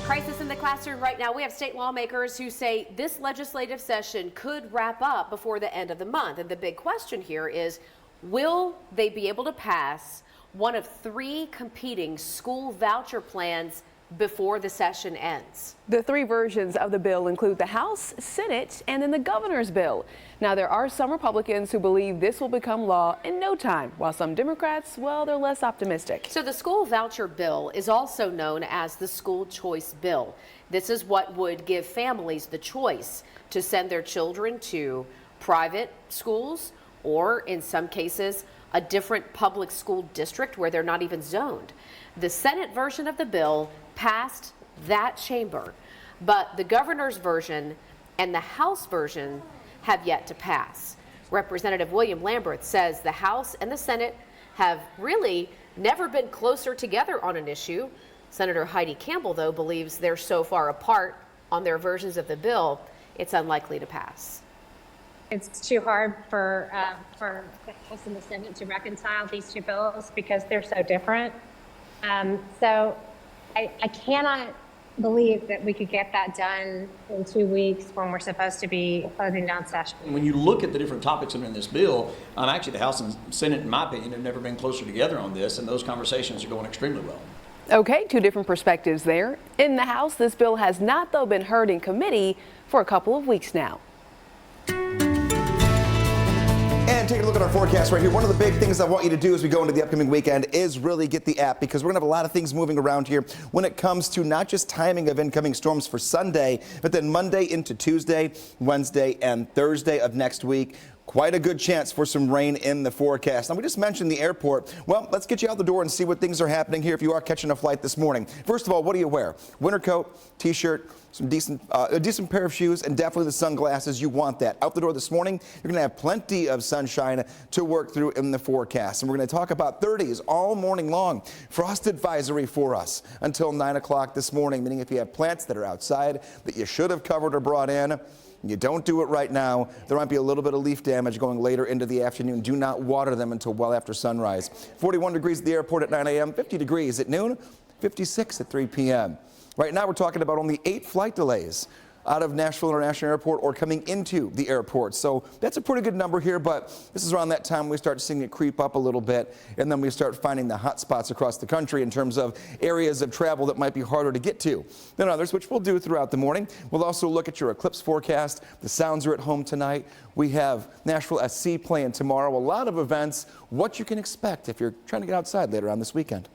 Crisis in the classroom right now. We have state lawmakers who say this legislative session could wrap up before the end of the month. And the big question here is, will they be able to pass one of 3 competing school voucher plans before the session ends? The 3 versions of the bill include the House, Senate, and then the governor's bill. Now, there are some Republicans who believe this will become law in no time, while some Democrats, well, they're less optimistic. So the school voucher bill is also known as the school choice bill. This is what would give families the choice to send their children to private schools or, in some cases, a different public school district where they're not even zoned. The Senate version of the bill passed that chamber, but the governor's version and the House version have yet to pass. Representative William Lamberth says the House and the Senate have really never been closer together on an issue. Senator Heidi Campbell, though, believes they're so far apart on their versions of the bill, it's unlikely to pass. It's too hard for the House and the Senate to reconcile these 2 bills because they're so different. So I cannot believe that we could get that done in 2 weeks when we're supposed to be closing down session. When you look at the different topics that are in this bill, actually the House and Senate, in my opinion, have never been closer together on this, and those conversations are going extremely well. Okay, 2 different perspectives there. In the House, this bill has not, though, been heard in committee for a couple of weeks now. And taking a look at our forecast right here, one of the big things I want you to do as we go into the upcoming weekend is really get the app, because we're going to have a lot of things moving around here when it comes to not just timing of incoming storms for Sunday, but then Monday into Tuesday, Wednesday, and Thursday of next week. Quite a good chance for some rain in the forecast. Now, we just mentioned the airport. Well, let's get you out the door and see what things are happening here if you are catching a flight this morning. First of all, what do you wear? Winter coat, T-shirt, a decent pair of shoes, and definitely the sunglasses. You want that. Out the door this morning, you're going to have plenty of sunshine to work through in the forecast. And we're going to talk about 30s all morning long. Frost advisory for us until 9 o'clock this morning, meaning if you have plants that are outside that you should have covered or brought in, you don't do it right now, there might be a little bit of leaf damage going later into the afternoon. Do not water them until well after sunrise. 41 degrees at the airport at 9 a.m., 50 degrees at noon, 56 at 3 p.m. Right now we're talking about only 8 flight delays out of Nashville International Airport or coming into the airport. So that's a pretty good number here, but this is around that time we start seeing it creep up a little bit, and then we start finding the hot spots across the country in terms of areas of travel that might be harder to get to than others, which we'll do throughout the morning. We'll also look at your eclipse forecast. The Sounds are at home tonight. We have Nashville SC playing tomorrow. A lot of events, what you can expect if you're trying to get outside later on this weekend.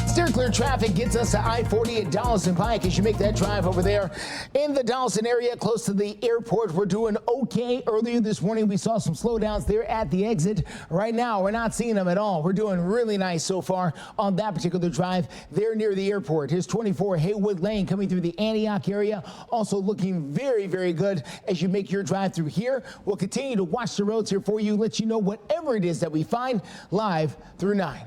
Steer clear traffic gets us to I-40 at Donaldson Pike as you make that drive over there in the Donaldson area close to the airport. We're doing okay. Earlier this morning, we saw some slowdowns there at the exit. Right now, we're not seeing them at all. We're doing really nice so far on that particular drive there near the airport. Here's 24 Haywood Lane coming through the Antioch area. Also looking very, very good as you make your drive through here. We'll continue to watch the roads here for you, let you know whatever it is that we find live through 9.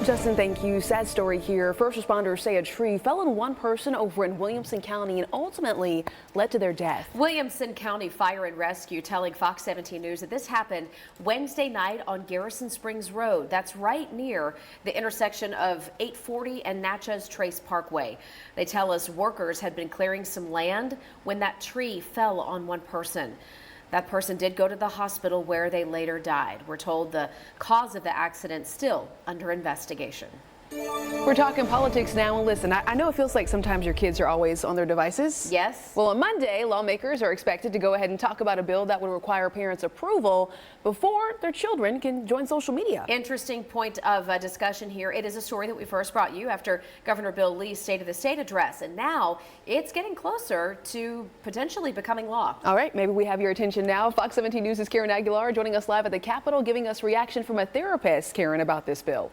Justin, thank you. Sad story here. First responders say a tree fell on one person over in Williamson County and ultimately led to their death. Williamson County Fire and Rescue telling Fox 17 News that this happened Wednesday night on Garrison Springs Road. That's right near the intersection of 840 and Natchez Trace Parkway. They tell us workers had been clearing some land when that tree fell on one person. That person did go to the hospital where they later died. We're told the cause of the accident still under investigation. We're talking politics now, and listen, I know it feels like sometimes your kids are always on their devices. Yes. Well, on Monday, lawmakers are expected to go ahead and talk about a bill that would require parents' approval before their children can join social media. Interesting point of discussion here. It is a story that we first brought you after Governor Bill Lee's State of the State address, and now it's getting closer to potentially becoming law. All right, maybe we have your attention now. Fox 17 News' Karen Aguilar joining us live at the Capitol, giving us reaction from a therapist, Karen, about this bill.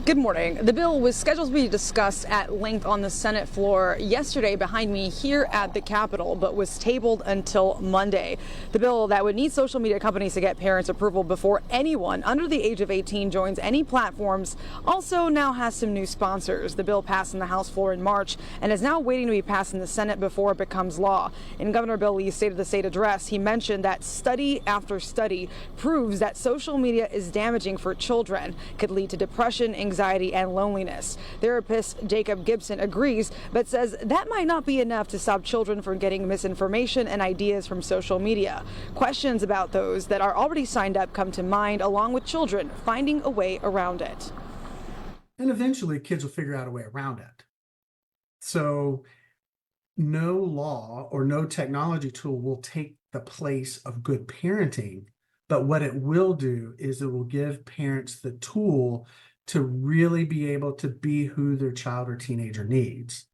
Good morning. The bill was scheduled to be discussed at length on the Senate floor yesterday behind me here at the Capitol, but was tabled until Monday. The bill that would need social media companies to get parents' approval before anyone under the age of 18 joins any platforms also now has some new sponsors. The bill passed on the House floor in March and is now waiting to be passed in the Senate before it becomes law. In Governor Bill Lee's State of the State address, he mentioned that study after study proves that social media is damaging for children, could lead to depression, anxiety, and loneliness. Therapist Jacob Gibson agrees, but says that might not be enough to stop children from getting misinformation and ideas from social media. Questions about those that are already signed up come to mind, along with children finding a way around it. And eventually kids will figure out a way around it. So no law or no technology tool will take the place of good parenting, but what it will do is it will give parents the tool to really be able to be who their child or teenager needs.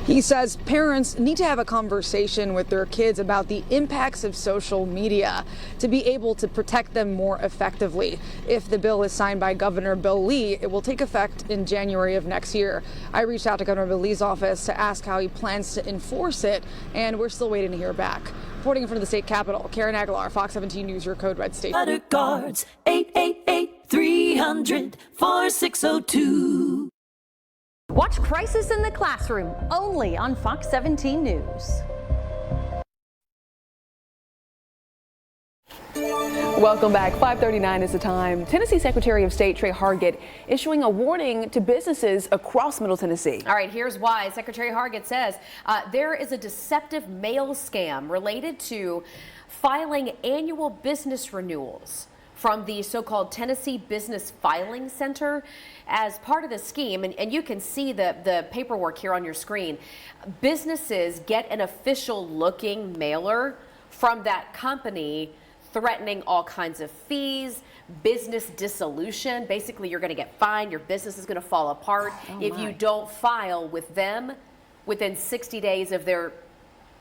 He says parents need to have a conversation with their kids about the impacts of social media to be able to protect them more effectively. If the bill is signed by Governor Bill Lee, it will take effect in January of next year. I reached out to Governor Bill Lee's office to ask how he plans to enforce it, and we're still waiting to hear back. Reporting from the state capitol, Karen Aguilar, Fox 17 News, your code red station. Butter Guards, 888-300-4602. Watch Crisis in the Classroom only on Fox 17 News. Welcome back. 5:39 is the time. Tennessee Secretary of State Trey Hargett issuing a warning to businesses across Middle Tennessee. All right, here's why. Secretary Hargett says there is a deceptive mail scam related to filing annual business renewals from the so-called Tennessee Business Filing Center as part of the scheme. And you can see the paperwork here on your screen. Businesses get an official looking mailer from that company threatening all kinds of fees, business dissolution. Basically, you're going to get fined. Your business is going to fall apart if you don't file with them within 60 days of their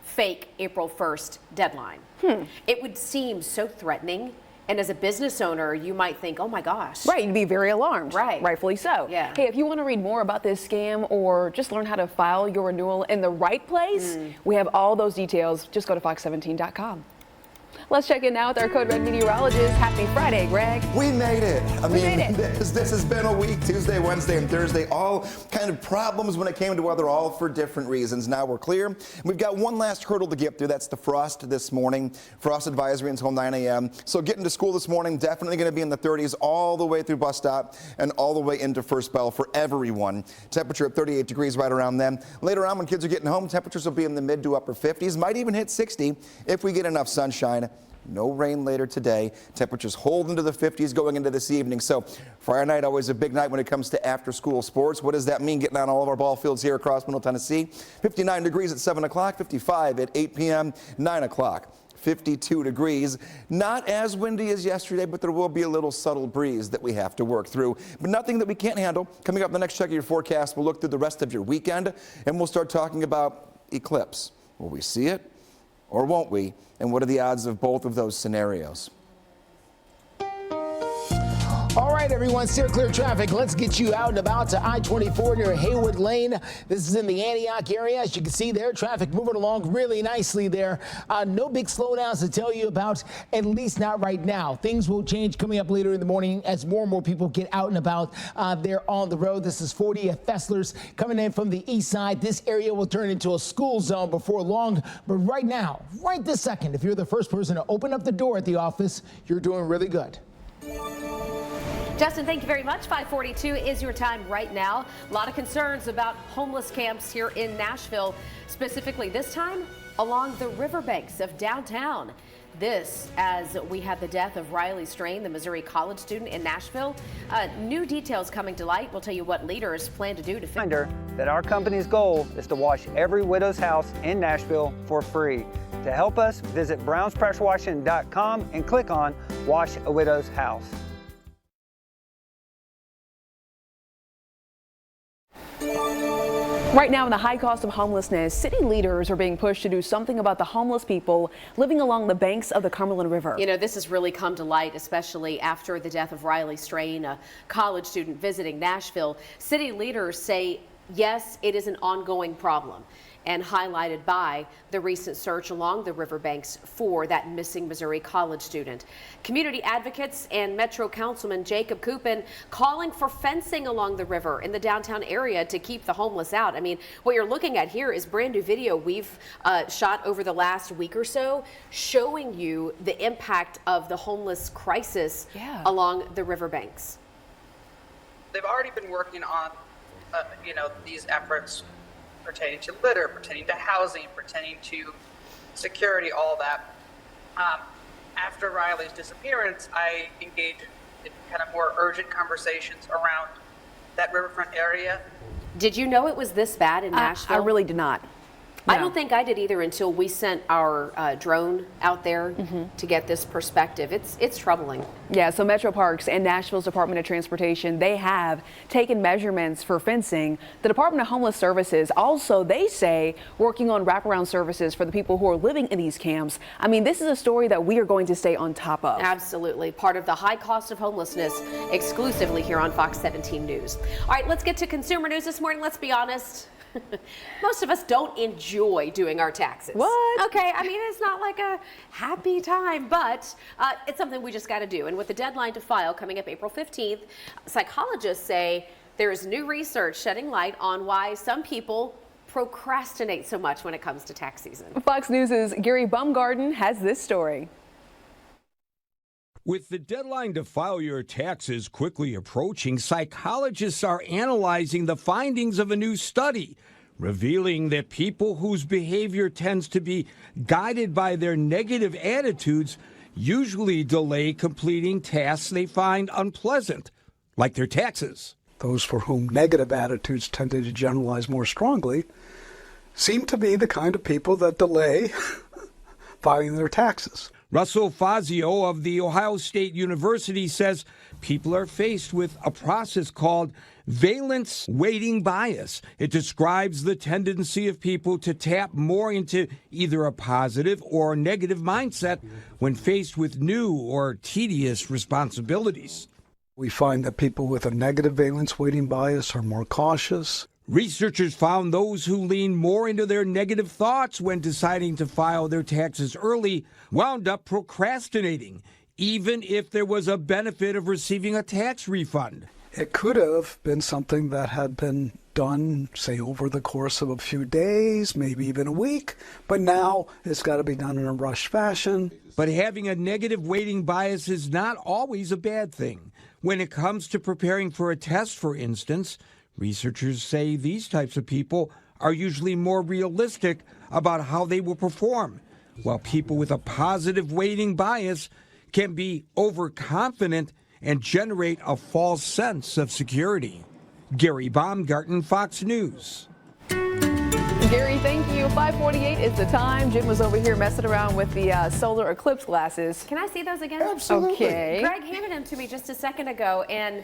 fake April 1st deadline. It would seem so threatening. And as a business owner, you might think, oh my gosh. Right, you'd be very alarmed. Right. Rightfully so. Yeah. Hey, if you want to read more about this scam or just learn how to file your renewal in the right place, we have all those details. Just go to fox17.com. Let's check in now with our Code Red meteorologist. Happy Friday, Greg. We made it. We made it. This has been a week, Tuesday, Wednesday, and Thursday. All kind of problems when it came to weather, all for different reasons. Now we're clear. We've got one last hurdle to get through. That's the frost this morning. Frost advisory until 9 a.m. So getting to school this morning, definitely going to be in the 30s all the way through bus stop and all the way into first bell for everyone. Temperature at 38 degrees right around then. Later on when kids are getting home, temperatures will be in the mid to upper 50s. Might even hit 60 if we get enough sunshine. No rain later today. Temperatures hold into the 50s going into this evening. So Friday night, always a big night when it comes to after-school sports. What does that mean getting on all of our ball fields here across Middle Tennessee? 59 degrees at 7 o'clock, 55 at 8 p.m., 9 o'clock. 52 degrees. Not as windy as yesterday, but there will be a little subtle breeze that we have to work through. But nothing that we can't handle. Coming up the next check of your forecast, we'll look through the rest of your weekend, and we'll start talking about eclipse. Will we see it? Or won't we? And what are the odds of both of those scenarios? All right, everyone, steer clear traffic. Let's get you out and about to I-24 near Haywood Lane. This is in the Antioch area. As you can see there, traffic moving along really nicely there. No big slowdowns to tell you about, at least not right now. Things will change coming up later in the morning as more and more people get out and about there on the road. This is 40 at Fessler's coming in from the east side. This area will turn into a school zone before long. But right now, right this second, if you're the first person to open up the door at the office, you're doing really good. Justin, thank you very much. 5:42 is your time right now. A lot of concerns about homeless camps here in Nashville. Specifically this time, along the riverbanks of downtown. This as we had the death of Riley Strain, the Missouri college student in Nashville. New details coming to light. We'll tell you what leaders plan to do to Reminder that our company's goal is to wash every widow's house in Nashville for free. To help us, visit brownspressurewashing.com and click on Wash a Widow's House. Right now, in the high cost of homelessness, city leaders are being pushed to do something about the homeless people living along the banks of the Cumberland River. You know, this has really come to light, especially after the death of Riley Strain, a college student visiting Nashville. City leaders say, yes, it is an ongoing problem, and highlighted by the recent search along the riverbanks for that missing Missouri college student. Community advocates and Metro Councilman Jacob Coupin calling for fencing along the river in the downtown area to keep the homeless out. I mean, what you're looking at here is brand new video we've shot over the last week or so, showing you the impact of the homeless crisis along the riverbanks. They've already been working on, these efforts pertaining to litter, pertaining to housing, pertaining to security, all that. After Riley's disappearance, I engaged in kind of more urgent conversations around that riverfront area. Did you know it was this bad in Nashville? I really did not. I don't think I did either until we sent our drone out there to get this perspective. It's troubling. Yeah, so Metro Parks and Nashville's Department of Transportation, they have taken measurements for fencing. The Department of Homeless Services also, they say, working on wraparound services for the people who are living in these camps. I mean, this is a story that we are going to stay on top of. Absolutely. Part of the high cost of homelessness exclusively here on Fox 17 News. All right, let's get to consumer news this morning. Let's be honest. Most of us don't enjoy doing our taxes. What? Okay, I mean, it's not like a happy time, but it's something we just got to do. And with the deadline to file coming up April 15th, psychologists say there is new research shedding light on why some people procrastinate so much when it comes to tax season. Fox News' Gary Baumgarten has this story. With the deadline to file your taxes quickly approaching, psychologists are analyzing the findings of a new study, revealing that people whose behavior tends to be guided by their negative attitudes usually delay completing tasks they find unpleasant, like their taxes. Those for whom negative attitudes tend to generalize more strongly seem to be the kind of people that delay filing their taxes. Russell Fazio of the Ohio State University says people are faced with a process called valence weighting bias. It describes the tendency of people to tap more into either a positive or negative mindset when faced with new or tedious responsibilities. We find that people with a negative valence weighting bias are more cautious. Researchers found those who lean more into their negative thoughts when deciding to file their taxes early wound up procrastinating, even if there was a benefit of receiving a tax refund. It could have been something that had been done, say, over the course of a few days, maybe even a week, but now it's got to be done in a rushed fashion. But having a negative weighting bias is not always a bad thing. When it comes to preparing for a test, for instance, researchers say these types of people are usually more realistic about how they will perform, while people with a positive weighting bias can be overconfident and generate a false sense of security. Gary Baumgarten, Fox News. Gary, thank you. 5:48 is the time. Jim was over here messing around with the solar eclipse glasses. Can I see those again? Absolutely. Okay. Greg handed them to me just a second ago, and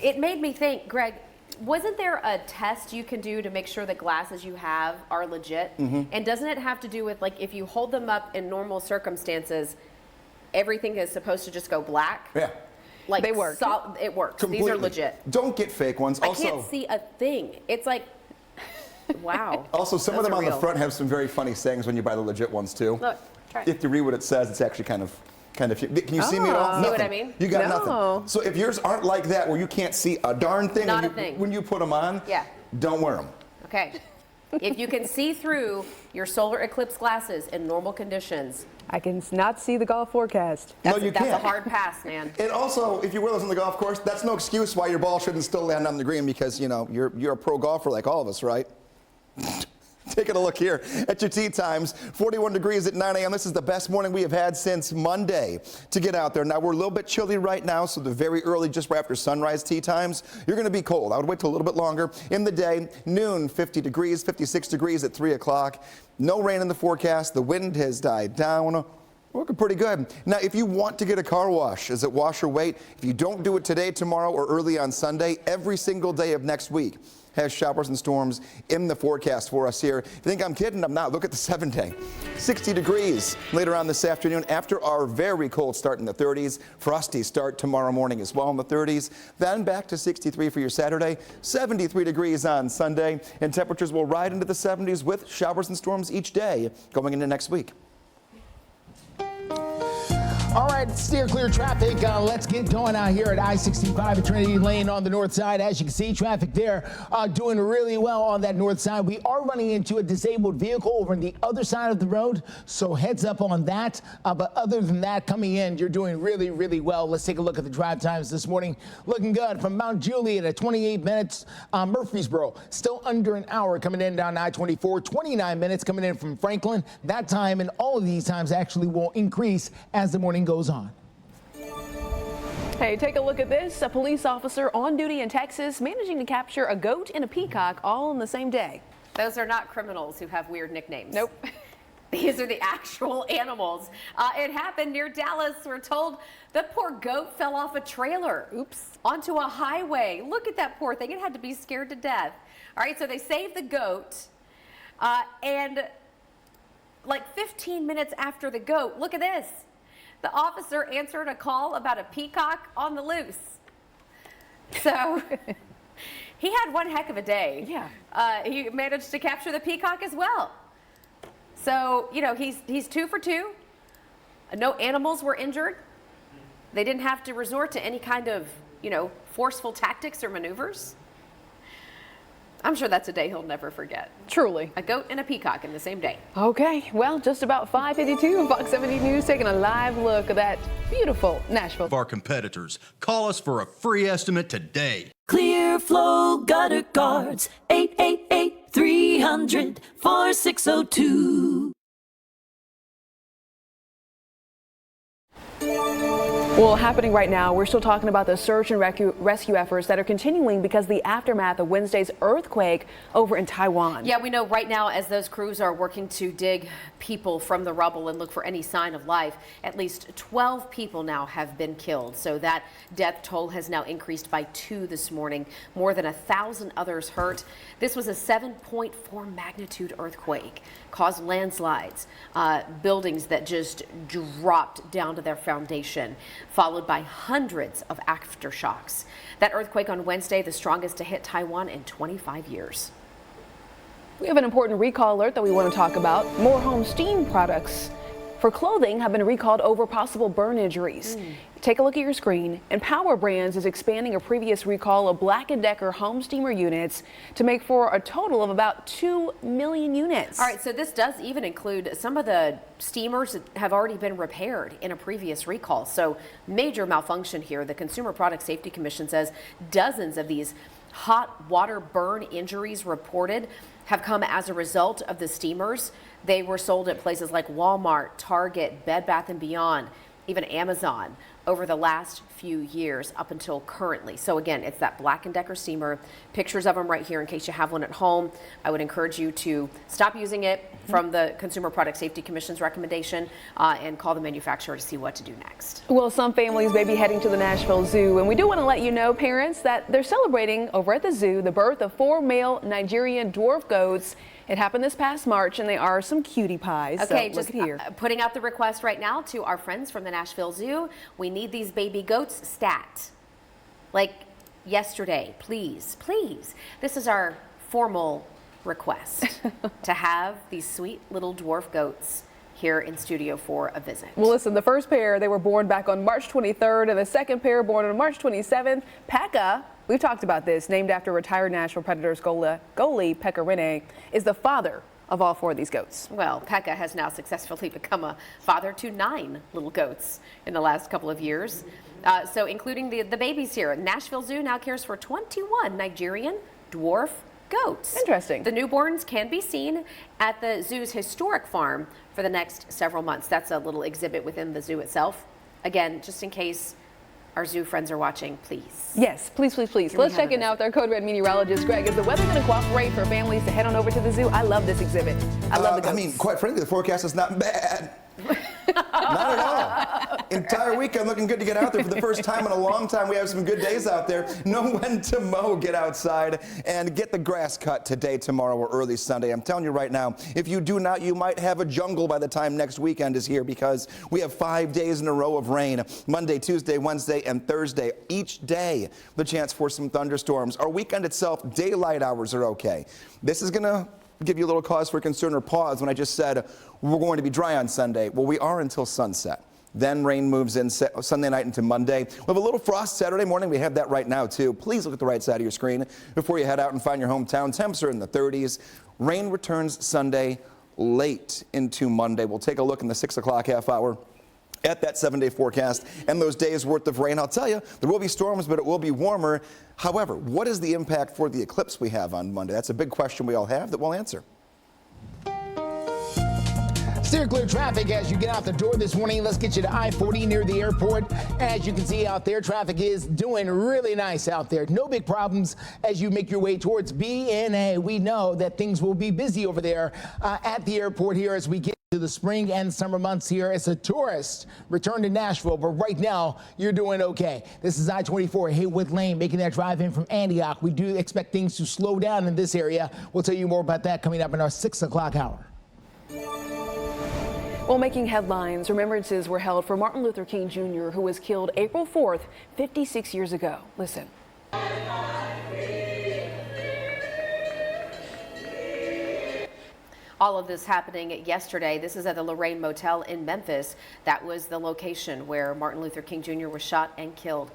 it made me think, Greg, wasn't there a test you can do to make sure the glasses you have are legit? And doesn't it have to do with, like, if you hold them up in normal circumstances, everything is supposed to just go black? Yeah. Like, they work. It works. Completely. These are legit. Don't get fake ones. I can't see a thing. It's like, wow. Also, some of Those them are on the real. front have some very funny sayings when you buy the legit ones, too. Look, try it. If you read what it says, it's actually kind of. Can you see me at all? See Nothing. what I mean? You got No. nothing. So if yours aren't like that, where you can't see a darn thing, Not when, a thing. when you put them on, Yeah. don't wear them. Okay. If you can see through your solar eclipse glasses in normal conditions, I can not see the golf forecast. No, you that's can't. a hard pass, man. And also, if you wear those on the golf course, that's no excuse why your ball shouldn't still land on the green because, you're a pro golfer like all of us, right? Taking a look here at your tee times. 41 degrees at 9 a.m. This is the best morning we have had since Monday to get out there. Now, we're a little bit chilly right now, so the very early, just right after sunrise tee times, you're going to be cold. I would wait till a little bit longer. In the day, noon, 50 degrees, 56 degrees at 3 o'clock. No rain in the forecast. The wind has died down. Looking pretty good. Now, if you want to get a car wash, is it wash or wait? If you don't do it today, tomorrow, or early on Sunday, every single day of next week has showers and storms in the forecast for us here. If you think I'm kidding, I'm not. Look at the 7-day. 60 degrees later on this afternoon after our very cold start in the 30s. Frosty start tomorrow morning as well in the 30s. Then back to 63 for your Saturday. 73 degrees on Sunday. And temperatures will ride into the 70s with showers and storms each day going into next week. All right, steer clear traffic. Let's get going out here at I-65 at Trinity Lane on the north side. As you can see, traffic there doing really well on that north side. We are running into a disabled vehicle over on the other side of the road, so heads up on that. But other than that, coming in, you're doing really, really well. Let's take a look at the drive times this morning. Looking good from Mount Juliet at 28 minutes. Murfreesboro, still under an hour coming in down I-24. 29 minutes coming in from Franklin. That time and all of these times actually will increase as the morning goes on. Hey, take a look at this. A police officer on duty in Texas managing to capture a goat and a peacock all in the same day. Those are not criminals who have weird nicknames. Nope. These are the actual animals. It happened near Dallas. We're told the poor goat fell off a trailer. Oops. Onto a highway. Look at that poor thing. It had to be scared to death. All right, so they saved the goat. And like 15 minutes after the goat, look at this. The officer answered a call about a peacock on the loose. So he had one heck of a day. Yeah. He managed to capture the peacock as well. So, you know, he's 2 for 2. No animals were injured. They didn't have to resort to any kind of, you know, forceful tactics or maneuvers. I'm sure that's a day he'll never forget. Truly. A goat and a peacock in the same day. Okay, well, just about 5:52 on Fox 17 News, taking a live look at that beautiful Nashville. Our competitors. Call us for a free estimate today. Clear Flow Gutter Guards, 888-300-4602. Well, happening right now, we're still talking about the search and rescue efforts that are continuing because of the aftermath of Wednesday's earthquake over in Taiwan. Yeah, we know right now as those crews are working to dig people from the rubble and look for any sign of life, at least 12 people now have been killed. So that death toll has now increased by 2 this morning. More than 1,000 others hurt. This was a 7.4 magnitude earthquake, caused landslides, buildings that just dropped down to their foundation, followed by hundreds of aftershocks. That earthquake on Wednesday, the strongest to hit Taiwan in 25 years. We have an important recall alert that we want to talk about. More home steam products for clothing have been recalled over possible burn injuries. Take a look at your screen. And Power Brands is expanding a previous recall of Black & Decker home steamer units to make for a total of about 2 million units. All right, so this does even include some of the steamers that have already been repaired in a previous recall. So major malfunction here. The Consumer Product Safety Commission says dozens of these hot water burn injuries reported have come as a result of the steamers. They were sold at places like Walmart, Target, Bed Bath & Beyond, even Amazon over the last few years up until currently. So again, it's that Black & Decker steamer. Pictures of them right here in case you have one at home. I would encourage you to stop using it from the Consumer Product Safety Commission's recommendation and call the manufacturer to see what to do next. Well, some families may be heading to the Nashville Zoo, and we do want to let you know, parents, that they're celebrating over at the zoo the birth of 4 male Nigerian dwarf goats. It happened this past March, and they are some cutie pies. Okay, so just here. Putting out the request right now to our friends from the Nashville Zoo. We need these baby goats stat. Like yesterday, please, please. This is our formal request to have these sweet little dwarf goats here in studio for a visit. Well, listen, the first pair, they were born back on March 23rd, and the second pair born on March 27th. Pekka, we've talked about this, named after retired Nashville Predators goalie Pekka Rinne, is the father of all 4 of these goats. Well, Pekka has now successfully become a father to 9 little goats in the last couple of years. So including the babies here. Nashville Zoo now cares for 21 Nigerian dwarf goats. Interesting. The newborns can be seen at the zoo's historic farm for the next several months. That's a little exhibit within the zoo itself. Again, just in case our zoo friends are watching, please. Yes, please, please, please. Let's check in now with our Code Red meteorologist, Greg. Is the weather going to cooperate for families to head on over to the zoo? I love this exhibit. I love the goats. I mean, quite frankly, the forecast is not bad. Not at all. Entire weekend looking good to get out there for the first time in a long time. We have some good days out there. Know when to mow, get outside, and get the grass cut today, tomorrow, or early Sunday. I'm telling you right now, if you do not, you might have a jungle by the time next weekend is here, because we have 5 days in a row of rain. Monday, Tuesday, Wednesday, and Thursday. Each day, the chance for some thunderstorms. Our weekend itself, daylight hours are okay. This is going to give you a little cause for concern or pause when I just said we're going to be dry on Sunday. Well, we are until sunset. Then rain moves in Sunday night into Monday. We have a little frost Saturday morning. We have that right now, too. Please look at the right side of your screen before you head out and find your hometown. Temps are in the 30s. Rain returns Sunday late into Monday. We'll take a look in the 6 o'clock half hour at that 7-day forecast and those days worth of rain. I'll tell you, there will be storms, but it will be warmer. However, what is the impact for the eclipse we have on Monday? That's a big question we all have that we'll answer. Steer clear traffic as you get out the door this morning. Let's get you to I-40 near the airport. As you can see out there, traffic is doing really nice out there. No big problems as you make your way towards BNA. We know that things will be busy over there at the airport here as we get to the spring and summer months here as a tourist return to Nashville. But right now, you're doing okay. This is I-24 Haywood Lane, making that drive in from Antioch. We do expect things to slow down in this area. We'll tell you more about that coming up in our 6 o'clock hour. Well, making headlines, remembrances were held for Martin Luther King Jr., who was killed April 4th, 56 years ago. Listen. All of this happening yesterday. This is at the Lorraine Motel in Memphis. That was the location where Martin Luther King Jr. was shot and killed.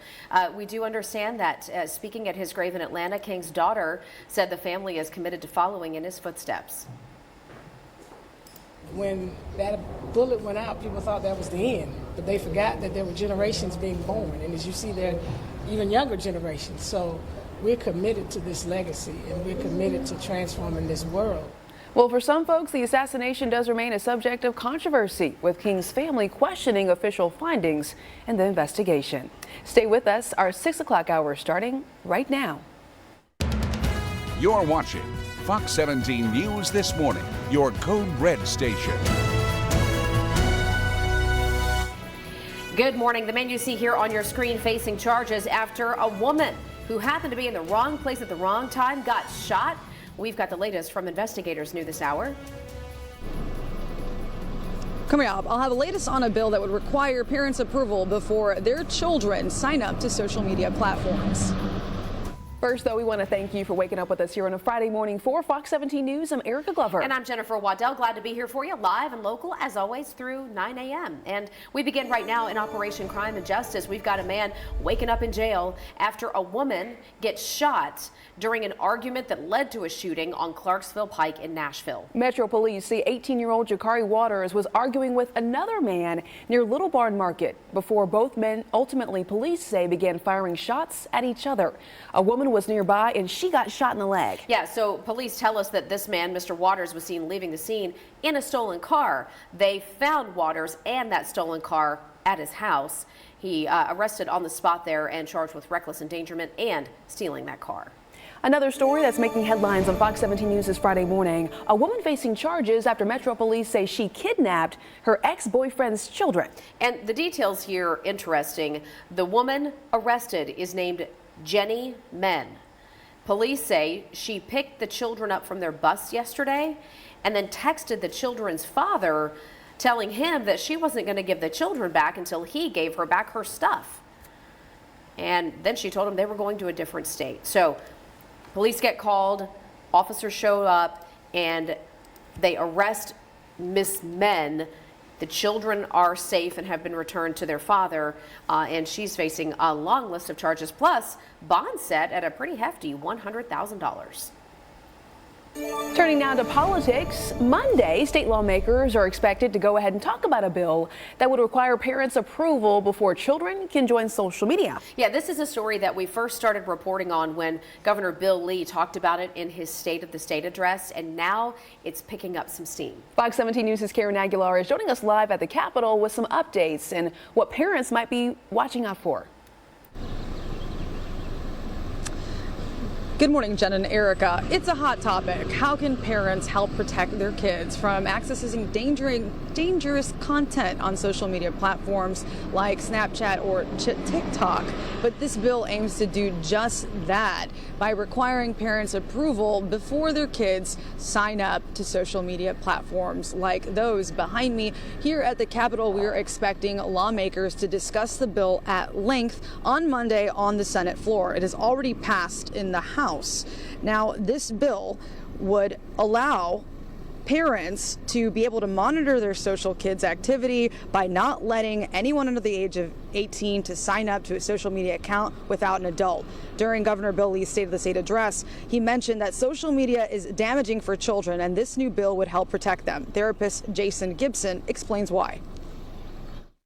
We do understand that speaking at his grave in Atlanta, King's daughter said the family is committed to following in his footsteps. When that bullet went out, people thought that was the end, but they forgot that there were generations being born. And as you see, there are even younger generations. So we're committed to this legacy, and we're committed to transforming this world. Well, for some folks, the assassination does remain a subject of controversy, with King's family questioning official findings in the investigation. Stay with us. Our 6 o'clock hour starting right now. You're watching Fox 17 News This Morning, your Code Red station. Good morning. The man you see here on your screen facing charges after a woman who happened to be in the wrong place at the wrong time got shot. We've got the latest from investigators new this hour. Coming up, I'll have the latest on a bill that would require parents' approval before their children sign up to social media platforms. First, though, we want to thank you for waking up with us here on a Friday morning for Fox 17 News. I'm Erica Glover. And I'm Jennifer Waddell. Glad to be here for you live and local, as always, through 9 a.m. And we begin right now in Operation Crime and Justice. We've got a man waking up in jail after a woman gets shot during an argument that led to a shooting on Clarksville Pike in Nashville. Metro Police say 18-year-old Jakari Waters was arguing with another man near Little Barn Market before both men ultimately, police say, began firing shots at each other. A woman was nearby and she got shot in the leg. Yeah, so police tell us that this man, Mr. Waters, was seen leaving the scene in a stolen car. They found Waters and that stolen car at his house. He arrested on the spot there and charged with reckless endangerment and stealing that car. Another story that's making headlines on Fox 17 News this Friday morning. A woman facing charges after Metro Police say she kidnapped her ex-boyfriend's children. And the details here interesting. The woman arrested is named Jenny Men. Police say she picked the children up from their bus yesterday and then texted the children's father telling him that she wasn't going to give the children back until he gave her back her stuff. And then she told him they were going to a different state. So police get called, officers show up, and they arrest Miss Men. The children are safe and have been returned to their father, and she's facing a long list of charges, plus bond set at a pretty hefty $100,000. Turning now to politics, Monday, state lawmakers are expected to go ahead and talk about a bill that would require parents' approval before children can join social media. Yeah, this is a story that we first started reporting on when Governor Bill Lee talked about it in his State of the State address, and now it's picking up some steam. Fox 17 News' Karen Aguilar is joining us live at the Capitol with some updates and what parents might be watching out for. Good morning, Jen and Erica. It's a hot topic. How can parents help protect their kids from accessing dangerous content on social media platforms like Snapchat or TikTok? But this bill aims to do just that by requiring parents' approval before their kids sign up to social media platforms like those behind me. Here at the Capitol, we are expecting lawmakers to discuss the bill at length on Monday on the Senate floor. It has already passed in the House. Now, this bill would allow parents to be able to monitor their social kids' activity by not letting anyone under the age of 18 to sign up to a social media account without an adult. During Governor Bill Lee's State of the State address, he mentioned that social media is damaging for children and this new bill would help protect them. Therapist Jason Gibson explains why.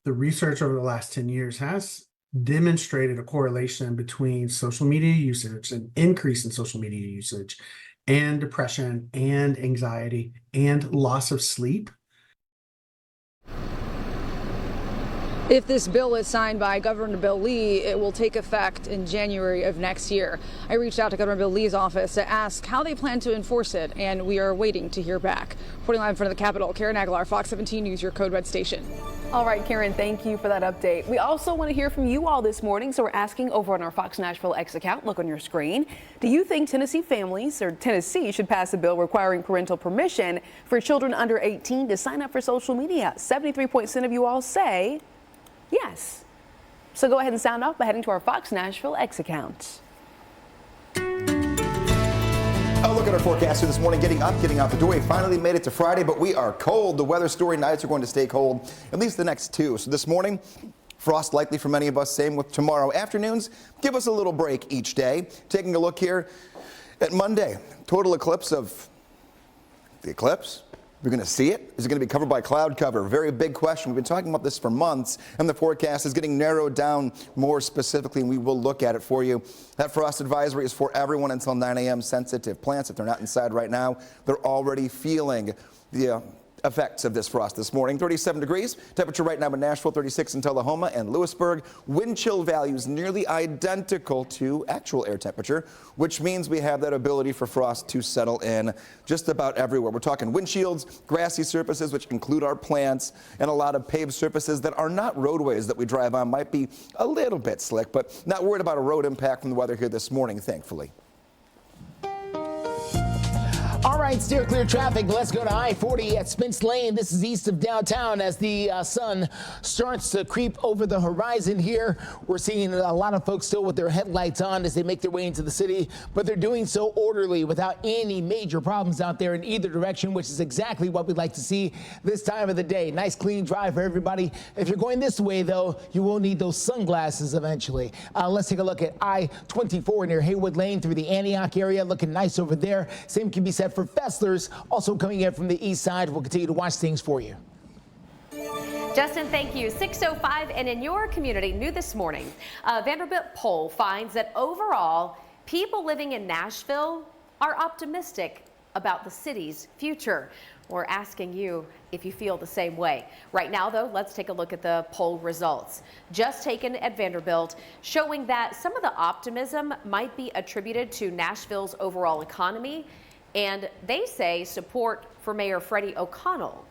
The research over the last 10 years has demonstrated a correlation between social media usage, an increase in social media usage, and depression and anxiety and loss of sleep. If this bill is signed by Governor Bill Lee, it will take effect in January of next year. I reached out to Governor Bill Lee's office to ask how they plan to enforce it, and we are waiting to hear back. Reporting live in front of the Capitol, Karen Aguilar, Fox 17 News, your Code Red station. All right, Karen, thank you for that update. We also want to hear from you all this morning, so we're asking over on our Fox Nashville X account. Look on your screen. Do you think Tennessee families or Tennessee should pass a bill requiring parental permission for children under 18 to sign up for social media? 73% of you all say yes. So go ahead and sound off by heading to our Fox Nashville X account. Oh, look at our forecast here this morning. Getting up, getting out the door. We finally made it to Friday, but we are cold. The weather story, nights are going to stay cold, at least the next two. So this morning, frost likely for many of us. Same with tomorrow. Afternoons, give us a little break each day. Taking a look here at Monday. Total eclipse of the eclipse. We're going to see it. Is it going to be covered by cloud cover? Very big question. We've been talking about this for months, and the forecast is getting narrowed down more specifically, and we will look at it for you. That frost advisory is for everyone until 9 a.m. Sensitive plants, if they're not inside right now, they're already feeling the effects of this frost this morning. 37 degrees. Temperature right now in Nashville, 36 in Tullahoma and Lewisburg. Wind chill values nearly identical to actual air temperature, which means we have that ability for frost to settle in just about everywhere. We're talking windshields, grassy surfaces, which include our plants, and a lot of paved surfaces that are not roadways that we drive on. Might be a little bit slick, but not worried about a road impact from the weather here this morning, thankfully. All right, steer clear traffic. Let's go to I-40 at Spence Lane. This is east of downtown as the sun starts to creep over the horizon here. We're seeing a lot of folks still with their headlights on as they make their way into the city, but they're doing so orderly without any major problems out there in either direction, which is exactly what we'd like to see this time of the day. Nice clean drive for everybody. If you're going this way, though, you will need those sunglasses eventually. Let's take a look at I-24 near Haywood Lane through the Antioch area. Looking nice over there. Same can be said for Fessler's, also coming in from the east side. We'll continue to watch things for you. Justin, thank you. 6:05, and in your community, new this morning, a Vanderbilt poll finds that overall, people living in Nashville are optimistic about the city's future. We're asking you if you feel the same way. Right now, though, let's take a look at the poll results. Just taken at Vanderbilt, showing that some of the optimism might be attributed to Nashville's overall economy, and they say support for Mayor Freddie O'Connell.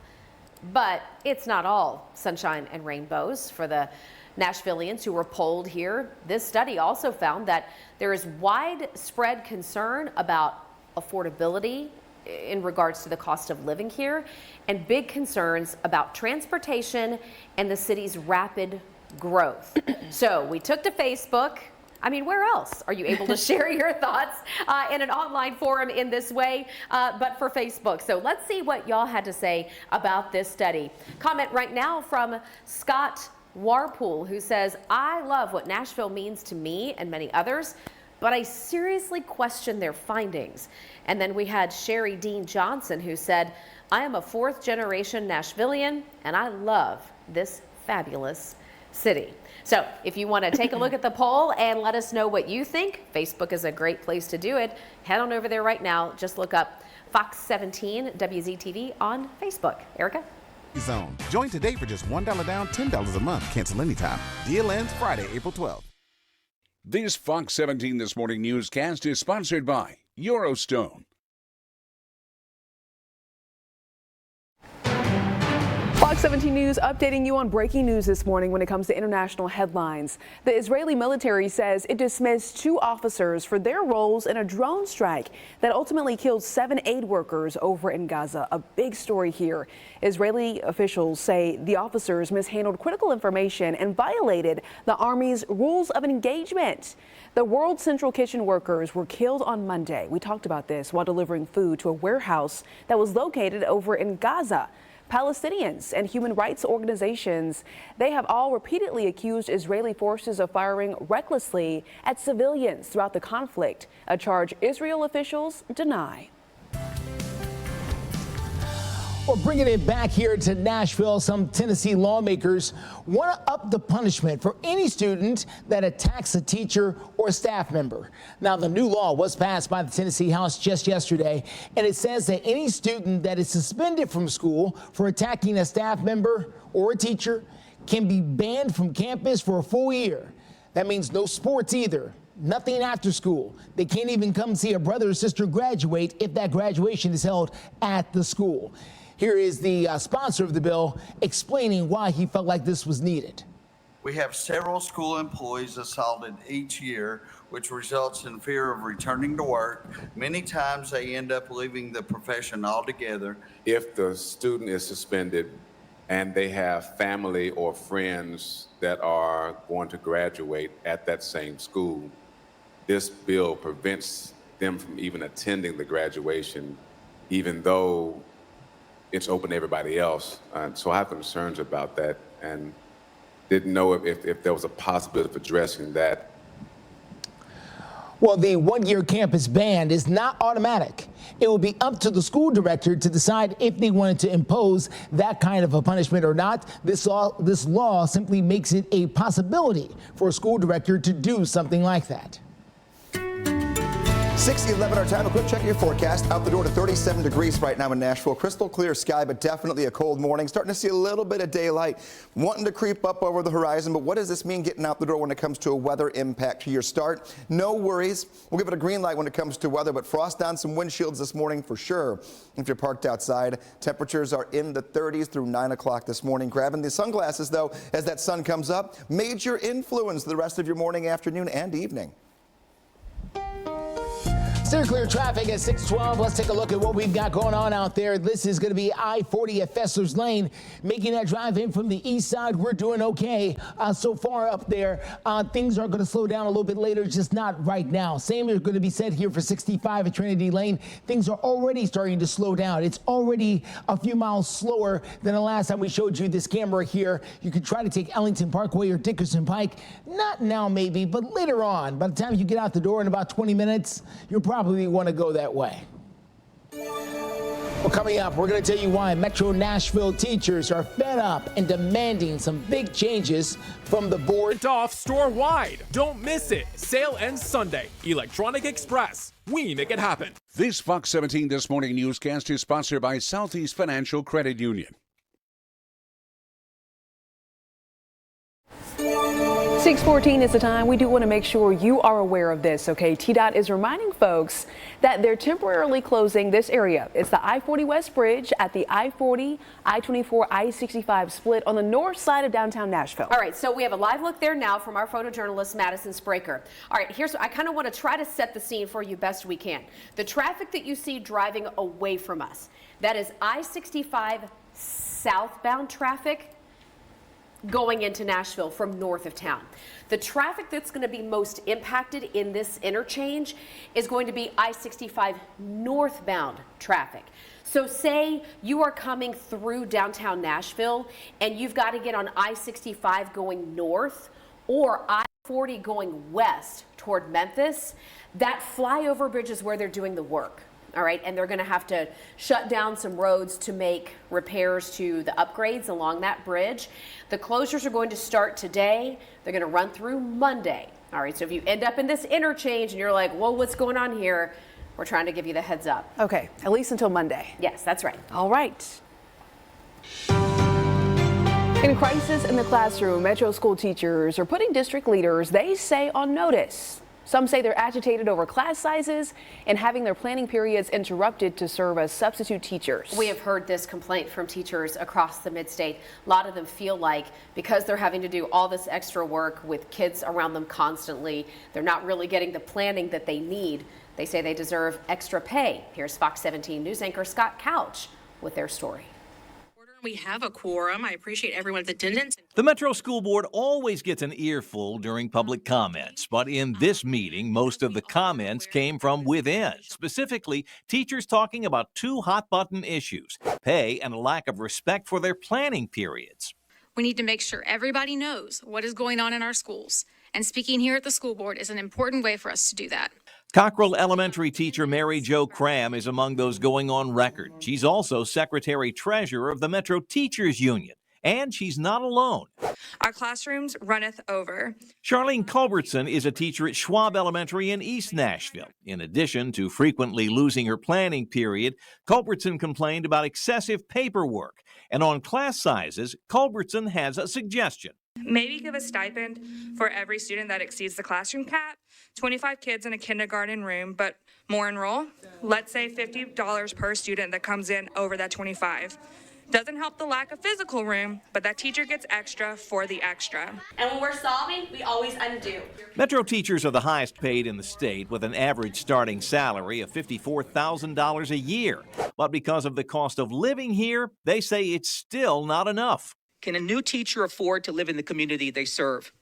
But it's not all sunshine and rainbows for the Nashvillians who were polled here. This study also found that there is widespread concern about affordability in regards to the cost of living here, and big concerns about transportation and the city's rapid growth. So we took to Facebook. I mean, where else are you able to share your thoughts in an online forum in this way, but for Facebook? So let's see what y'all had to say about this study. Comment right now from Scott Warpool, who says, I love what Nashville means to me and many others. but I seriously question their findings. And then we had Sherry Dean Johnson, who said, I am a fourth-generation Nashvilleian, and I love this fabulous city. So if you want to take a look at the poll and let us know what you think, Facebook is a great place to do it. Head on over there right now. Just look up Fox 17 WZTV on Facebook. Erica? Zone. Join today for just $1 down, $10 a month. Cancel anytime. Deal ends Friday, April 12th. This Fox 17 This Morning newscast is sponsored by Eurostone. Fox 17 News updating you on breaking news this morning when it comes to international headlines. The Israeli military says it dismissed 2 officers for their roles in a drone strike that ultimately killed 7 aid workers over in Gaza. A big story here. Israeli officials say the officers mishandled critical information and violated the Army's rules of engagement. The World Central Kitchen workers were killed on Monday. We talked about this while delivering food to a warehouse that was located over in Gaza. Palestinians and human rights organizations, they have all repeatedly accused Israeli forces of firing recklessly at civilians throughout the conflict, a charge Israel officials deny. Well, bringing it back here to Nashville, some Tennessee lawmakers want to up the punishment for any student that attacks a teacher or staff member. Now, the new law was passed by the Tennessee House just yesterday, and it says that any student that is suspended from school for attacking a staff member or a teacher can be banned from campus for a full year. That means no sports either. Nothing after school. They can't even come see a brother or sister graduate if that graduation is held at the school. Here is the sponsor of the bill explaining why he felt like this was needed. We have several school employees assaulted each year, which results in fear of returning to work. Many times they end up leaving the profession altogether. If the student is suspended and they have family or friends that are going to graduate at that same school, this bill prevents them from even attending the graduation, even though it's open to everybody else. So I have concerns about that and didn't know if there was a possibility of addressing that. Well, the one-year campus ban is not automatic. It will be up to the school director to decide if they wanted to impose that kind of a punishment or not. This law simply makes it a possibility for a school director to do something like that. 6:11 our time. A quick check of your forecast. Out the door to 37 degrees right now in Nashville. Crystal clear sky, but definitely a cold morning. Starting to see a little bit of daylight wanting to creep up over the horizon. But what does this mean getting out the door when it comes to a weather impact to your start? No worries. We'll give it a green light when it comes to weather, but frost on some windshields this morning for sure. If you're parked outside, temperatures are in the 30s through 9 o'clock this morning. Grabbing the sunglasses, though, as that sun comes up. Major influence the rest of your morning, afternoon, and evening. Steer clear traffic at 612. Let's take a look at what we've got going on out there. This is going to be I-40 at Fessler's Lane. Making that drive in from the east side, we're doing okay so far up there. Things are going to slow down a little bit later, just not right now. Same is going to be said here for 65 at Trinity Lane. Things are already starting to slow down. It's already a few miles slower than the last time we showed you this camera here. You could try to take Ellington Parkway or Dickerson Pike. Not now maybe, but later on. By the time you get out the door in about 20 minutes, you'll probably want to go that way. Well, coming up, we're going to tell you why Metro Nashville teachers are fed up and demanding some big changes from the board. Off store-wide. Don't miss it. Sale ends Sunday. Electronic Express. We make it happen. This Fox 17 This Morning newscast is sponsored by Southeast Financial Credit Union. 6:14 is the time. We do want to make sure you are aware of this, okay? TDOT is reminding folks that they're temporarily closing this area. It's the I-40 West Bridge at the I-40, I-24, I-65 split on the north side of downtown Nashville. All right, so we have a live look there now from our photojournalist, Madison Spraker. All right, I kind of want to try to set the scene for you best we can. The traffic that you see driving away from us, that is I-65 southbound traffic going into Nashville from north of town. The traffic that's going to be most impacted in this interchange is going to be I-65 northbound traffic. So say you are coming through downtown Nashville and you've got to get on I-65 going north or 40 going west toward Memphis, that flyover bridge is where they're doing the work. All right, and they're going to have to shut down some roads to make repairs to the upgrades along that bridge. The closures are going to start today. They're going to run through Monday. All right, so if you end up in this interchange and you're like, whoa, what's going on here? We're trying to give you the heads up. Okay, at least until Monday. Yes, that's right. All right. In crisis in the classroom, Metro school teachers are putting district leaders, they say, on notice. Some say they're agitated over class sizes and having their planning periods interrupted to serve as substitute teachers. We have heard this complaint from teachers across the mid-state. A lot of them feel like because they're having to do all this extra work with kids around them constantly, they're not really getting the planning that they need. They say they deserve extra pay. Here's Fox 17 News anchor Scott Couch with their story. We have a quorum. I appreciate everyone's attendance. The Metro School Board always gets an earful during public comments, but in this meeting, most of the comments came from within, specifically teachers talking about two hot-button issues, pay and a lack of respect for their planning periods. We need to make sure everybody knows what is going on in our schools, and speaking here at the school board is an important way for us to do that. Cockrell Elementary teacher Mary Jo Cram is among those going on record. She's also secretary-treasurer of the Metro Teachers Union, and she's not alone. Our classrooms runneth over. Charlene Culbertson is a teacher at Schwab Elementary in East Nashville. In addition to frequently losing her planning period, Culbertson complained about excessive paperwork. And on class sizes, Culbertson has a suggestion. Maybe give a stipend for every student that exceeds the classroom cap. 25 kids in a kindergarten room, but more enroll. Let's say $50 per student that comes in over that 25. Doesn't help the lack of physical room, but that teacher gets extra for the extra. And when we're solving, we always undo. Metro teachers are the highest paid in the state with an average starting salary of $54,000 a year. But because of the cost of living here, they say it's still not enough. Can a new teacher afford to live in the community they serve?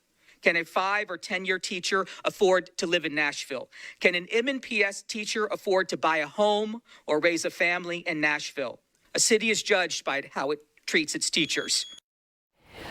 Can a 5 or 10-year teacher afford to live in Nashville? Can an M&PS teacher afford to buy a home or raise a family in Nashville? A city is judged by how it treats its teachers.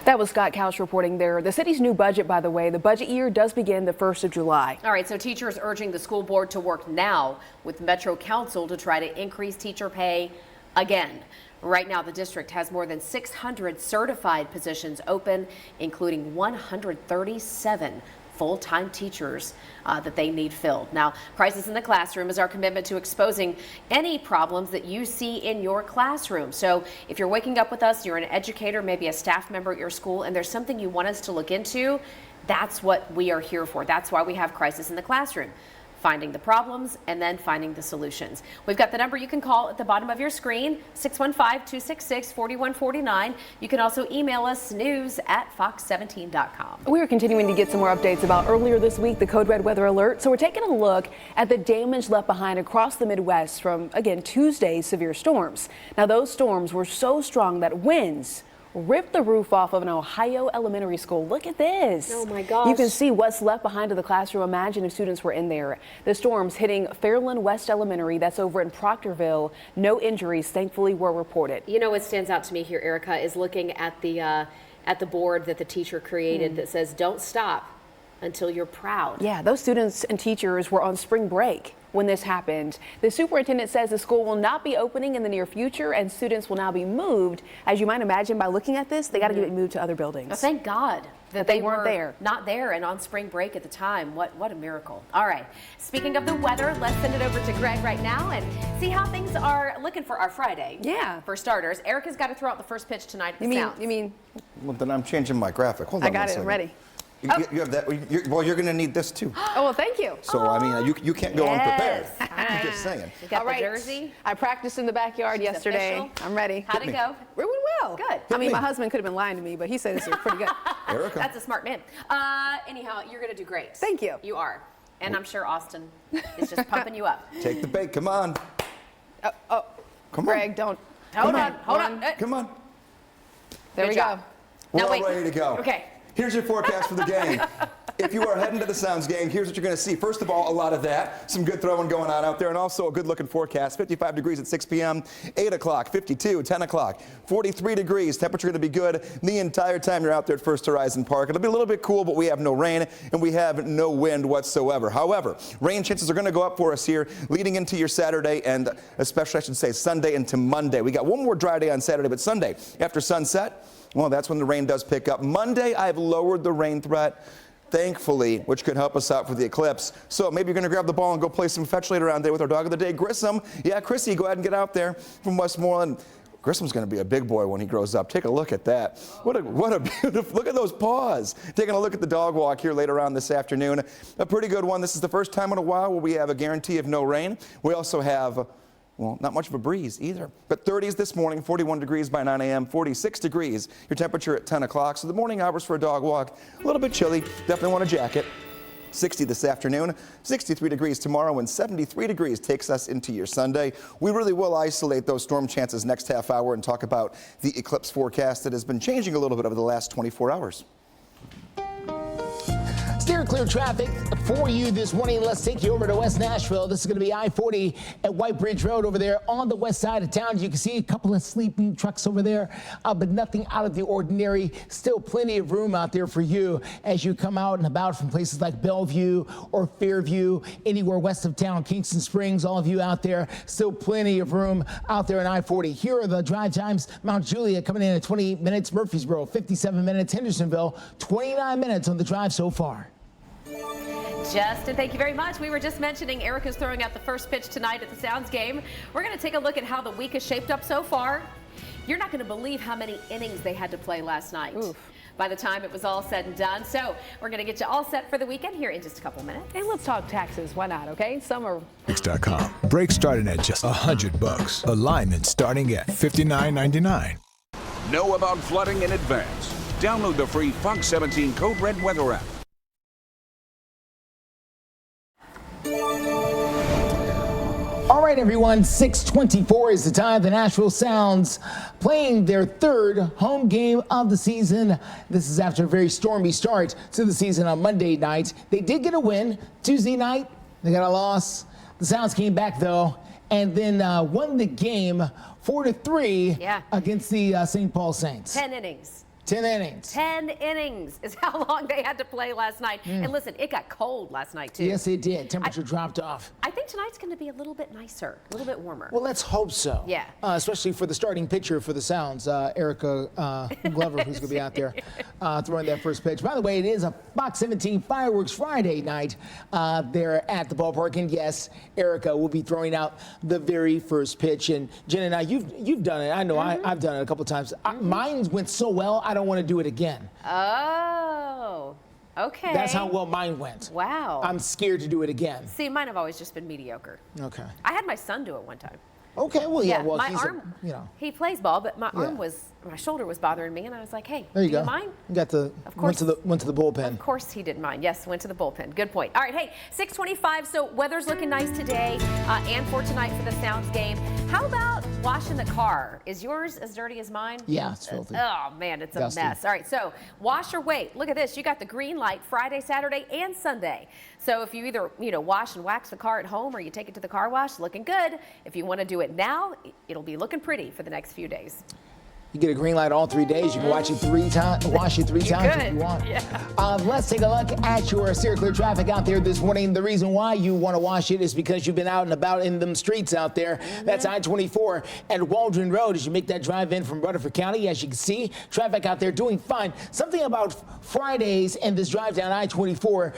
That was Scott Couch reporting there. The city's new budget, by the way, the budget year does begin the 1st of July. All right, so teachers urging the school board to work now with Metro Council to try to increase teacher pay again. Right now, the district has more than 600 certified positions open, including 137 full-time teachers that they need filled. Now, Crisis in the Classroom is our commitment to exposing any problems that you see in your classroom. So if you're waking up with us, you're an educator, maybe a staff member at your school, and there's something you want us to look into, that's what we are here for. That's why we have Crisis in the Classroom. Finding the problems and then finding the solutions. We've got the number you can call at the bottom of your screen, 615-266-4149. You can also email us news@fox17.com. We are continuing to get some more updates about earlier this week, the code red weather alert. So we're taking a look at the damage left behind across the Midwest from, again, Tuesday's severe storms. Now, those storms were so strong that winds ripped the roof off of an Ohio elementary school. Look at this. Oh my gosh. You can see what's left behind of the classroom. Imagine if students were in there. The storms hitting Fairland West Elementary, that's over in Proctorville. No injuries, thankfully, were reported. You know what stands out to me here, Erica, is looking at the board that the teacher created that says, "Don't stop until you're proud." Yeah, those students and teachers were on spring break when this happened. The superintendent says the school will not be opening in the near future and students will now be moved. As you might imagine, by looking at this, they got to get moved to other buildings. Oh, thank God that they weren't there. Not there and on spring break at the time. What a miracle. All right. Speaking of the weather, let's send it over to Greg right now and see how things are looking for our Friday. Yeah. For starters, Erica's got to throw out the first pitch tonight at the Sounds. You mean? Well, then I'm changing my graphic. Hold on. I got it. I'm ready. You have that. Well, you're going to need this too. Oh, well, thank you. So, I mean, you can't go unprepared. I'm just saying. You got All right. the jersey? I practiced in the backyard yesterday. Official. I'm ready. How'd it go? It went well. Good. I mean, my husband could have been lying to me, but he said this was pretty good. Erica. That's a smart man. Anyhow, you're going to do great. Thank you. You are. And I'm sure Austin is just pumping you up. Take the bait. Come on. Come Greg, don't. Hold on. Come on. There Good we job. go. We're Now all wait. ready to go. Okay. Here's your forecast for the game. If you are heading to the Sounds game, here's what you're going to see. First of all, a lot of that. Some good throwing going on out there, and also a good-looking forecast. 55 degrees at 6 p.m., 8 o'clock, 52, 10 o'clock, 43 degrees. Temperature going to be good the entire time you're out there at First Horizon Park. It'll be a little bit cool, but we have no rain, and we have no wind whatsoever. However, rain chances are going to go up for us here leading into your Saturday, and especially, I should say, Sunday into Monday. We got one more dry day on Saturday, but Sunday, after sunset, well, that's when the rain does pick up. Monday, I've lowered the rain threat, thankfully, which could help us out for the eclipse. So maybe you're going to grab the ball and go play some fetch later on today with our dog of the day, Grissom. Yeah, Chrissy, go ahead and get out there from Westmoreland. Grissom's going to be a big boy when he grows up. Take a look at that. What a beautiful, look at those paws. Taking a look at the dog walk here later on this afternoon. A pretty good one. This is the first time in a while where we have a guarantee of no rain. We also have, well, not much of a breeze either. But 30s this morning, 41 degrees by 9 a.m., 46 degrees. Your temperature at 10 o'clock. So the morning hours for a dog walk, a little bit chilly. Definitely want a jacket. 60 this afternoon, 63 degrees tomorrow, and 73 degrees takes us into your Sunday. We really will isolate those storm chances next half hour and talk about the eclipse forecast that has been changing a little bit over the last 24 hours. Steer clear traffic for you this morning. Let's take you over to West Nashville. This is going to be I-40 at White Bridge Road over there on the west side of town. You can see a couple of sleeping trucks over there, but nothing out of the ordinary. Still plenty of room out there for you as you come out and about from places like Bellevue or Fairview, anywhere west of town, Kingston Springs, all of you out there. Still plenty of room out there in I-40. Here are the drive times. Mount Juliet coming in at 28 minutes. Murfreesboro, 57 minutes. Hendersonville, 29 minutes on the drive so far. Justin, thank you very much. We were just mentioning Erica's throwing out the first pitch tonight at the Sounds game. We're going to take a look at how the week has shaped up so far. You're not going to believe how many innings they had to play last night. Oof. By the time it was all said and done. So we're going to get you all set for the weekend here in just a couple minutes. And let's talk taxes. Why not? Okay, some are. Brakes.com. Brakes starting at just $100. Alignment starting at $59.99. Know about flooding in advance. Download the free Fox 17 Code Red weather app. All right, everyone, 6:24 is the time. The Nashville Sounds playing their third home game of the season. This is after a very stormy start to the season on Monday night. They did get a win Tuesday night. They got a loss. The Sounds came back, though, and then won the game 4-3 against the St. Paul Saints. 10 innings. 10 innings. 10 innings is how long they had to play last night. And listen, it got cold last night, too. Yes, it did. Temperature dropped off. I think tonight's going to be a little bit nicer, a little bit warmer. Well, let's hope so. Yeah. Especially for the starting pitcher for the Sounds, Erica Glover, who's going to be out there throwing that first pitch. By the way, it is a Fox 17 Fireworks Friday night there at the ballpark. And yes, Erica will be throwing out the very first pitch. And Jenna, now you've done it. I know I've done it a couple times. Mine went so well, I don't want to do it again. Oh, okay. That's how well mine went. Wow. I'm scared to do it again. See, mine have always just been mediocre. Okay. I had my son do it one time. Okay, well, yeah, well, my he's arm, you know. he plays ball, but my arm was, my shoulder was bothering me, and I was like, hey, there you go. mind? You got the, went to the bullpen. Of course he didn't mind. Yes, went to the bullpen. Good point. All right, hey, 6:25, so weather's looking nice today and for tonight for the Sounds game. How about washing the car? Is yours as dirty as mine? Yeah, it's filthy. Oh, man, it's a mess. All right, so wash or wait. Look at this. You got the green light Friday, Saturday, and Sunday. So if you either, wash and wax the car at home or you take it to the car wash, looking good. If you want to do it now, it'll be looking pretty for the next few days. You get a green light all 3 days. You can watch it 3 times. Wash it 3 times if you want. Yeah. Let's take a look at your steer clear traffic out there this morning. The reason why you want to wash it is because you've been out and about in them streets out there. That's I-24 at Waldron Road as you make that drive in from Rutherford County. As you can see, traffic out there doing fine. Something about Fridays and this drive down I-24,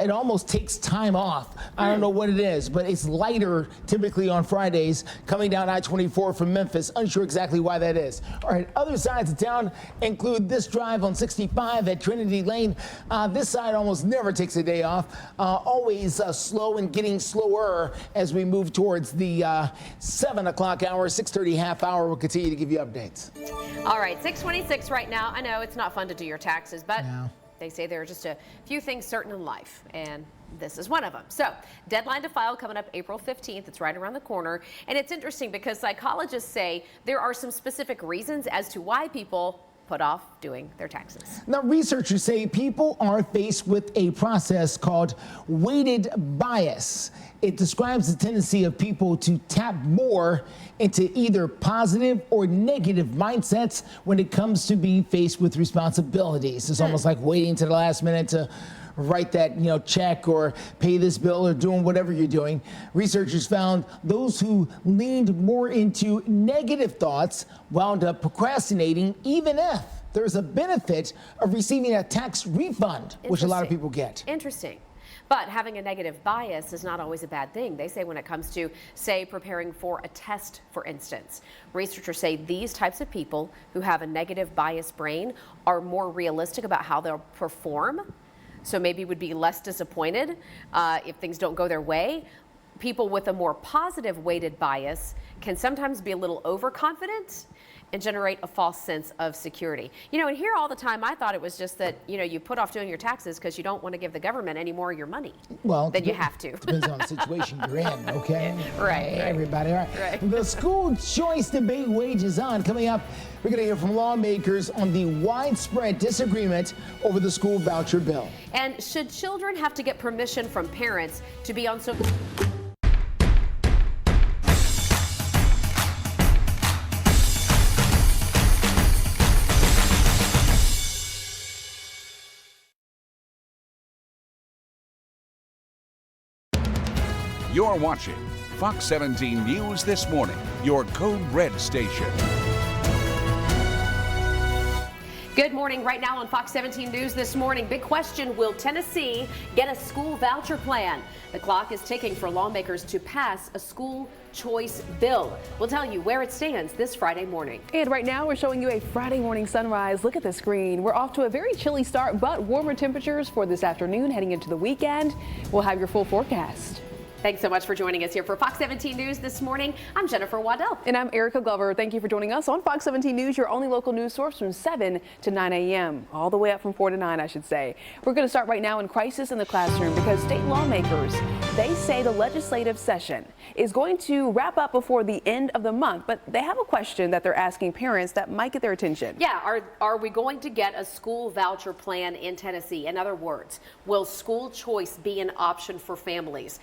it almost takes time off. I don't know what it is, but it's lighter typically on Fridays coming down I-24 from Memphis. Unsure exactly why that is. All right, other sides of town include this drive on 65 at Trinity Lane. This side almost never takes a day off. Always slow and getting slower as we move towards the 7 o'clock hour, 6:30 half hour. We'll continue to give you updates. All right, 6:26 right now. I know it's not fun to do your taxes, but they say there are just a few things certain in life, and this is one of them. So, deadline to file coming up April 15th. It's right around the corner. And it's interesting because psychologists say there are some specific reasons as to why people put off doing their taxes. Now, researchers say people are faced with a process called weighted bias. It describes the tendency of people to tap more into either positive or negative mindsets when it comes to being faced with responsibilities. It's almost like waiting to the last minute to write that, check or pay this bill or doing whatever you're doing. Researchers found those who leaned more into negative thoughts wound up procrastinating, even if there's a benefit of receiving a tax refund, which a lot of people get. Interesting. But having a negative bias is not always a bad thing. They say when it comes to, say, preparing for a test, for instance. Researchers say these types of people who have a negative bias brain are more realistic about how they'll perform. So maybe would be less disappointed if things don't go their way. People with a more positive weighted bias can sometimes be a little overconfident and generate a false sense of security. And here all the time, I thought it was just that, you put off doing your taxes because you don't want to give the government any more of your money than you have to. Depends on the situation you're in, okay? Right. Everybody, all right. The school choice debate wages on. Coming up, we're going to hear from lawmakers on the widespread disagreement over the school voucher bill. And should children have to get permission from parents to be on social... You're watching Fox 17 News This Morning, your Code Red station. Good morning. Right now on Fox 17 News This Morning, big question, will Tennessee get a school voucher plan? The clock is ticking for lawmakers to pass a school choice bill. We'll tell you where it stands this Friday morning. And right now we're showing you a Friday morning sunrise. Look at the screen. We're off to a very chilly start, but warmer temperatures for this afternoon heading into the weekend. We'll have your full forecast. Thanks so much for joining us here for Fox 17 News This Morning. I'm Jennifer Waddell. And I'm Erica Glover. Thank you for joining us on Fox 17 News, your only local news source from 7 to 9 a.m. All the way up from 4 to 9, I should say. We're going to start right now in crisis in the classroom because state lawmakers, they say the legislative session is going to wrap up before the end of the month, but they have a question that they're asking parents that might get their attention. Yeah, are we going to get a school voucher plan in Tennessee? In other words, will school choice be an option for families?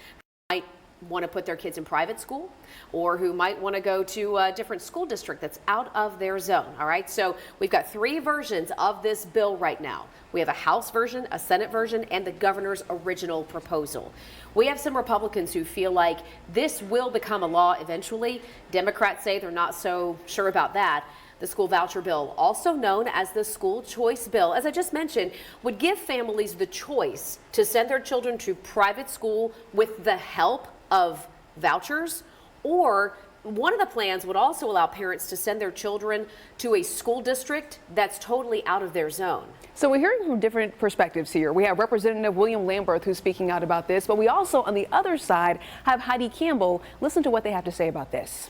Might want to put their kids in private school or who might want to go to a different school district that's out of their zone. All right, so we've got 3 versions of this bill right now. We have a House version, a Senate version, and the governor's original proposal. We have some Republicans who feel like this will become a law eventually. Democrats say they're not so sure about that. The school voucher bill, also known as the school choice bill, as I just mentioned, would give families the choice to send their children to private school with the help of vouchers, or one of the plans would also allow parents to send their children to a school district that's totally out of their zone. So we're hearing from different perspectives here. We have Representative William Lamberth who's speaking out about this, but we also on the other side have Heidi Campbell. Listen to what they have to say about this.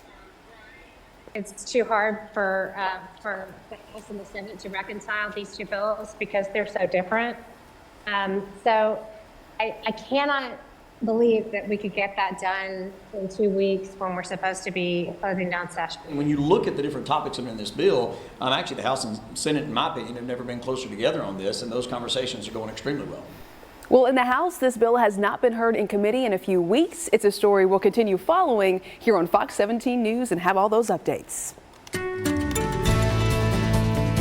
It's too hard for the House and the Senate to reconcile these two bills because they're so different. So I cannot believe that we could get that done in 2 weeks when we're supposed to be closing down session. When you look at the different topics that are in this bill, actually the House and Senate, in my opinion, have never been closer together on this, and those conversations are going extremely well. Well, in the House, this bill has not been heard in committee in a few weeks. It's a story we'll continue following here on Fox 17 News and have all those updates.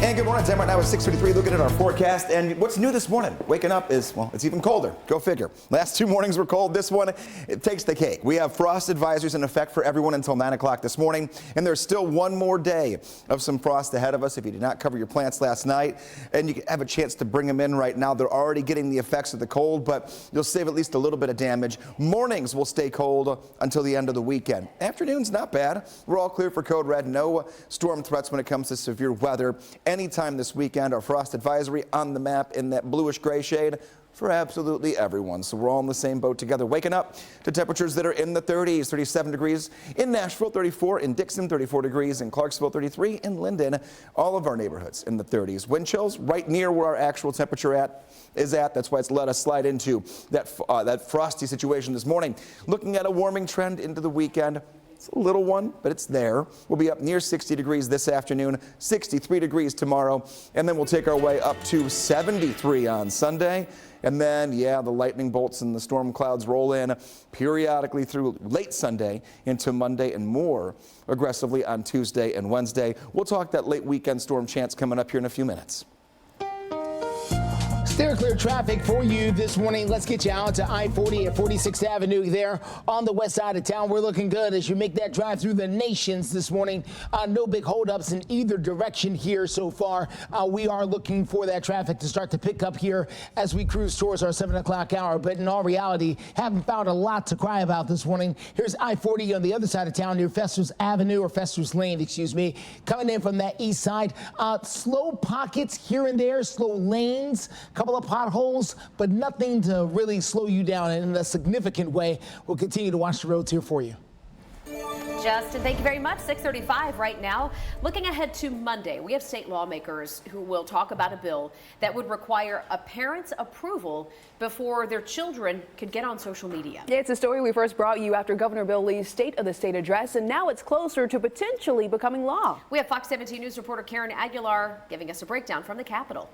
And good morning. Time right now is 6:53. Looking at our forecast, and what's new this morning? Waking up is, well, it's even colder. Go figure. Last 2 mornings were cold. This one, it takes the cake. We have frost advisories in effect for everyone until 9 o'clock this morning, and there's still one more day of some frost ahead of us. If you did not cover your plants last night, and you have a chance to bring them in right now, they're already getting the effects of the cold, but you'll save at least a little bit of damage. Mornings will stay cold until the end of the weekend. Afternoons, not bad. We're all clear for code red. No storm threats when it comes to severe weather. Anytime this weekend, our frost advisory on the map in that bluish gray shade for absolutely everyone. So we're all in the same boat together, waking up to temperatures that are in the 30s, 37 degrees in Nashville, 34 in Dickson, 34 degrees in Clarksville, 33 in Linden. All of our neighborhoods in the 30s. Wind chills right near where our actual temperature is at. That's why it's let us slide into that frosty situation this morning. Looking at a warming trend into the weekend. It's a little one, but it's there. We'll be up near 60 degrees this afternoon, 63 degrees tomorrow, and then we'll take our way up to 73 on Sunday. And then, yeah, the lightning bolts and the storm clouds roll in periodically through late Sunday into Monday and more aggressively on Tuesday and Wednesday. We'll talk that late weekend storm chance coming up here in a few minutes. Steer clear traffic for you this morning. Let's get you out to I-40 at 46th Avenue there on the west side of town. We're looking good as you make that drive through the Nations this morning. No big holdups in either direction here so far. We are looking for that traffic to start to pick up here as we cruise towards our 7 o'clock hour. But in all reality, haven't found a lot to cry about this morning. Here's I-40 on the other side of town near Fester's Avenue, or Fester's Lane, excuse me, coming in from that east side. Slow pockets here and there, slow lanes, couple of potholes, but nothing to really slow you down in a significant way. We'll continue to watch the roads here for you. Justin, thank you very much. 6:35 right now. Looking ahead to Monday, we have state lawmakers who will talk about a bill that would require a parent's approval before their children could get on social media. Yeah, it's a story we first brought you after Governor Bill Lee's State of the State address, and now it's closer to potentially becoming law. We have Fox 17 News reporter Karen Aguilar giving us a breakdown from the Capitol.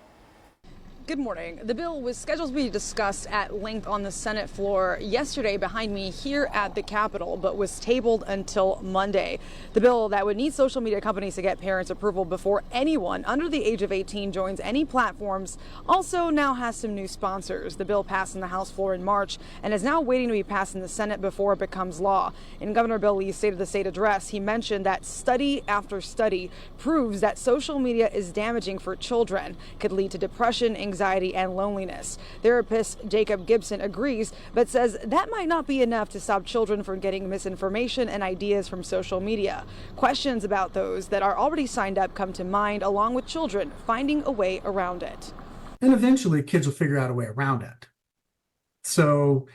Good morning. The bill was scheduled to be discussed at length on the Senate floor yesterday behind me here at the Capitol, but was tabled until Monday. The bill that would need social media companies to get parents' approval before anyone under the age of 18 joins any platforms also now has some new sponsors. The bill passed in the House floor in March and is now waiting to be passed in the Senate before it becomes law. In Governor Bill Lee's State of the State address, he mentioned that study after study proves that social media is damaging for children, could lead to depression, anxiety, and loneliness. Therapist Jacob Gibson agrees, but says that might not be enough to stop children from getting misinformation and ideas from social media. Questions about those that are already signed up come to mind, along with children finding a way around it. And eventually kids will figure out a way around it. So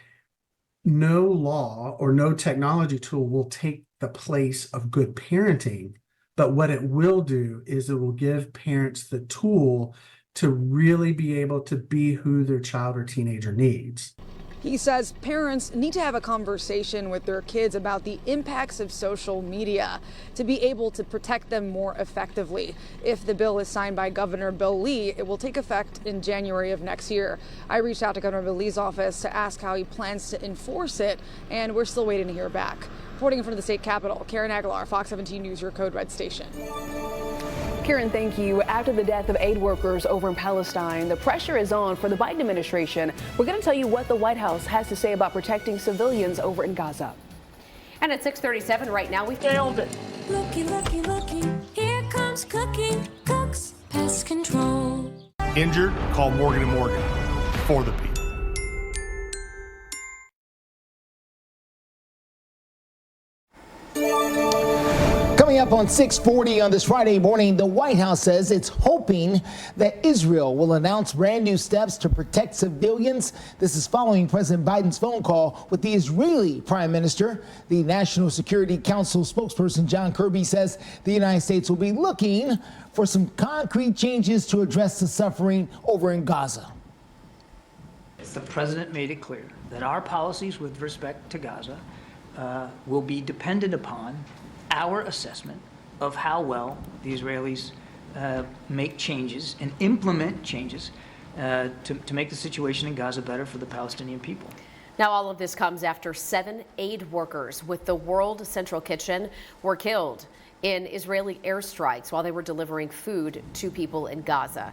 no law or no technology tool will take the place of good parenting, but what it will do is it will give parents the tool to really be able to be who their child or teenager needs. He says parents need to have a conversation with their kids about the impacts of social media to be able to protect them more effectively. If the bill is signed by Governor Bill Lee, it will take effect in January of next year. I reached out to Governor Bill Lee's office to ask how he plans to enforce it, and we're still waiting to hear back. Reporting in front of the state capitol, Karen Aguilar, Fox 17 News, your Code Red station. Karen, thank you. After the death of aid workers over in Palestine, the pressure is on for the Biden administration. We're going to tell you what the White House has to say about protecting civilians over in Gaza. And at 6:37 right now, we've nailed it. Looky, looky, looky. Here comes Cookie. Cooks Pest Control. Injured? Call Morgan & Morgan. For the people. Coming up on 6:40 on this Friday morning, the White House says it's hoping that Israel will announce brand new steps to protect civilians. This is following President Biden's phone call with the Israeli Prime Minister. The National Security Council spokesperson John Kirby says the United States will be looking for some concrete changes to address the suffering over in Gaza. The president made it clear that our policies with respect to Gaza will be dependent upon our assessment of how well the Israelis make changes and implement changes to make the situation in Gaza better for the Palestinian people. Now, all of this comes after 7 aid workers with the World Central Kitchen were killed in Israeli airstrikes while they were delivering food to people in Gaza.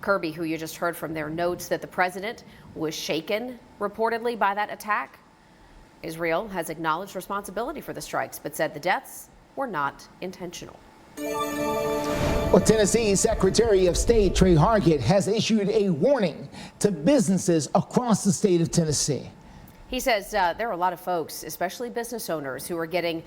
Kirby, who you just heard from there, notes that the president was shaken reportedly by that attack. Israel has acknowledged responsibility for the strikes, but said the deaths were not intentional. Well, Tennessee Secretary of State Trey Hargett has issued a warning to businesses across the state of Tennessee. He says there are a lot of folks, especially business owners, who are getting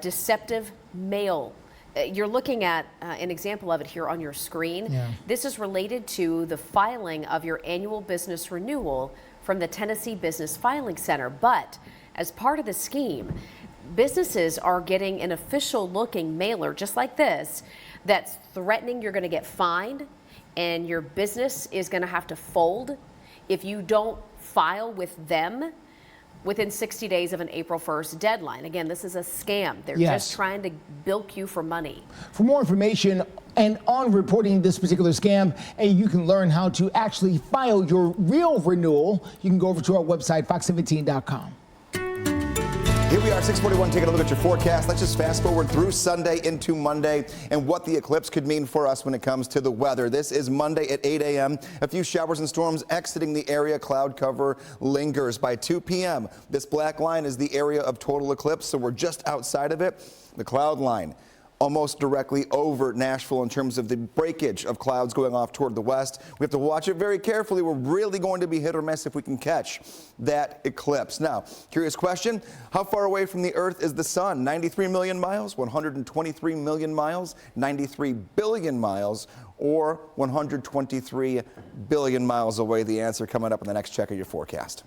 deceptive mail. You're looking at an example of it here on your screen. Yeah. This is related to the filing of your annual business renewal from the Tennessee Business Filing Center. But as part of the scheme, businesses are getting an official looking mailer just like this that's threatening you're going to get fined and your business is going to have to fold if you don't file with them within 60 days of an April 1st deadline. Again, this is a scam. They're Yes. just trying to bilk you for money. For more information and on reporting this particular scam, and you can learn how to actually file your real renewal, you can go over to our website, fox17.com. Here we are, 641, taking a look at your forecast. Let's just fast forward through Sunday into Monday and what the eclipse could mean for us when it comes to the weather. This is Monday at 8 a.m. A few showers and storms exiting the area. Cloud cover lingers by 2 p.m. This black line is the area of total eclipse, so we're just outside of it. The cloud line almost directly over Nashville in terms of the breakage of clouds going off toward the west. We have to watch it very carefully. We're really going to be hit or miss if we can catch that eclipse. Now, curious question, how far away from the Earth is the sun? 93 million miles, 123 million miles, 93 billion miles, or 123 billion miles away? The answer coming up in the next check of your forecast.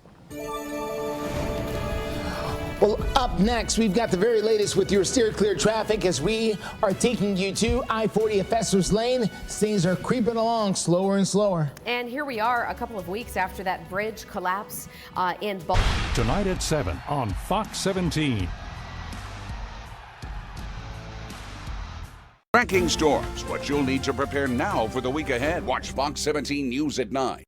Well, up next, we've got the very latest with your steer clear traffic as we are taking you to I-40 at Festus Lane. Things are creeping along slower and slower. And here we are a couple of weeks after that bridge collapse in Baltimore. Tonight at 7 on Fox 17. Tracking storms, what you'll need to prepare now for the week ahead. Watch Fox 17 News at 9.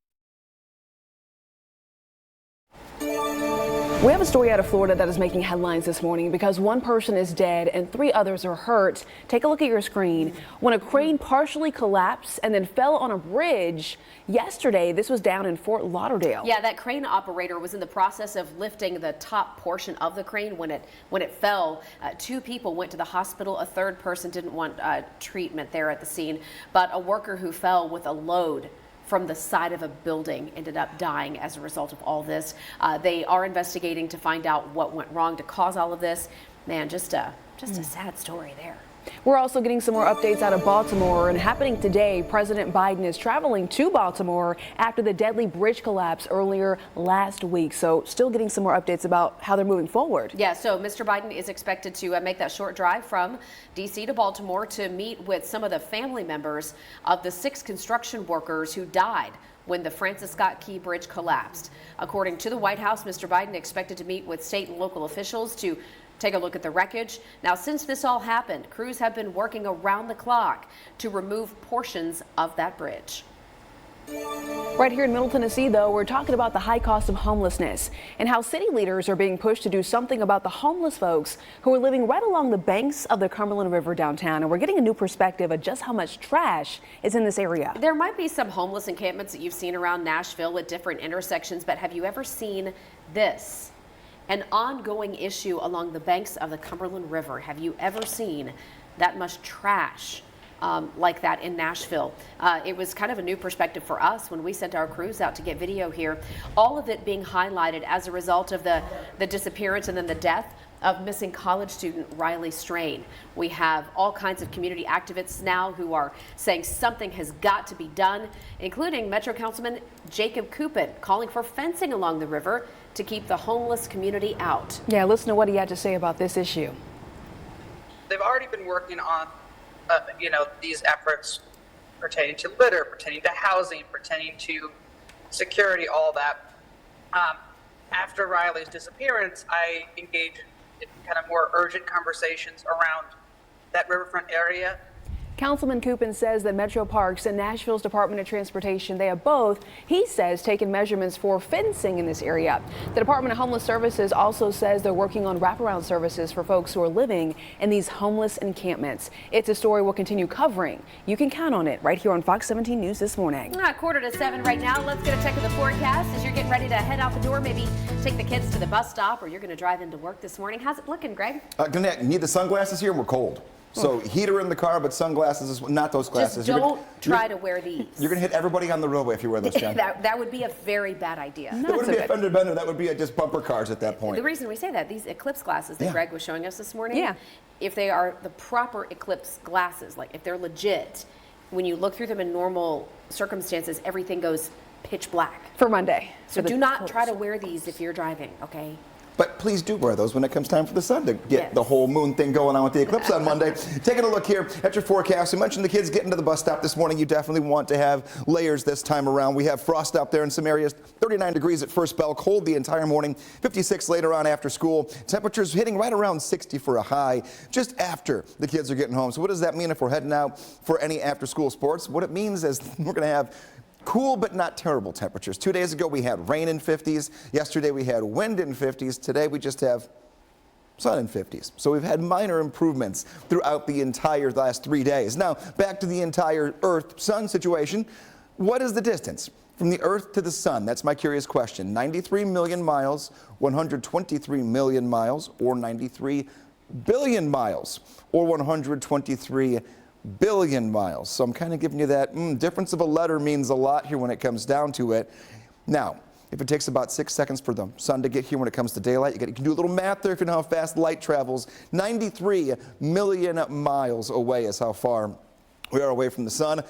We have a story out of Florida that is making headlines this morning because one person is dead and 3 others are hurt. Take a look at your screen. When a crane partially collapsed and then fell on a bridge yesterday, this was down in Fort Lauderdale. Yeah, that crane operator was in the process of lifting the top portion of the crane when it fell. 2 people went to the hospital. A 3rd person didn't want treatment there at the scene, but a worker who fell with a load from the side of a building ended up dying as a result of all this. They are investigating to find out what went wrong to cause all of this. Man, just a sad story there. We're also getting some more updates out of Baltimore, and happening today, President Biden is traveling to Baltimore after the deadly bridge collapse earlier last week. So still getting some more updates about how they're moving forward. Yeah, so Mr. Biden is expected to make that short drive from D.C. to Baltimore to meet with some of the family members of the 6 construction workers who died when the Francis Scott Key Bridge collapsed. According to the White House, Mr. Biden expected to meet with state and local officials to take a look at the wreckage. Now, since this all happened, crews have been working around the clock to remove portions of that bridge. Right here in Middle Tennessee, though, we're talking about the high cost of homelessness and how city leaders are being pushed to do something about the homeless folks who are living right along the banks of the Cumberland River downtown. And we're getting a new perspective of just how much trash is in this area. There might be some homeless encampments that you've seen around Nashville at different intersections, but have you ever seen this? An ongoing issue along the banks of the Cumberland River. Have you ever seen that much trash like that in Nashville? It was kind of a new perspective for us when we sent our crews out to get video here. All of it being highlighted as a result of the disappearance and then the death of missing college student Riley Strain. We have all kinds of community activists now who are saying something has got to be done, including Metro Councilman Jacob Coupin calling for fencing along the river to keep the homeless community out. Yeah, listen to what he had to say about this issue. They've already been working on, these efforts pertaining to litter, pertaining to housing, pertaining to security, all that. After Riley's disappearance, I engaged in kind of more urgent conversations around that riverfront area. Councilman Coupin says that Metro Parks and Nashville's Department of Transportation, they have both, he says, taken measurements for fencing in this area. The Department of Homeless Services also says they're working on wraparound services for folks who are living in these homeless encampments. It's a story we'll continue covering. You can count on it right here on Fox 17 News this morning. 6:45 right now. Let's get a check of the forecast as you're getting ready to head out the door. Maybe take the kids to the bus stop, or you're going to drive into work this morning. How's it looking, Greg? Need the sunglasses here? We're cold. So heater in the car, but sunglasses, not those glasses. Just don't try to wear these. You're going to hit everybody on the roadway if you wear those, Jen. that would be a very bad idea. That wouldn't be a fender bender. That would be just bumper cars at that point. The reason we say that, these eclipse glasses that Greg was showing us this morning, if they are the proper eclipse glasses, like if they're legit, when you look through them in normal circumstances, everything goes pitch black. For Monday. So do not try to wear these if you're driving, okay? But please do wear those when it comes time for the sun to get the whole moon thing going on with the eclipse on Monday. Taking a look here at your forecast. We mentioned the kids getting to the bus stop this morning. You definitely want to have layers this time around. We have frost out there in some areas. 39 degrees at first bell. Cold the entire morning. 56 later on after school. Temperatures hitting right around 60 for a high just after the kids are getting home. So what does that mean if we're heading out for any after school sports? What it means is we're going to have cool but not terrible temperatures. 2 days ago we had rain in 50s. Yesterday we had wind in 50s. Today we just have sun in 50s. So we've had minor improvements throughout the entire last 3 days. Now back to the entire Earth-Sun situation. What is the distance from the Earth to the Sun? That's my curious question. 93 million miles, 123 million miles, or 93 billion miles, or 123 billion miles. So I'm kind of giving you that difference of a letter means a lot here when it comes down to it. Now, if it takes about 6 seconds for the sun to get here when it comes to daylight, you can do a little math there if you know how fast light travels. 93 million miles away is how far we are away from the sun.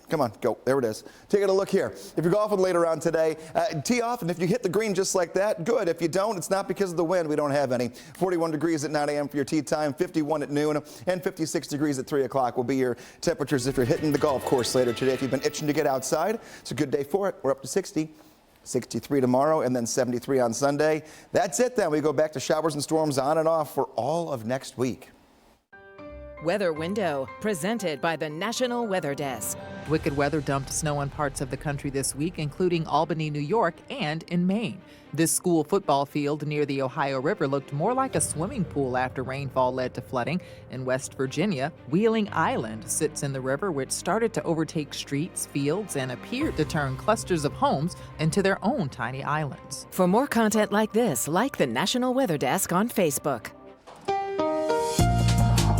Come on, go. There it is. Taking a look here. If you're golfing later on today, tee off, and if you hit the green just like that, good. If you don't, it's not because of the wind. We don't have any. 41 degrees at 9 a.m. for your tee time, 51 at noon, and 56 degrees at 3 o'clock will be your temperatures if you're hitting the golf course later today. If you've been itching to get outside, it's a good day for it. We're up to 60. 63 tomorrow, and then 73 on Sunday. That's it then. We go back to showers and storms on and off for all of next week. Weather Window, presented by the National Weather Desk. Wicked weather dumped snow on parts of the country this week, including Albany, New York, and in Maine. This school football field near the Ohio River looked more like a swimming pool after rainfall led to flooding. In West Virginia, Wheeling Island sits in the river, which started to overtake streets, fields, and appeared to turn clusters of homes into their own tiny islands. For more content like this, like the National Weather Desk on Facebook.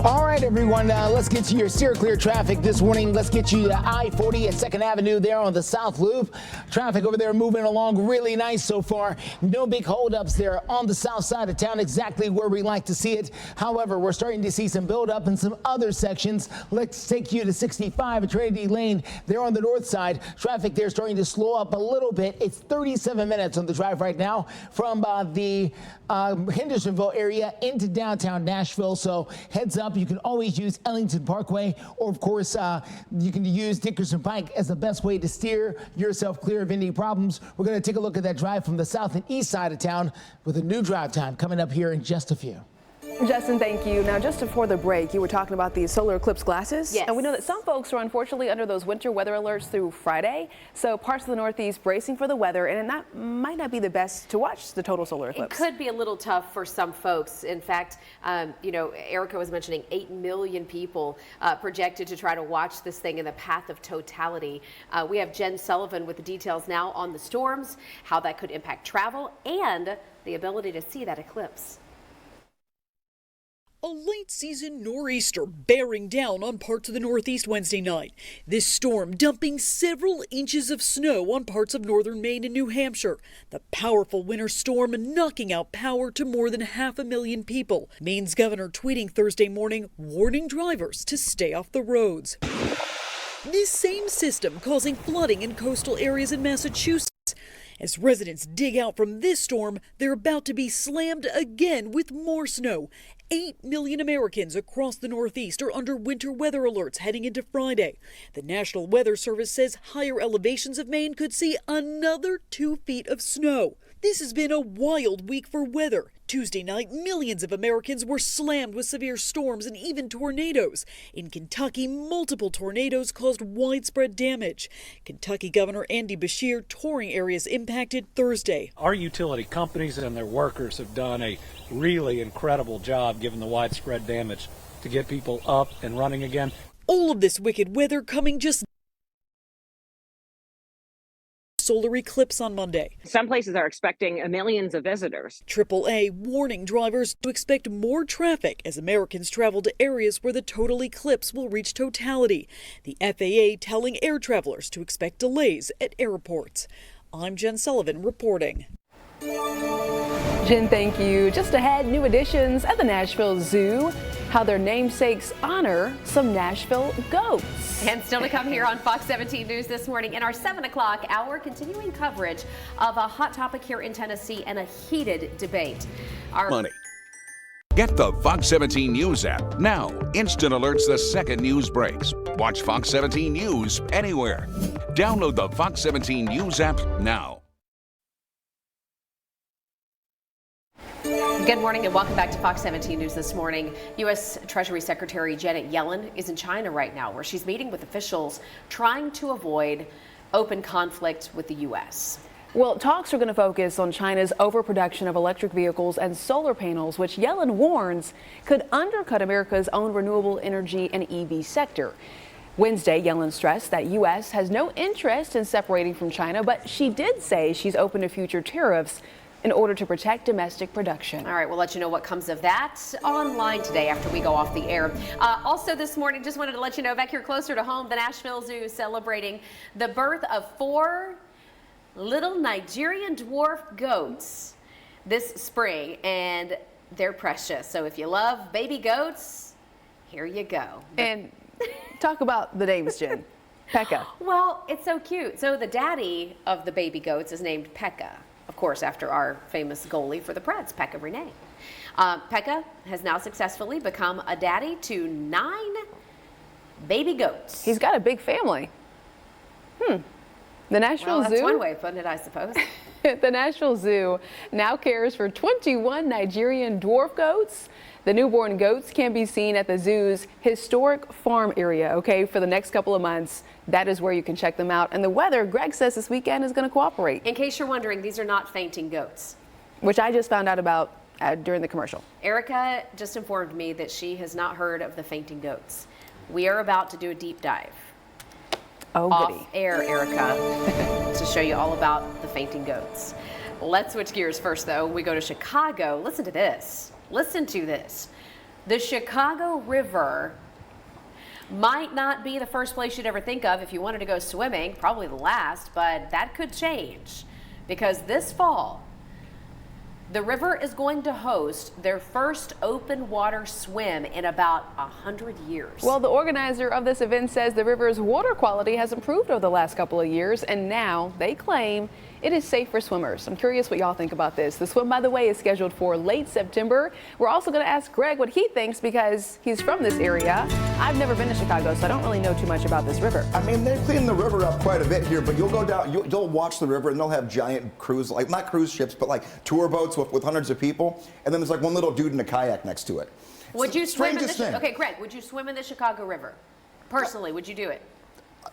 All right, everyone, let's get to your steer clear traffic this morning. Let's get you to I-40 at 2nd Avenue there on the South Loop. Traffic over there moving along really nice so far. No big holdups there on the south side of town, exactly where we like to see it. However, we're starting to see some buildup in some other sections. Let's take you to 65 at Trinity Lane there on the north side. Traffic there starting to slow up a little bit. It's 37 minutes on the drive right now from the Hendersonville area into downtown Nashville. So heads up. You can always use Ellington Parkway, or of course, you can use Dickerson Pike as the best way to steer yourself clear of any problems. We're going to take a look at that drive from the south and east side of town with a new drive time coming up here in just a few. Justin, thank you. Now, just before the break, you were talking about these solar eclipse glasses. Yes. And we know that some folks are unfortunately under those winter weather alerts through Friday. So parts of the Northeast bracing for the weather, and that might not be the best to watch the total solar eclipse. It could be a little tough for some folks. In fact, you know, Erica was mentioning 8 million people projected to try to watch this thing in the path of totality. We have Jen Sullivan with the details now on the storms, how that could impact travel, and the ability to see that eclipse. A late-season nor'easter bearing down on parts of the Northeast Wednesday night. This storm dumping several inches of snow on parts of northern Maine and New Hampshire. The powerful winter storm knocking out power to more than 500,000 people. Maine's governor tweeting Thursday morning, warning drivers to stay off the roads. This same system causing flooding in coastal areas in Massachusetts. As residents dig out from this storm, they're about to be slammed again with more snow. 8 million Americans across the Northeast are under winter weather alerts heading into Friday. The National Weather Service says higher elevations of Maine could see another 2 feet of snow. This has been a wild week for weather. Tuesday night, millions of Americans were slammed with severe storms and even tornadoes. In Kentucky, multiple tornadoes caused widespread damage. Kentucky Governor Andy Beshear touring areas impacted Thursday. Our utility companies and their workers have done a really incredible job given the widespread damage to get people up and running again. All of this wicked weather coming just solar eclipse on Monday. Some places are expecting millions of visitors. AAA warning drivers to expect more traffic as Americans travel to areas where the total eclipse will reach totality. The FAA telling air travelers to expect delays at airports. I'm Jen Sullivan reporting. Jen, thank you. Just ahead, new additions at the Nashville Zoo. how their namesakes honor some Nashville goats. And still to come here on Fox 17 News this morning in our 7 o'clock hour, continuing coverage of a hot topic here in Tennessee and a heated debate. Money. Get the Fox 17 News app now. Instant alerts the second news breaks. Watch Fox 17 News anywhere. Download the Fox 17 News app now. Good morning and welcome back to Fox 17 News this morning. U.S. Treasury Secretary Janet Yellen is in China right now, where she's meeting with officials trying to avoid open conflict with the U.S. Well, talks are going to focus on China's overproduction of electric vehicles and solar panels, which Yellen warns could undercut America's own renewable energy and EV sector. Wednesday, Yellen stressed that U.S. has no interest in separating from China, but she did say she's open to future tariffs in order to protect domestic production. All right, we'll let you know what comes of that online today after we go off the air. Also this morning, just wanted to let you know, back here closer to home, the Nashville Zoo is celebrating the birth of 4 little Nigerian dwarf goats this spring, and they're precious. So if you love baby goats, here you go. And talk about the names, Jen. Pekka. Well, it's so cute. So the daddy of the baby goats is named Pekka, of course, after our famous goalie for the Preds, Pekka Rinne. Pekka has now successfully become a daddy to 9 baby goats. He's got a big family. The Nashville Zoo. That's one way of putting it, I suppose. The Nashville Zoo now cares for 21 Nigerian dwarf goats. The newborn goats can be seen at the zoo's historic farm area, okay, for the next couple of months. That is where you can check them out. And the weather, Greg says this weekend, is going to cooperate. In case you're wondering, these are not fainting goats. Which I just found out about during the commercial. Erica just informed me that she has not heard of the fainting goats. We are about to do a deep dive. Oh, off goody. air, Erica, to show you all about the fainting goats. Let's switch gears first, though. We go to Chicago. Listen to this. Listen to this. The Chicago River might not be the first place you'd ever think of if you wanted to go swimming, probably the last, but that could change because this fall, the river is going to host their first open water swim in about 100 years. Well, the organizer of this event says the river's water quality has improved over the last couple of years, and now they claim it is safe for swimmers. I'm curious what y'all think about this. The swim, by the way, is scheduled for late September. We're also going to ask Greg what he thinks because he's from this area. I've never been to Chicago, so I don't really know too much about this river. I mean, they've cleaned the river up quite a bit here, but you'll go down, you'll watch the river, and they'll have giant cruise, like not cruise ships, but like tour boats with hundreds of people, and then there's like one little dude in a kayak next to it. Would you swim in the Strangest thing. Okay, Greg, would you swim in the Chicago River? Personally, would you do it?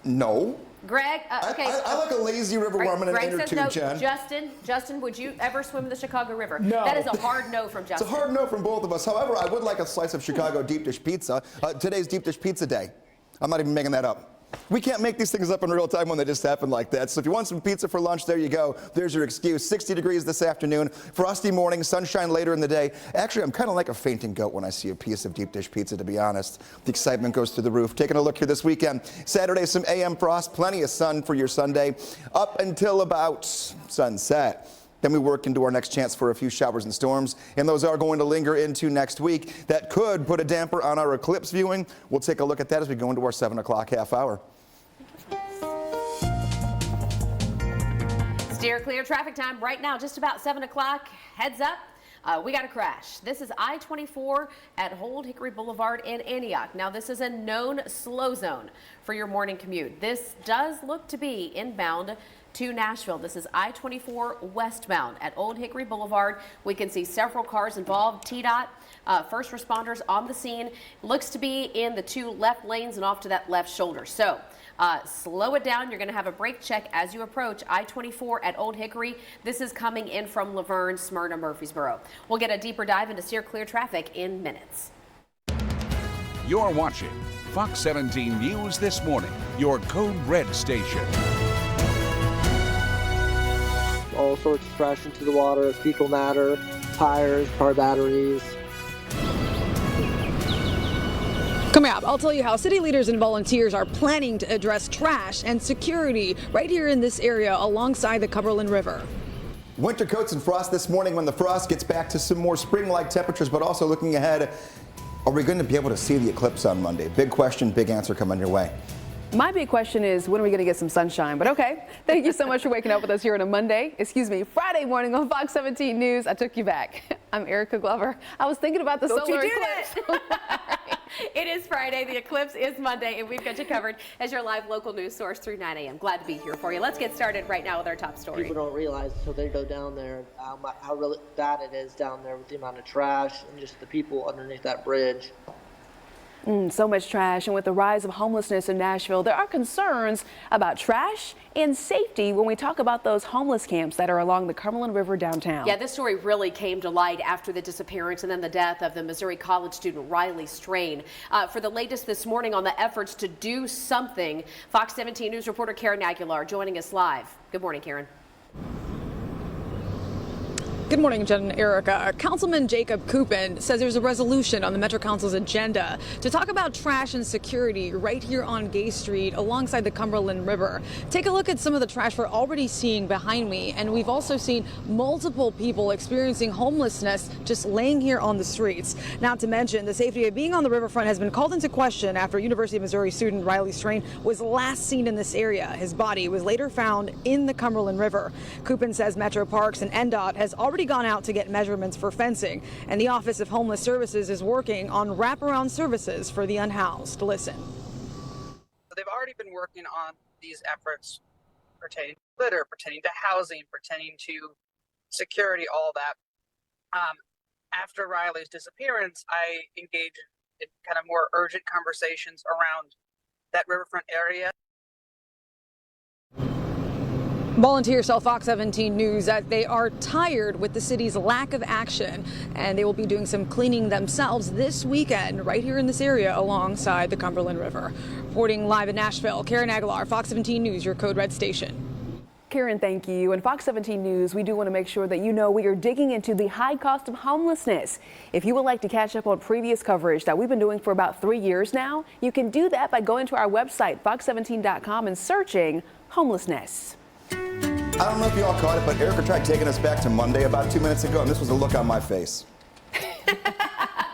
No. Greg, okay. I like a lazy river where I'm in an Greg inner says tube, no. Jen. Justin, would you ever swim in the Chicago River? No. That is a hard no from Justin. It's a hard no from both of us. However, I would like a slice of Chicago deep dish pizza. Today's deep dish pizza day. I'm not even making that up. We can't make these things up in real time when they just happen like that. So if you want some pizza for lunch, there you go. There's your excuse. 60 degrees this afternoon. Frosty morning, sunshine later in the day. Actually, I'm kind of like a fainting goat when I see a piece of deep dish pizza, to be honest. The excitement goes through the roof. Taking a look here this weekend. Saturday, some AM frost, plenty of sun for your Sunday, up until about sunset. Then we work into our next chance for a few showers and storms, and those are going to linger into next week. That could put a damper on our eclipse viewing. We'll take a look at that as we go into our 7 o'clock half hour. Steer clear traffic time right now, just about 7 o'clock. Heads up. We got a crash. This is I-24 at Old Hickory Boulevard in Antioch. Now, this is a known slow zone for your morning commute. This does look to be inbound to Nashville. This is I-24 westbound at Old Hickory Boulevard. We can see several cars involved. TDOT, first responders on the scene. Looks to be in the 2 left lanes and off to that left shoulder. So slow it down. You're going to have a brake check as you approach I-24 at Old Hickory. This is coming in from Laverne, Smyrna, Murfreesboro. We'll get a deeper dive into steer clear traffic in minutes. You're watching Fox 17 News This Morning, your Code Red station. All sorts of trash into the water, fecal matter, tires, car batteries. Coming up, I'll tell you how city leaders and volunteers are planning to address trash and security right here in this area alongside the Cumberland River. Winter coats and frost this morning when the frost gets back to some more spring-like temperatures, but also looking ahead, Are we going to be able to see the eclipse on Monday? Big question, big answer coming your way. My big question is, when are we going to get some sunshine? But okay, thank you so much for waking up with us here on a Friday morning on Fox 17 News. I took you back. I'm Erica Glover. I was thinking about the solar eclipse. It is Friday. The eclipse is Monday, and we've got you covered as your live local news source through 9 a.m. Glad to be here for you. Let's get started right now with our top story. People don't realize until they go down there how really bad it is down there with the amount of trash and just the people underneath that bridge. So much trash, and with the rise of homelessness in Nashville, there are concerns about trash and safety when we talk about those homeless camps that are along the Cumberland River downtown. Yeah, this story really came to light after the disappearance and then the death of the Missouri college student Riley Strain. For the latest this morning on the efforts to do something, Fox 17 News reporter Karen Aguilar joining us live. Good morning, Karen. Good morning, Jen and Erica. Councilman Jacob Coupin says there's a resolution on the Metro Council's agenda to talk about trash and security right here on Gay Street alongside the Cumberland River. Take a look at some of the trash we're already seeing behind me, and we've also seen multiple people experiencing homelessness just laying here on the streets. Not to mention, the safety of being on the riverfront has been called into question after University of Missouri student Riley Strain was last seen in this area. His body was later found in the Cumberland River. Coupin says Metro Parks and NDOT has already gone out to get measurements for fencing, and the Office of Homeless Services is working on wraparound services for the unhoused. Listen. They've already been working on these efforts pertaining to litter, pertaining to housing, pertaining to security, all that. After Riley's disappearance, I engaged in kind of more urgent conversations around that riverfront area. Volunteers tell Fox 17 News that they are tired with the city's lack of action, and they will be doing some cleaning themselves this weekend right here in this area alongside the Cumberland River. Reporting live in Nashville, Karen Aguilar, Fox 17 News, your Code Red station. Karen, thank you. And Fox 17 News, we do want to make sure that you know we are digging into the high cost of homelessness. If you would like to catch up on previous coverage that we've been doing for about 3 years now, you can do that by going to our website, fox17.com, and searching homelessness. I don't know if you all caught it, but Erica tried taking us back to Monday about 2 minutes ago, and this was the look on my face.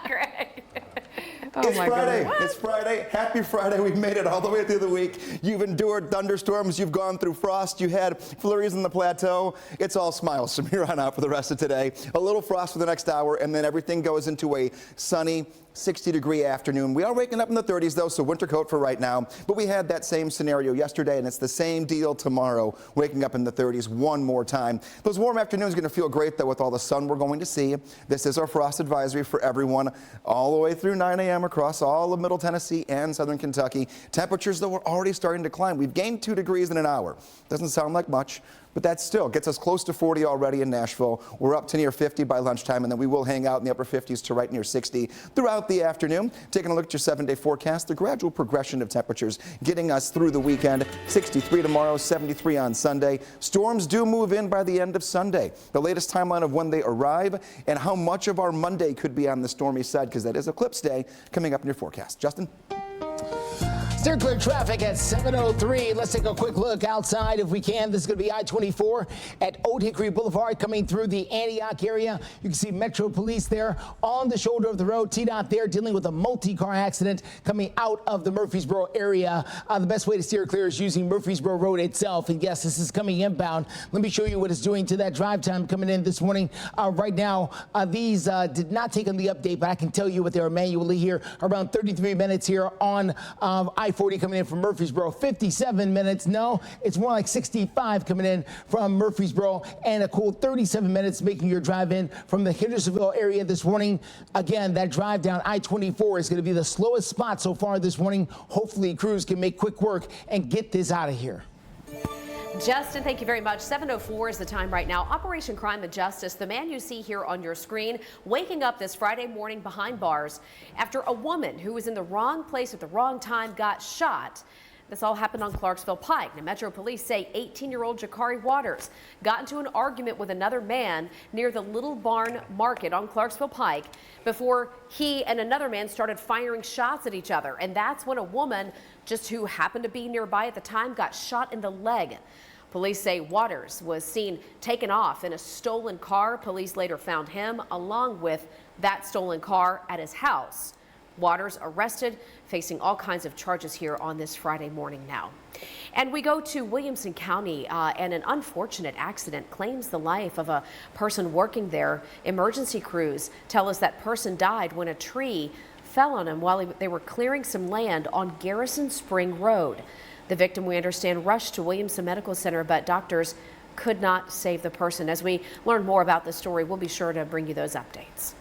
Great. It's Friday. It's Friday. Happy Friday. We've made it all the way through the week. You've endured thunderstorms. You've gone through frost. You had flurries in the plateau. It's all smiles from here on out for the rest of today. A little frost for the next hour, and then everything goes into a sunny 60-degree afternoon. We are waking up in the 30s, though, so winter coat for right now. But we had that same scenario yesterday, and it's the same deal tomorrow, waking up in the 30s one more time. Those warm afternoons are going to feel great, though, with all the sun we're going to see. This is our frost advisory for everyone all the way through 9 a.m. across all of Middle Tennessee and Southern Kentucky. Temperatures, though, are already starting to climb. We've gained 2 degrees in an hour. Doesn't sound like much, but that still gets us close to 40 already in Nashville. We're up to near 50 by lunchtime, and then we will hang out in the upper 50s to right near 60 throughout the afternoon. Taking a look at your 7-day forecast, the gradual progression of temperatures getting us through the weekend. 63 tomorrow, 73 on Sunday. Storms do move in by the end of Sunday. The latest timeline of when they arrive and how much of our Monday could be on the stormy side, because that is Eclipse Day, coming up in your forecast. Justin? Steer clear traffic at 7:03. Let's take a quick look outside if we can. This is going to be I-24 at Old Hickory Boulevard coming through the Antioch area. You can see Metro Police there on the shoulder of the road. TDOT there dealing with a multi-car accident coming out of the Murfreesboro area. The best way to steer clear is using Murfreesboro Road itself. And yes, this is coming inbound. Let me show you what it's doing to that drive time coming in this morning. Right now, these did not take on the update, but I can tell you what they are manually here. Around 33 minutes here on I-40 coming in from Murfreesboro. 57 minutes. No, it's more like 65 coming in from Murfreesboro, and a cool 37 minutes making your drive in from the Hendersonville area this morning. Again, that drive down I-24 is going to be the slowest spot so far this morning. Hopefully crews can make quick work and get this out of here. Justin, thank you very much. 7:04 is the time right now. Operation Crime and Justice, the man you see here on your screen, waking up this Friday morning behind bars after a woman who was in the wrong place at the wrong time got shot. This all happened on Clarksville Pike. Now, Metro Police say 18-year-old Jakari Waters got into an argument with another man near the Little Barn Market on Clarksville Pike before he and another man started firing shots at each other. And that's when a woman, just who happened to be nearby at the time, got shot in the leg. Police say Waters was seen taken off in a stolen car. Police later found him along with that stolen car at his house. Waters arrested, facing all kinds of charges here on this Friday morning now. And we go to Williamson County, and an unfortunate accident claims the life of a person working there. Emergency crews tell us that person died when a tree fell on him while they were clearing some land on Garrison Spring Road. The victim, we understand, rushed to Williamson Medical Center, but doctors could not save the person. As we learn more about this story, we'll be sure to bring you those updates.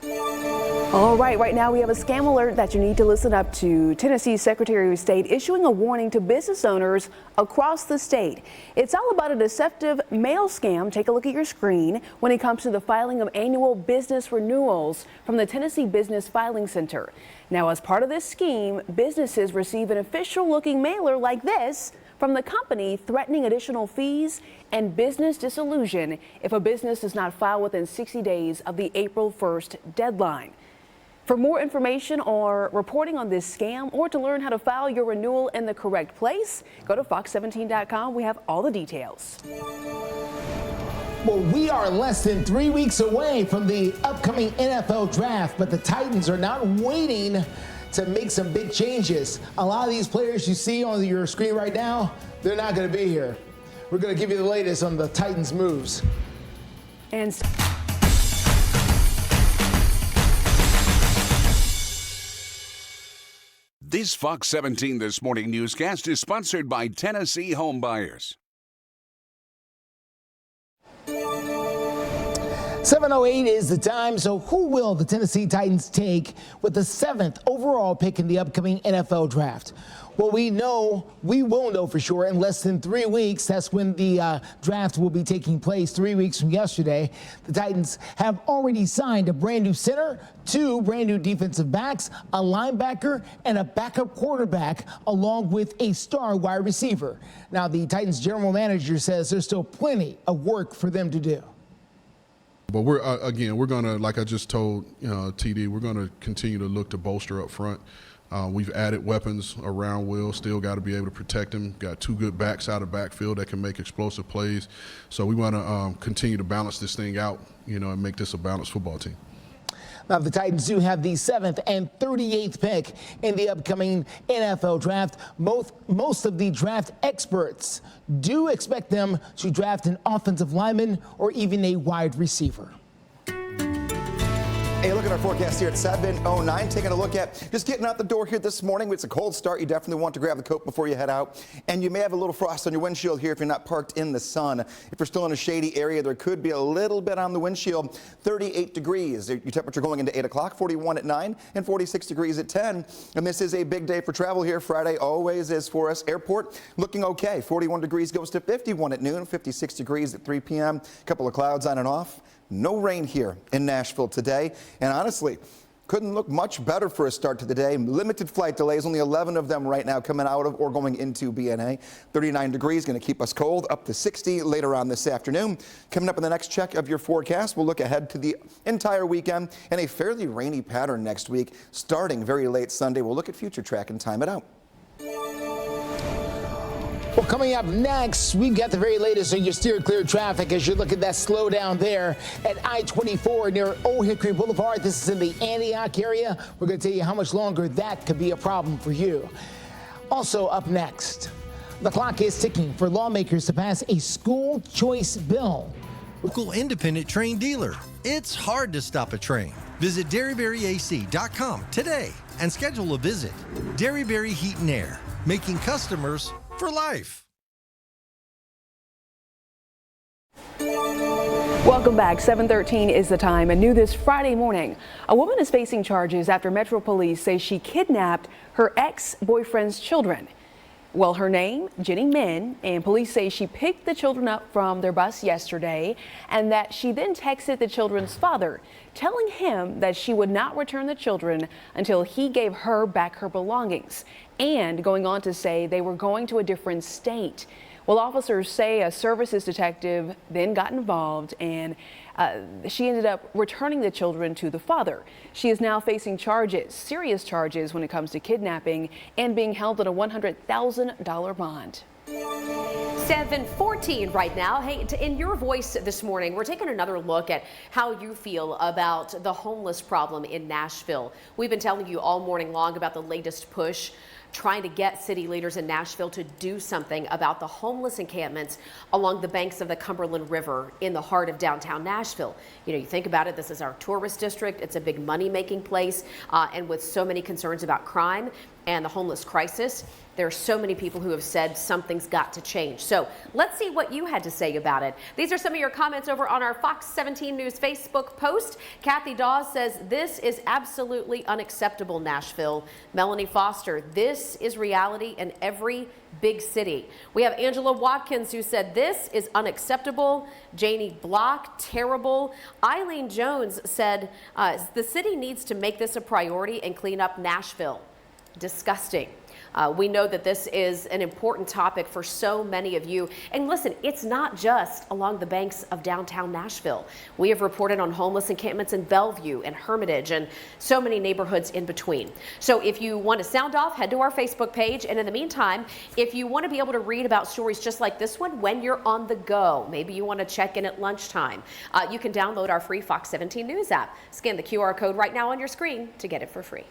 All right now we have a scam alert that you need to listen up to. Tennessee's Secretary of State issuing a warning to business owners across the state. It's all about a deceptive mail scam. Take a look at your screen when it comes to the filing of annual business renewals from the Tennessee Business Filing Center. Now, as part of this scheme, businesses receive an official-looking mailer like this from the company threatening additional fees and business dissolution if a business does not file within 60 days of the April 1st deadline. For more information or reporting on this scam, or to learn how to file your renewal in the correct place, go to fox17.com. We have all the details. Well, we are less than 3 weeks away from the upcoming NFL draft, but the Titans are not waiting to make some big changes. A lot of these players you see on your screen right now, they're not going to be here. We're going to give you the latest on the Titans' moves. And This Fox 17 This Morning newscast is sponsored by Tennessee Home Buyers. 7:08 is the time. So who will the Tennessee Titans take with the 7th overall pick in the upcoming NFL draft? Well, we will know for sure in less than 3 weeks. That's when the draft will be taking place, 3 weeks from yesterday. The Titans have already signed a brand new center, 2 brand new defensive backs, a linebacker, and a backup quarterback, along with a star wide receiver. Now, the Titans general manager says there's still plenty of work for them to do. But we're going to, like I just told TD, we're going to continue to look to bolster up front. We've added weapons around Will, still got to be able to protect him. Got 2 good backs out of backfield that can make explosive plays. So we want to continue to balance this thing out, and make this a balanced football team. Now, the Titans do have the 7th and 38th pick in the upcoming NFL draft. Most of the draft experts do expect them to draft an offensive lineman or even a wide receiver. Hey, look at our forecast here at 7:09. Taking a look at just getting out the door here this morning. It's a cold start. You definitely want to grab the coat before you head out. And you may have a little frost on your windshield here if you're not parked in the sun. If you're still in a shady area, there could be a little bit on the windshield. 38 degrees. Your temperature going into 8 o'clock, 41 at 9, and 46 degrees at 10. And this is a big day for travel here. Friday always is for us. Airport looking okay. 41 degrees goes to 51 at noon, 56 degrees at 3 p.m. A couple of clouds on and off. No rain here in Nashville today, and honestly, couldn't look much better for a start to the day. Limited flight delays, only 11 of them right now coming out of or going into BNA. 39 degrees, going to keep us cold, up to 60 later on this afternoon. Coming up in the next check of your forecast, we'll look ahead to the entire weekend and a fairly rainy pattern next week, starting very late Sunday. We'll look at future track and time it out. Well, coming up next, we've got the very latest on your steer clear traffic as you look at that slowdown there at I-24 near Old Hickory Boulevard. This is in the Antioch area. We're going to tell you how much longer that could be a problem for you. Also up next, the clock is ticking for lawmakers to pass a school choice bill. Local independent train dealer. It's hard to stop a train. Visit DairyberryAC.com today and schedule a visit. Dairyberry Heat and Air, making customers for life. Welcome back. 7:13 is the time, and new this Friday morning. A woman is facing charges after Metro Police say she kidnapped her ex-boyfriend's children. Well, her name, Jenny Min, and police say she picked the children up from their bus yesterday and that she then texted the children's father, telling him that she would not return the children until he gave her back her belongings, and going on to say they were going to a different state. Well, officers say a services detective then got involved and she ended up returning the children to the father. She is now facing charges, serious charges when it comes to kidnapping and being held at a $100,000 bond. 7:14 right now. Hey, in your voice this morning, we're taking another look at how you feel about the homeless problem in Nashville. We've been telling you all morning long about the latest push trying to get city leaders in Nashville to do something about the homeless encampments along the banks of the Cumberland River in the heart of downtown Nashville. You know, you think about it, this is our tourist district. It's a big money-making place, and with so many concerns about crime and the homeless crisis, there are so many people who have said something's got to change. So let's see what you had to say about it. These are some of your comments over on our Fox 17 News Facebook post. Kathy Dawes says, this is absolutely unacceptable, Nashville. Melanie Foster, this is reality in every big city. We have Angela Watkins who said, this is unacceptable. Janie Block, terrible. Eileen Jones said, the city needs to make this a priority and clean up Nashville. Disgusting. We know that this is an important topic for so many of you. And listen, it's not just along the banks of downtown Nashville. We have reported on homeless encampments in Bellevue and Hermitage and so many neighborhoods in between. So if you want to sound off, head to our Facebook page. And in the meantime, if you want to be able to read about stories just like this one when you're on the go, maybe you want to check in at lunchtime, you can download our free Fox 17 News app. Scan the QR code right now on your screen to get it for free.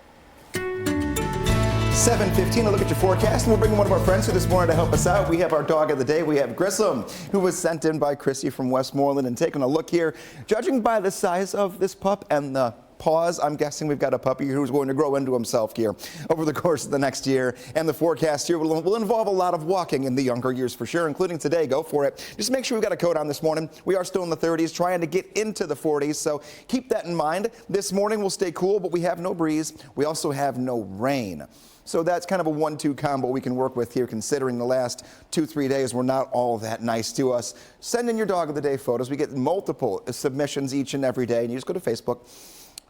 7:15, a look at your forecast, and we're bringing one of our friends here this morning to help us out. We have our dog of the day. We have Grissom, who was sent in by Chrissy from Westmoreland, and taking a look here. Judging by the size of this pup and the paws, I'm guessing we've got a puppy who's going to grow into himself here over the course of the next year. And the forecast here will involve a lot of walking in the younger years for sure, including today. Go for it. Just make sure we've got a coat on this morning. We are still in the 30s, trying to get into the 40s, so keep that in mind. This morning will stay cool, but we have no breeze. We also have no rain. So that's kind of a 1-2 combo we can work with here, considering the last 2-3 days were not all that nice to us. Send in your dog of the day photos. We get multiple submissions each and every day, and you just go to Facebook.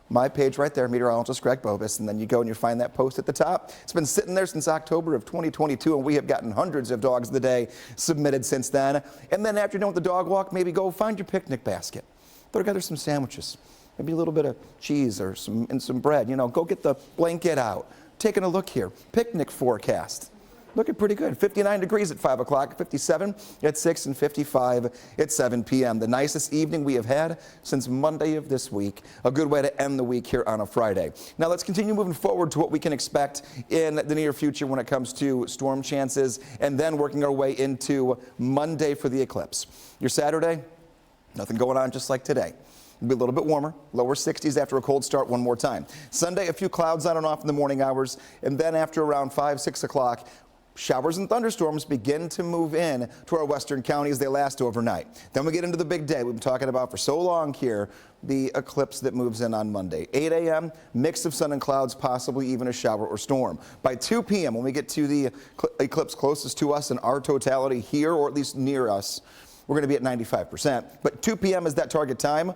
My page right there, meteorologist Greg Bobus, and then you go and you find that post at the top. It's been sitting there since October of 2022, and we have gotten hundreds of dogs of the day submitted since then. And then after you're done with the dog walk, maybe go find your picnic basket. Throw together some sandwiches, maybe a little bit of cheese or some bread. You know, go get the blanket out. Taking a look here, picnic forecast. Looking pretty good. 59 degrees at 5 o'clock, 57 at 6, and 55 at 7 p.m. The nicest evening we have had since Monday of this week. A good way to end the week here on a Friday. Now let's continue moving forward to what we can expect in the near future when it comes to storm chances, and then working our way into Monday for the eclipse. Your Saturday, nothing going on just like today. It'll be a little bit warmer, lower 60s after a cold start one more time. Sunday, a few clouds on and off in the morning hours, and then after around 5-6 o'clock, showers and thunderstorms begin to move in to our western counties. They last overnight. Then we get into the big day we've been talking about for so long here, the eclipse that moves in on Monday. 8 a.m., mix of sun and clouds, possibly even a shower or storm. By 2 p.m., when we get to the eclipse closest to us in our totality here, or at least near us, we're going to be at 95%. But 2 p.m. is that target time.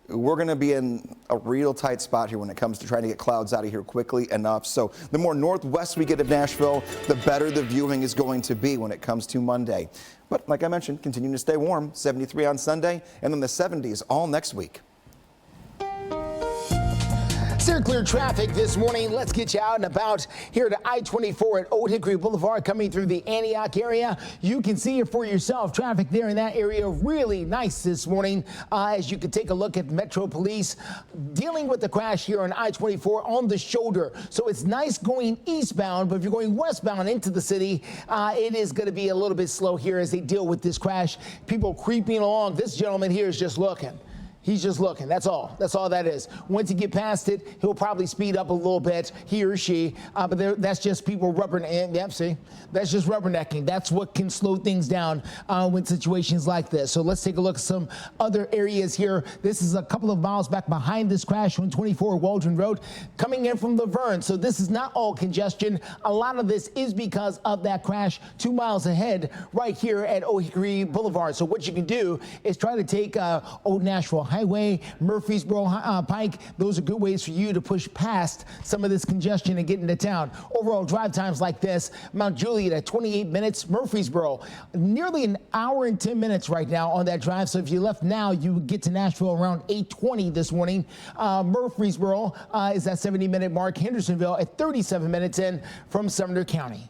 We're going to be in a real tight spot here when it comes to trying to get clouds out of here quickly enough. So the more northwest we get of Nashville, the better the viewing is going to be when it comes to Monday. But like I mentioned, continuing to stay warm, 73 on Sunday, and then the 70s all next week. Steer clear traffic this morning. Let's get you out and about here to I-24 at Old Hickory Boulevard coming through the Antioch area. You can see it for yourself. Traffic there in that area really nice this morning as you can take a look at Metro Police dealing with the crash here on I-24 on the shoulder. So it's nice going eastbound, but if you're going westbound into the city, it is going to be a little bit slow here as they deal with this crash. People creeping along. This gentleman here is just looking. He's just looking. That's all. That's all that is. Once you get past it, he'll probably speed up a little bit, he or she. But that's just people rubbernecking. Yep, see? That's just rubbernecking. That's what can slow things down when situations like this. So let's take a look at some other areas here. This is a couple of miles back behind this crash on 24 Waldron Road, coming in from Laverne. So this is not all congestion. A lot of this is because of that crash 2 miles ahead right here at Old Hickory Boulevard. So what you can do is try to take Old Nashville Highway, Murfreesboro Pike. Those are good ways for you to push past some of this congestion and get into town. Overall drive times like this: Mount Juliet at 28 minutes, Murfreesboro nearly an hour and 10 minutes right now on that drive. So if you left now, you would get to Nashville around 8:20 this morning. Murfreesboro is that 70-minute mark. Hendersonville at 37 minutes in from Sumner County.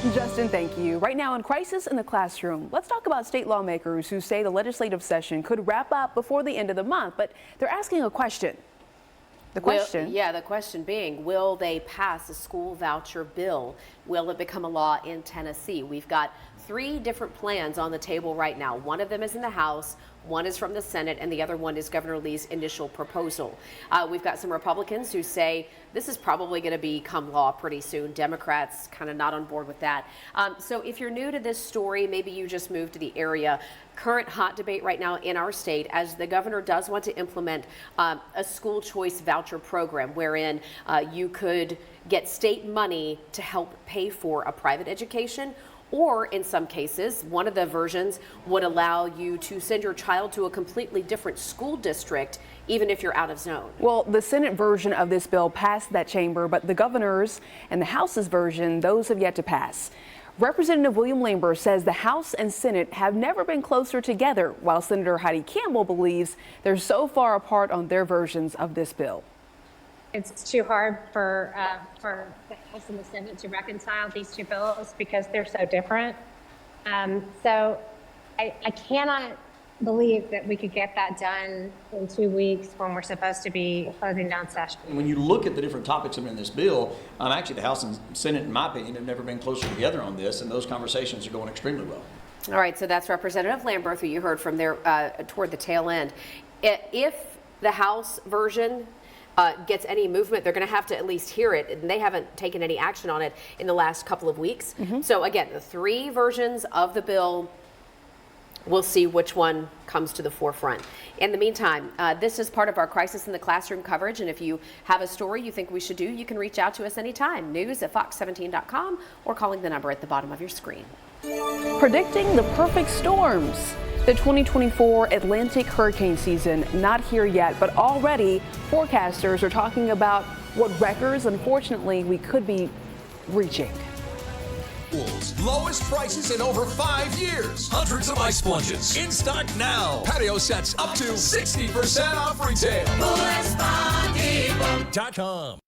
Justin, thank you. Right now in Crisis in the Classroom, let's talk about state lawmakers who say the legislative session could wrap up before the end of the month, but they're asking a question. The question being, will they pass a school voucher bill? Will it become a law in Tennessee? We've got 3 different plans on the table right now. One of them is in the House, one is from the Senate, and the other one is Governor Lee's initial proposal. We've got some Republicans who say this is probably going to become law pretty soon. Democrats kind of not on board with that. So if you're new to this story, maybe you just moved to the area. Current hot debate right now in our state, as the governor does want to implement a school choice voucher program wherein you could get state money to help pay for a private education, or in some cases, one of the versions would allow you to send your child to a completely different school district, even if you're out of zone. Well, the Senate version of this bill passed that chamber, but the governor's and the House's version, those have yet to pass. Representative William Lambert says the House and Senate have never been closer together, while Senator Heidi Campbell believes they're so far apart on their versions of this bill. It's too hard for the House and the Senate to reconcile these 2 bills because they're so different. So I cannot believe that we could get that done in 2 weeks when we're supposed to be closing down session. When you look at the different topics that are in this bill, actually the House and Senate, in my opinion, have never been closer together on this, and those conversations are going extremely well. All right, so that's Representative Lambert, who you heard from there toward the tail end. If the House version gets any movement, they're going to have to at least hear it, and they haven't taken any action on it in the last couple of weeks. So again, the 3 versions of the bill, we'll see which one comes to the forefront. In the meantime, this is part of our Crisis in the Classroom coverage, and if you have a story you think we should do, you can reach out to us anytime. News@fox17.com or calling the number at the bottom of your screen. Predicting the perfect storms. The 2024 Atlantic hurricane season not here yet, but already forecasters are talking about what records, unfortunately, we could be reaching. Lowest prices in over 5 years. Hundreds of ice sponges in stock now. Patio sets up to 60% off retail. Home.com.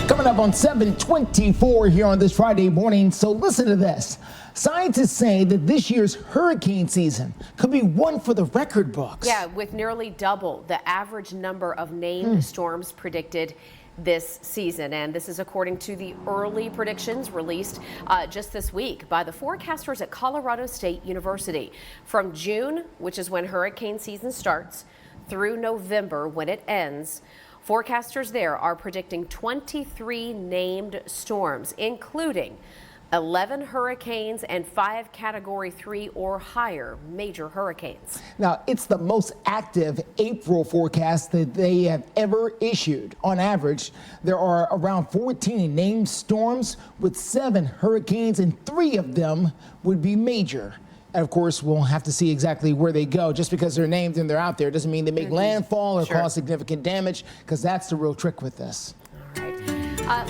Coming up on 724 here on this Friday morning. So listen to this. Scientists say that this year's hurricane season could be one for the record books. Yeah, with nearly double the average number of named storms predicted this season. And this is according to the early predictions released just this week by the forecasters at Colorado State University. From June, which is when hurricane season starts, through November, when it ends, forecasters there are predicting 23 named storms, including 11 hurricanes and 5 Category 3 or higher major hurricanes. Now, it's the most active April forecast that they have ever issued. On average, there are around 14 named storms with 7 hurricanes, and 3 of them would be major. And of course, we'll have to see exactly where they go. Just because they're named and they're out there doesn't mean they make landfall or cause significant damage, because that's the real trick with this.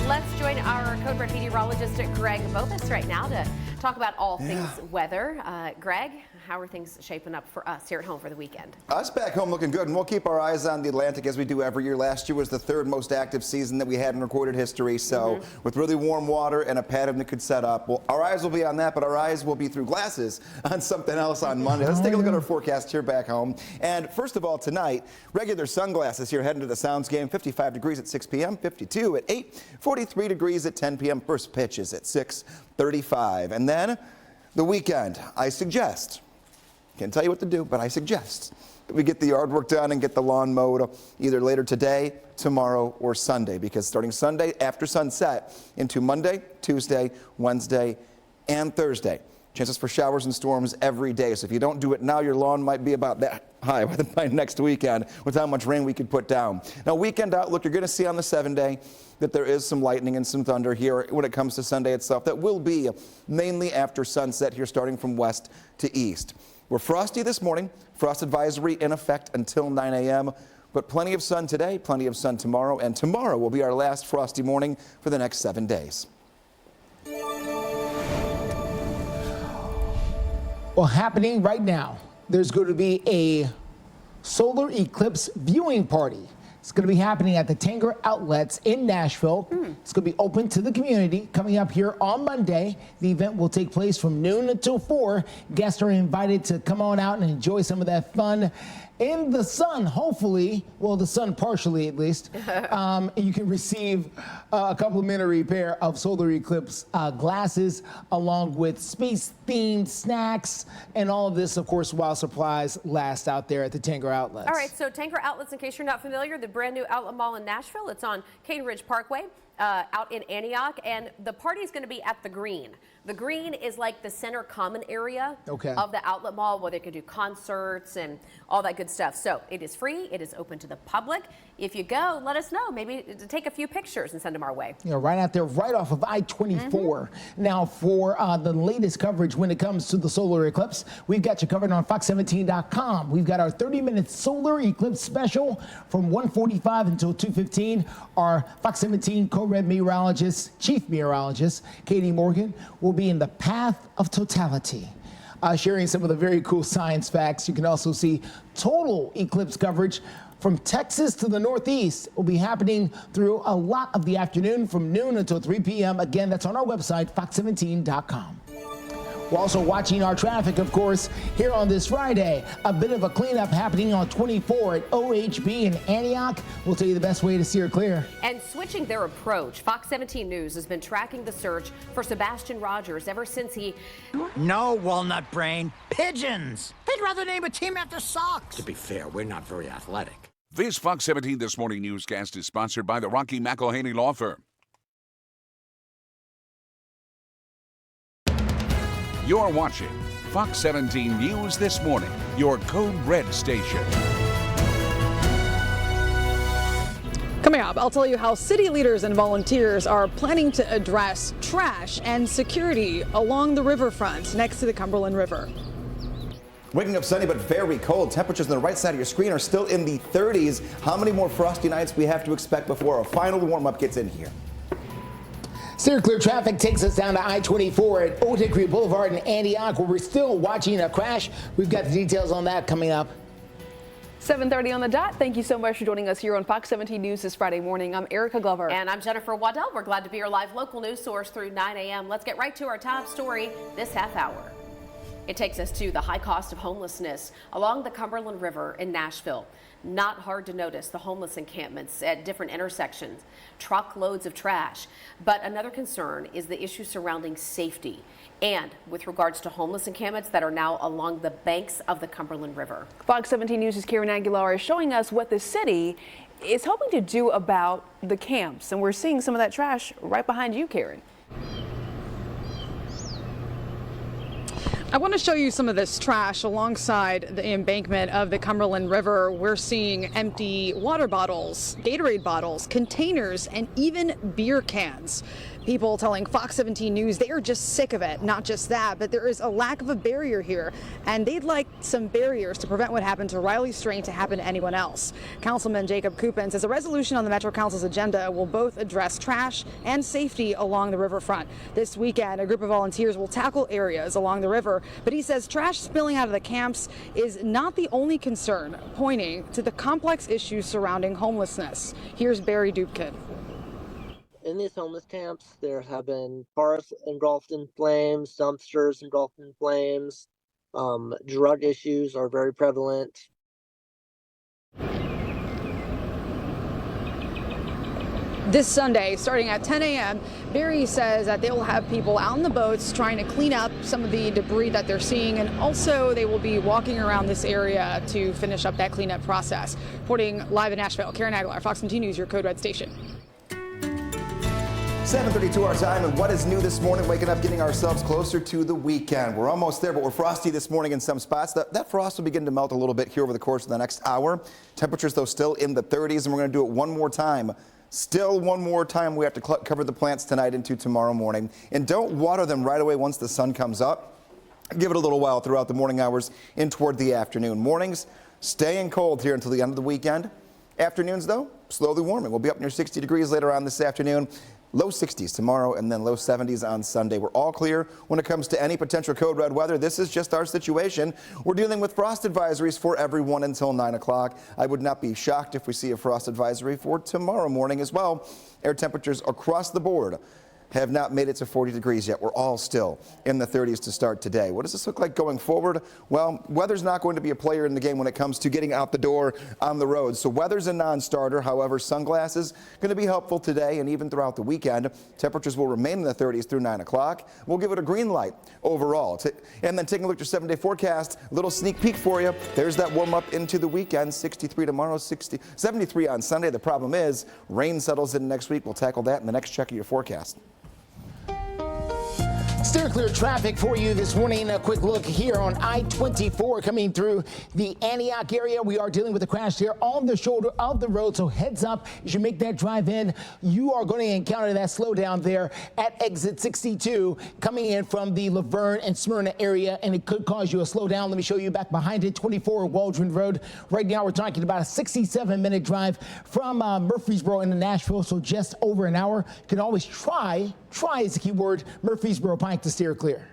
Let's join our Code Red meteorologist, Greg Bobus, right now to talk about all things weather. Greg, how are things shaping up for us here at home for the weekend? Us back home looking good, and we'll keep our eyes on the Atlantic as we do every year. Last year was the 3rd most active season that we had in recorded history, so with really warm water and a pattern that could set up, well, our eyes will be on that, but our eyes will be through glasses on something else on Monday. Let's take a look at our forecast here back home. And first of all, tonight, regular sunglasses here heading to the Sounds game. 55 degrees at 6 p.m., 52 at 8, 43 degrees at 10 p.m. First pitch is at 6:35. And then the weekend, I suggest, can't tell you what to do, but I suggest that we get the yard work done and get the lawn mowed either later today, tomorrow, or Sunday, because starting Sunday after sunset into Monday, Tuesday, Wednesday, and Thursday, chances for showers and storms every day. So if you don't do it now, your lawn might be about that high by next weekend with how much rain we could put down. Now, weekend outlook, you're going to see on the 7-day that there is some lightning and some thunder here when it comes to Sunday itself. That will be mainly after sunset here, starting from west to east. We're frosty this morning. Frost advisory in effect until 9 a.m. But plenty of sun today, plenty of sun tomorrow, and tomorrow will be our last frosty morning for the next 7 days. Well, happening right now, there's going to be a solar eclipse viewing party It's going to be happening at the Tanger Outlets in Nashville. It's going to be open to the community. Coming up here on Monday, the event will take place from noon until 4. Guests are invited to come on out and enjoy some of that fun in the sun, hopefully. Well, the sun partially, at least. You can receive a complimentary pair of solar eclipse glasses, along with space-themed snacks, and all of this, of course, while supplies last out there at the Tanger Outlets. All right, so Tanger Outlets, in case you're not familiar, the brand new outlet mall in Nashville. It's on Cane Ridge Parkway. Out in Antioch, and the party is going to be at the Green. The Green is like the center common area of the outlet mall where they can do concerts and all that good stuff. So it is free. It is open to the public. If you go, let us know. Maybe take a few pictures and send them our way. Yeah, right out there, right off of I-24. Now, for the latest coverage when it comes to the solar eclipse, we've got you covered on Fox17.com. We've got our 30-minute solar eclipse special from 1:45 until 2:15. Our Fox 17 co-red meteorologist, chief meteorologist, Katie Morgan, will be in the path of totality, sharing some of the very cool science facts. You can also see total eclipse coverage from Texas to the Northeast. Will be happening through a lot of the afternoon from noon until 3 p.m. Again, that's on our website, Fox17.com. We're also watching our traffic, of course, here on this Friday. A bit of a cleanup happening on 24 at OHB in Antioch. We'll tell you the best way to steer clear. And switching their approach, Fox 17 News has been tracking the search for Sebastian Rogers ever since he... No, walnut brain. Pigeons. They'd rather name a team after socks. To be fair, we're not very athletic. This Fox 17 This Morning newscast is sponsored by the Rocky McElhaney Law Firm. You're watching Fox 17 News This Morning, your Code Red station. Coming up, I'll tell you how city leaders and volunteers are planning to address trash and security along the riverfront next to the Cumberland River. Waking up sunny but very cold. Temperatures on the right side of your screen are still in the 30s. How many more frosty nights we have to expect before a final warm-up gets in here? Steer clear traffic takes us down to I-24 at Old Hickory Boulevard in Antioch, where we're still watching a crash. We've got the details on that coming up. 7:30 on the dot. Thank you so much for joining us here on Fox 17 News this Friday morning. I'm Erica Glover. And I'm Jennifer Waddell. We're glad to be your live local news source through 9 a.m. Let's get right to our top story this half hour. It takes us to the high cost of homelessness along the Cumberland River in Nashville. Not hard to notice the homeless encampments at different intersections, truckloads of trash. But another concern is the issue surrounding safety and with regards to homeless encampments that are now along the banks of the Cumberland River. Fox 17 News' Karen Aguilar is showing us what the city is hoping to do about the camps. And we're seeing some of that trash right behind you, Karen. I want to show you some of this trash alongside the embankment of the Cumberland River. We're seeing empty water bottles, Gatorade bottles, containers, and even beer cans. People telling Fox 17 News they are just sick of it. Not just that, but there is a lack of a barrier here, and they'd like some barriers to prevent what happened to Riley Strain to happen to anyone else. Councilman Jacob Coupin says a resolution on the Metro Council's agenda will both address trash and safety along the riverfront. This weekend, a group of volunteers will tackle areas along the river, but he says trash spilling out of the camps is not the only concern, pointing to the complex issues surrounding homelessness. Here's Barry Dupkin. In these homeless camps, there have been cars engulfed in flames, dumpsters engulfed in flames. Drug issues are very prevalent. This Sunday, starting at 10 a.m., Barry says that they will have people out on the boats trying to clean up some of the debris that they're seeing, and also they will be walking around this area to finish up that cleanup process. Reporting live in Nashville, Karen Aguilar, Fox 17 News, your Code Red station. 7:32 our time, and what is new this morning? Waking up, getting ourselves closer to the weekend. We're almost there, but we're frosty this morning in some spots. That frost will begin to melt a little bit here over the course of the next hour. Temperatures, though, still in the 30s, and we're going to do it one more time. Still one more time, we have to cover the plants tonight into tomorrow morning. And don't water them right away once the sun comes up. Give it a little while throughout the morning hours and toward the afternoon. Mornings, staying cold here until the end of the weekend. Afternoons, though, slowly warming. We'll be up near 60 degrees later on this afternoon. Low 60s tomorrow and then low 70s on Sunday. We're all clear when it comes to any potential code red weather. This is just our situation. We're dealing with frost advisories for everyone until 9 o'clock. I would not be shocked if we see a frost advisory for tomorrow morning as well. Air temperatures across the board have not made it to 40 degrees yet. We're all still in the 30s to start today. What does this look like going forward? Well, weather's not going to be a player in the game when it comes to getting out the door on the road. So weather's a non-starter. However, sunglasses going to be helpful today and even throughout the weekend. Temperatures will remain in the 30s through 9 o'clock. We'll give it a green light overall. And then taking a look at your 7-day forecast, a little sneak peek for you. There's that warm up into the weekend. 63 tomorrow, 73 on Sunday. The problem is rain settles in next week. We'll tackle that in the next check of your forecast. Steer clear traffic for you this morning. A quick look here on I-24 coming through the Antioch area. We are dealing with a crash here on the shoulder of the road, so heads up as you make that drive in. You are going to encounter that slowdown there at exit 62 coming in from the Laverne and Smyrna area, and it could cause you a slowdown. Let me show you back behind it, 24 Waldron Road. Right now we're talking about a 67-minute drive from Murfreesboro into Nashville, so just over an hour. You can always try is the key word, Murfreesboro Pike to steer clear.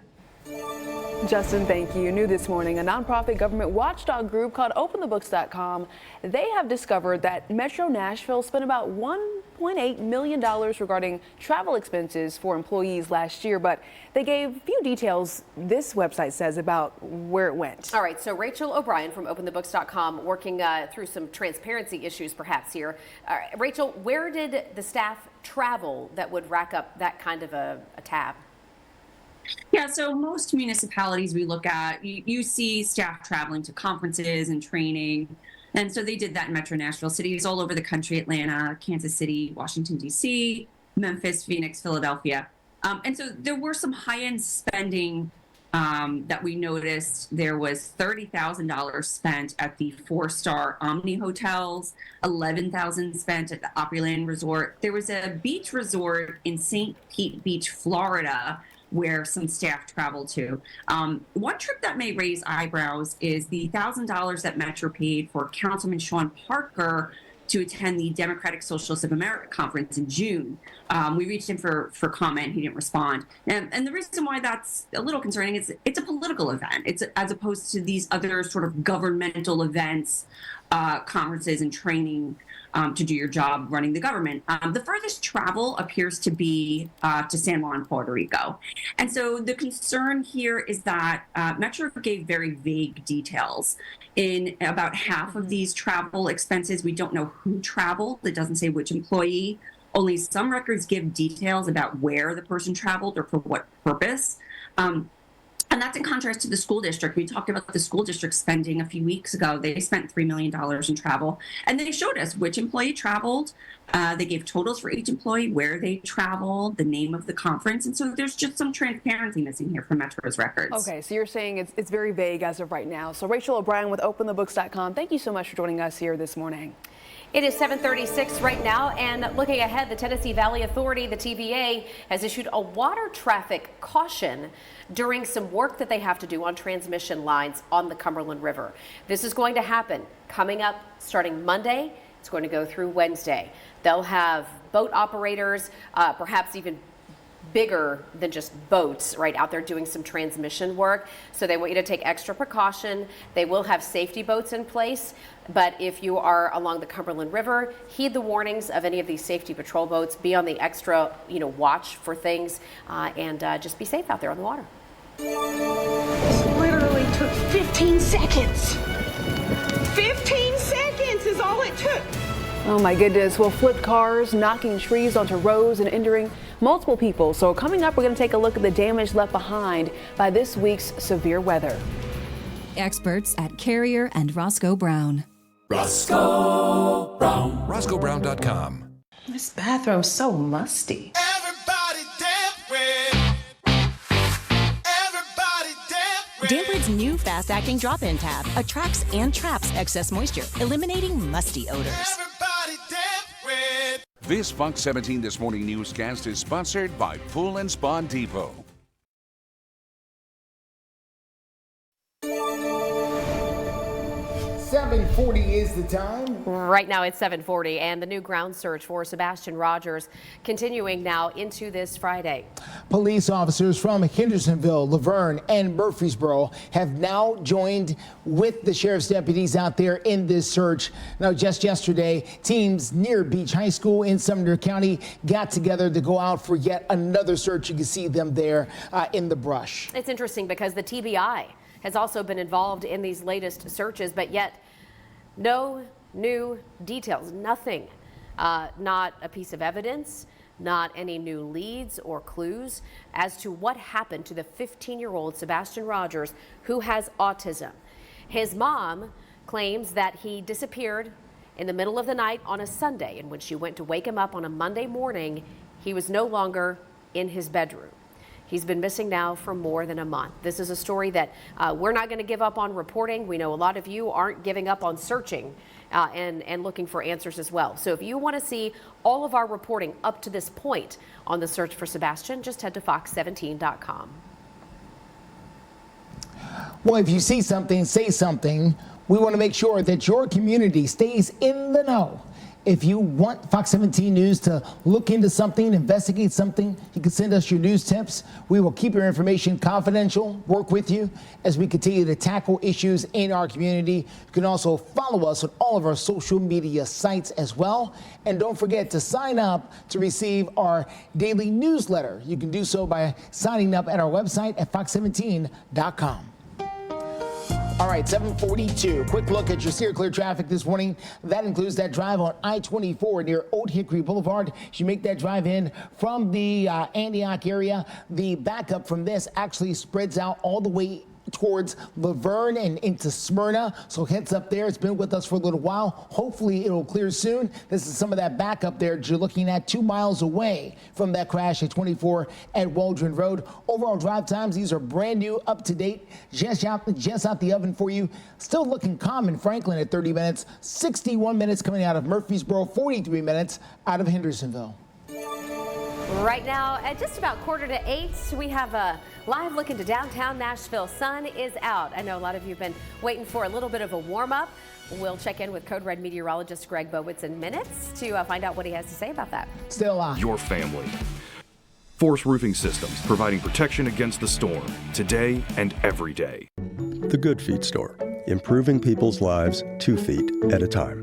Justin, thank you. New this morning, a nonprofit government watchdog group called OpenTheBooks.com. They have discovered that Metro Nashville spent about $1.8 million regarding travel expenses for employees last year, but they gave few details, this website says, about where it went. All right, so Rachel O'Brien from OpenTheBooks.com working through some transparency issues perhaps here. Rachel, where did the staff travel that would rack up that kind of a tab? Yeah, so most municipalities we look at, you see staff traveling to conferences and training. And so they did that in Metro Nashville. Cities all over the country, Atlanta, Kansas City, Washington, D.C., Memphis, Phoenix, Philadelphia. And so there were some high-end spending that we noticed. There was $30,000 spent at the 4-star Omni hotels, $11,000 spent at the Opryland Resort. There was a beach resort in St. Pete Beach, Florida, where some staff traveled to. One trip that may raise eyebrows is the $1,000 that Metro paid for Councilman Sean Parker to attend the Democratic Socialists of America conference in June. We reached him for comment. He didn't respond. And the reason why that's a little concerning is it's a political event. It's as opposed to these other sort of governmental events, conferences and training to do your job running the government. The furthest travel appears to be to San Juan, Puerto Rico. And so the concern here is that Metro gave very vague details. In about half of these travel expenses, we don't know who traveled. It doesn't say which employee. Only some records give details about where the person traveled or for what purpose. And that's in contrast to the school district. We talked about the school district spending a few weeks ago. They spent $3 million in travel, and they showed us which employee traveled. They gave totals for each employee, where they traveled, the name of the conference. And so there's just some transparency missing here from Metro's records. Okay, so you're saying it's very vague as of right now. So Rachel O'Brien with OpenTheBooks.com, thank you so much for joining us here this morning. It is 7:36 right now, and looking ahead, the Tennessee Valley Authority, the TVA, has issued a water traffic caution during some work that they have to do on transmission lines on the Cumberland River. This is going to happen coming up starting Monday. It's going to go through Wednesday. They'll have boat operators, perhaps even bigger than just boats, right, out there doing some transmission work. So they want you to take extra precaution. They will have safety boats in place. But if you are along the Cumberland River, heed the warnings of any of these safety patrol boats. Be on the extra, watch for things, and just be safe out there on the water. This literally took 15 seconds. 15 seconds is all it took. Oh my goodness. Well, flipped cars, knocking trees onto roads and injuring multiple people. So coming up, we're going to take a look at the damage left behind by this week's severe weather. Experts at Carrier and Roscoe Brown. Roscoe Brown. RoscoeBrown.com. This bathroom's so musty. Damprid's new fast-acting drop-in tab attracts and traps excess moisture, eliminating musty odors. This Fox 17 This Morning newscast is sponsored by Pool and Spa Depot. 7:40 is the time. Right now it's 7:40, and the new ground search for Sebastian Rogers continuing now into this Friday. Police officers from Hendersonville, Laverne, and Murfreesboro have now joined with the sheriff's deputies out there in this search. Now, just yesterday, teams near Beach High School in Sumner County got together to go out for yet another search. You can see them there in the brush. It's interesting because the TBI has also been involved in these latest searches, but yet no new details, nothing, not a piece of evidence, not any new leads or clues as to what happened to the 15-year-old Sebastian Rogers who has autism. His mom claims that he disappeared in the middle of the night on a Sunday, and when she went to wake him up on a Monday morning, he was no longer in his bedroom. He's been missing now for more than a month. This is a story that we're not going to give up on reporting. We know a lot of you aren't giving up on searching and looking for answers as well. So if you want to see all of our reporting up to this point on the search for Sebastian, just head to fox17.com. Well, if you see something, say something. We want to make sure that your community stays in the know. If you want Fox 17 News to look into something, investigate something, you can send us your news tips. We will keep your information confidential, work with you as we continue to tackle issues in our community. You can also follow us on all of our social media sites as well. And don't forget to sign up to receive our daily newsletter. You can do so by signing up at our website at fox17.com. All right, 7:42. Quick look at your steer clear traffic this morning. That includes that drive on I-24 near Old Hickory Boulevard. As you make that drive in from the Antioch area, the backup from this actually spreads out all the way towards Laverne and into Smyrna. So heads up there. It's been with us for a little while. Hopefully it'll clear soon. This is some of that backup there you're looking at 2 miles away from that crash at 24 at Waldron Road. Overall drive times, these are brand new, up to date, just out the oven for you. Still looking calm in Franklin at 30 minutes, 61 minutes coming out of Murfreesboro, 43 minutes out of Hendersonville. Right now, at just about 7:45, we have a live look into downtown Nashville. Sun is out. I know a lot of you have been waiting for a little bit of a warm-up. We'll check in with Code Red meteorologist Greg Bowitz in minutes to find out what he has to say about that. Still on. Your family. Force Roofing Systems, providing protection against the storm, today and every day. The Good Feet Store, improving people's lives 2 feet at a time.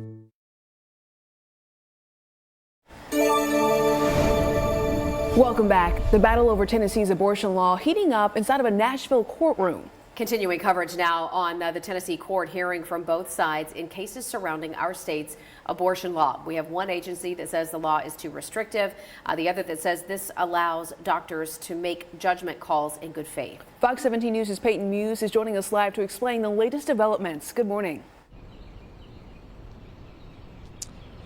Welcome back. The battle over Tennessee's abortion law heating up inside of a Nashville courtroom. Continuing coverage now on the Tennessee court hearing from both sides in cases surrounding our state's abortion law. We have one agency that says the law is too restrictive, the other that says this allows doctors to make judgment calls in good faith. Fox 17 News' Peyton Muse is joining us live to explain the latest developments. Good morning.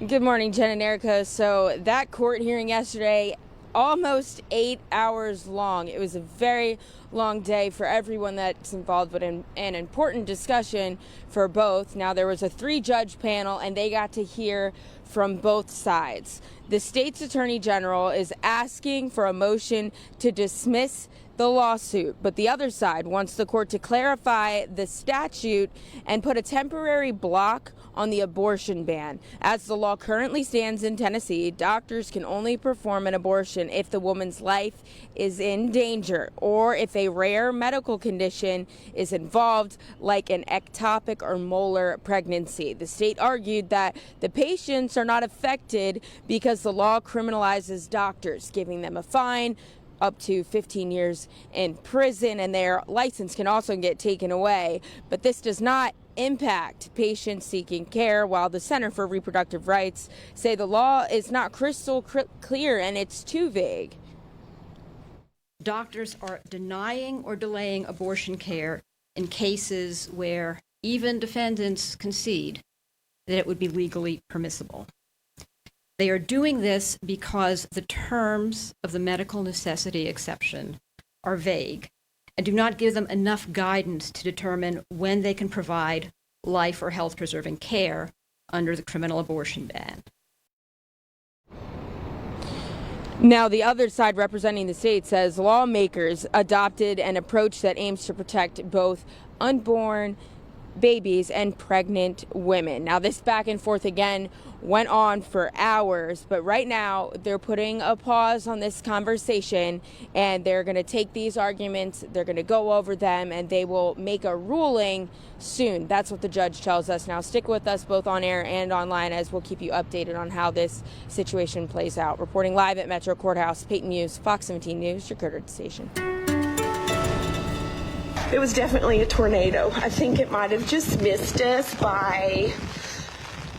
Good morning, Jen and Erica. So that court hearing yesterday, almost 8 hours long. It was a very long day for everyone that's involved, but an important discussion for both. Now, there was a 3-judge panel, and they got to hear from both sides. The state's attorney general is asking for a motion to dismiss the lawsuit, but the other side wants the court to clarify the statute and put a temporary block on the abortion ban. As the law currently stands in Tennessee, doctors can only perform an abortion if the woman's life is in danger or if a rare medical condition is involved, like an ectopic or molar pregnancy. The state argued that the patients are not affected because the law criminalizes doctors, giving them a fine, up to 15 years in prison, and their license can also get taken away. But this does not impact patients seeking care, while the Center for Reproductive Rights say the law is not crystal clear and it's too vague. Doctors are denying or delaying abortion care in cases where even defendants concede that it would be legally permissible. They are doing this because the terms of the medical necessity exception are vague and do not give them enough guidance to determine when they can provide life or health-preserving care under the criminal abortion ban. Now, the other side representing the state says lawmakers adopted an approach that aims to protect both unborn babies and pregnant women. Now, this back and forth again went on for hours, but right now they're putting a pause on this conversation, and they're going to take these arguments, they're going to go over them, and they will make a ruling soon. That's what the judge tells us. Now, stick with us both on air and online as we'll keep you updated on how this situation plays out. Reporting live at Metro Courthouse, Peyton Muse, Fox 17 News, your Curtis station. It was definitely a tornado. I think it might have just missed us by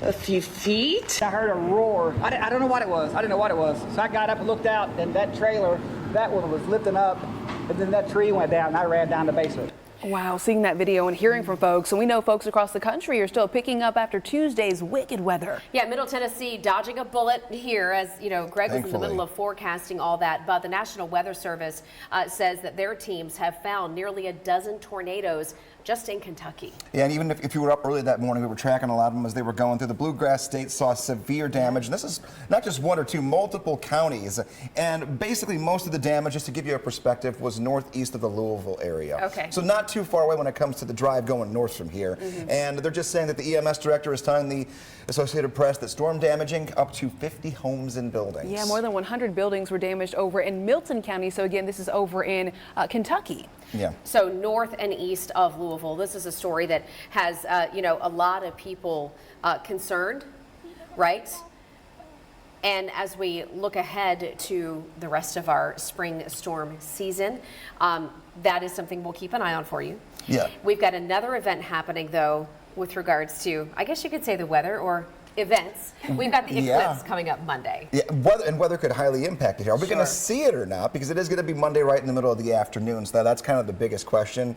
a few feet. I heard a roar. I don't know what it was. I didn't know what it was. So I got up and looked out, and that trailer, that one was lifting up, and then that tree went down, and I ran down the basement. Wow, seeing that video and hearing from folks. And we know folks across the country are still picking up after Tuesday's wicked weather. Yeah, Middle Tennessee dodging a bullet here, as you know, Greg was in the middle of forecasting all that. But the National Weather Service says that their teams have found nearly a dozen tornadoes just in Kentucky. Yeah, and even if you were up early that morning, we were tracking a lot of them as they were going through. The Bluegrass State saw severe damage, and this is not just one or two, multiple counties. And basically most of the damage, just to give you a perspective, was northeast of the Louisville area. Okay. So not too far away when it comes to the drive going north from here. And they're just saying that the EMS director is telling the Associated Press that storm damaging up to 50 homes and buildings. Yeah, more than 100 buildings were damaged over in Milton County. So again, this is over in Kentucky. Yeah. So north and east of Louisville. This is a story that has, you know, a lot of people concerned, right? And as we look ahead to the rest of our spring storm season, that is something we'll keep an eye on for you. Yeah. We've got another event happening, though, with regards to, I guess you could say the weather or events. We've got the eclipse coming up Monday. Yeah, weather could highly impact it here. Are we going to see it or not? Because it is going to be Monday right in the middle of the afternoon, so that's kind of the biggest question.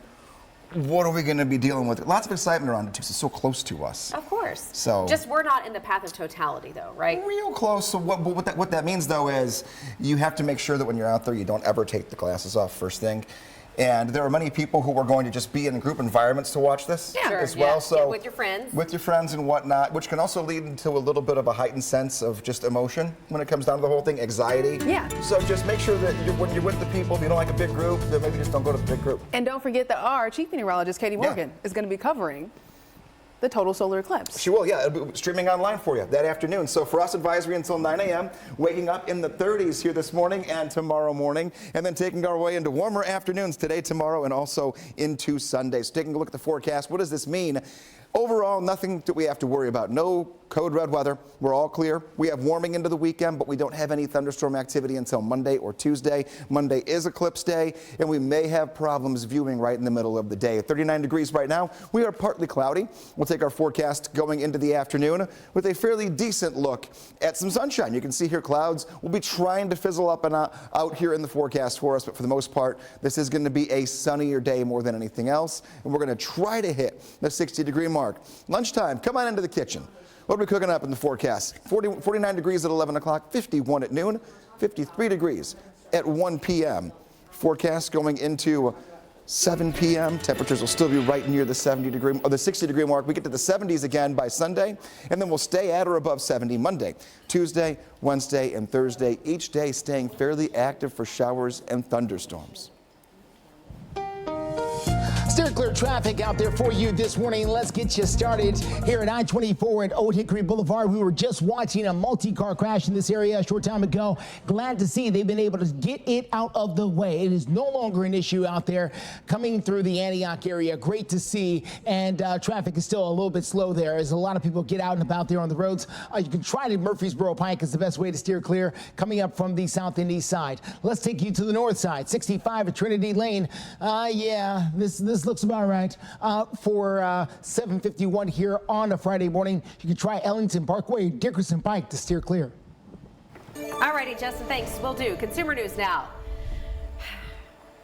What are we going to be dealing with? Lots of excitement around it, too, 'cause it's so close to us. Of course. So just we're not in the path of totality, though, right? Real close. So what that means, though, is you have to make sure that when you're out there, you don't ever take the glasses off first thing. And there are many people who are going to just be in group environments to watch this as well. So with your friends. With your friends and whatnot, which can also lead into a little bit of a heightened sense of just emotion when it comes down to the whole thing, anxiety. Yeah. So just make sure that when you're with the people, if you don't like a big group, then maybe just don't go to the big group. And don't forget that our chief meteorologist, Katie Morgan, is going to be covering the total solar eclipse. She will, yeah. It'll be streaming online for you that afternoon. So frost advisory until 9 a.m., waking up in the 30s here this morning and tomorrow morning, and then taking our way into warmer afternoons today, tomorrow, and also into Sunday. So taking a look at the forecast, what does this mean? Overall, nothing that we have to worry about. No code red weather. We're all clear. We have warming into the weekend, but we don't have any thunderstorm activity until Monday or Tuesday. Monday is eclipse day, and we may have problems viewing right in the middle of the day. 39 degrees right now. We are partly cloudy. We'll take our forecast going into the afternoon with a fairly decent look at some sunshine. You can see here clouds will be trying to fizzle up and out here in the forecast for us, but for the most part, this is going to be a sunnier day more than anything else, and we're going to try to hit the 60-degree mark. Lunchtime, come on into the kitchen. What are we cooking up in the forecast? 49 degrees at 11 o'clock, 51 at noon, 53 degrees at 1 p.m. Forecast going into 7 p.m. Temperatures will still be right near the 70-degree or the 60-degree mark. We get to the 70s again by Sunday, and then we'll stay at or above 70 Monday, Tuesday, Wednesday, and Thursday. Each day staying fairly active for showers and thunderstorms. Steer clear traffic out there for you this morning. Let's get you started here at I-24 at Old Hickory Boulevard. We were just watching a multi-car crash in this area a short time ago. Glad to see they've been able to get it out of the way. It is no longer an issue out there coming through the Antioch area. Great to see. And traffic is still a little bit slow there as a lot of people get out and about there on the roads. You can try to Murfreesboro Pike is the best way to steer clear coming up from the south and east side. Let's take you to the north side. 65 at Trinity Lane. Yeah, this looks about right for 751 here on a Friday morning. You can try Ellington Parkway, Dickerson Pike to steer clear. All righty, Justin, thanks. Will do. Consumer news now.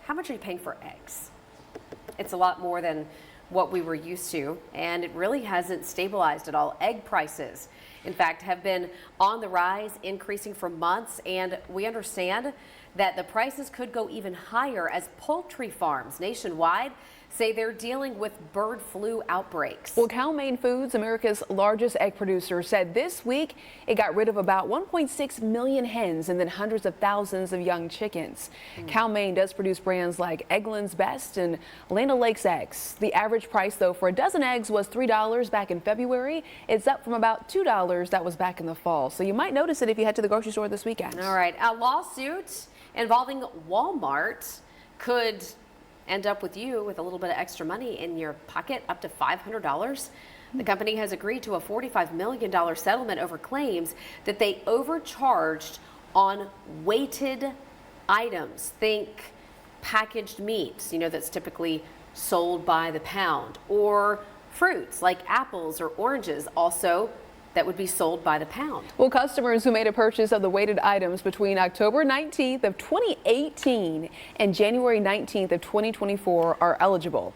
How much are you paying for eggs? It's a lot more than what we were used to, and it really hasn't stabilized at all. Egg prices, in fact, have been on the rise, increasing for months, and we understand that the prices could go even higher as poultry farms nationwide say they're dealing with bird flu outbreaks. Well, Cal-Maine Foods, America's largest egg producer, said this week it got rid of about 1.6 million hens and then hundreds of thousands of young chickens. Cal-Maine does produce brands like Eggland's Best and Land O'Lakes eggs. The average price, though, for a dozen eggs was $3 back in February. It's up from about $2 that was back in the fall. So you might notice it if you head to the grocery store this weekend. All right, a lawsuit involving Walmart could end up with you with a little bit of extra money in your pocket, up to $500. The company has agreed to a $45 million settlement over claims that they overcharged on weighted items. Think packaged meats, that's typically sold by the pound, or fruits like apples or oranges, also that would be sold by the pound. Well, customers who made a purchase of the weighted items between October 19th of 2018 and January 19th of 2024 are eligible.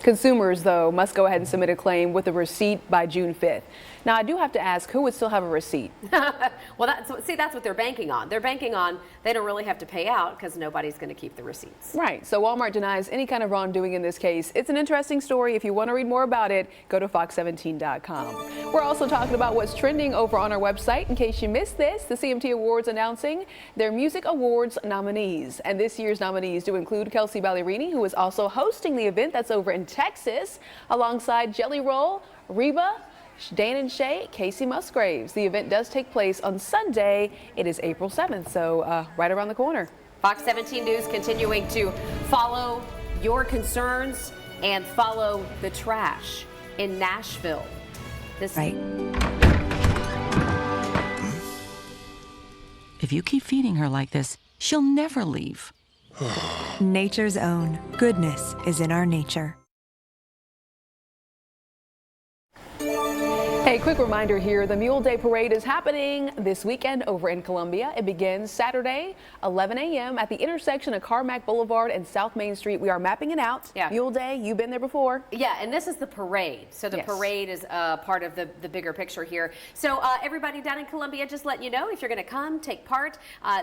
Consumers, though, must go ahead and submit a claim with a receipt by June 5th. Now, I do have to ask, who would still have a receipt? Well, that's what they're banking on. They're banking on they don't really have to pay out because nobody's going to keep the receipts. Right. So Walmart denies any kind of wrongdoing in this case. It's an interesting story. If you want to read more about it, go to fox17.com. We're also talking about what's trending over on our website. In case you missed this, the CMT Awards announcing their Music Awards nominees. And this year's nominees do include Kelsey Ballerini, who is also hosting the event that's over in Texas, alongside Jelly Roll, Reba, Dan and Shay, Casey Musgraves. The event does take place on Sunday. It is April 7th, so right around the corner. Fox 17 News continuing to follow your concerns and follow the trash in Nashville. Right. If you keep feeding her like this, she'll never leave. Nature's own. Goodness is in our nature. Hey, quick reminder here, the Mule Day Parade is happening this weekend over in Columbia. It begins Saturday, 11 a.m. at the intersection of Carmack Boulevard and South Main Street. We are mapping it out. Yeah. Mule Day, you've been there before. Yeah, and this is the parade. So the parade is part of the bigger picture here. So everybody down in Columbia, just letting you know, if you're going to come, take part,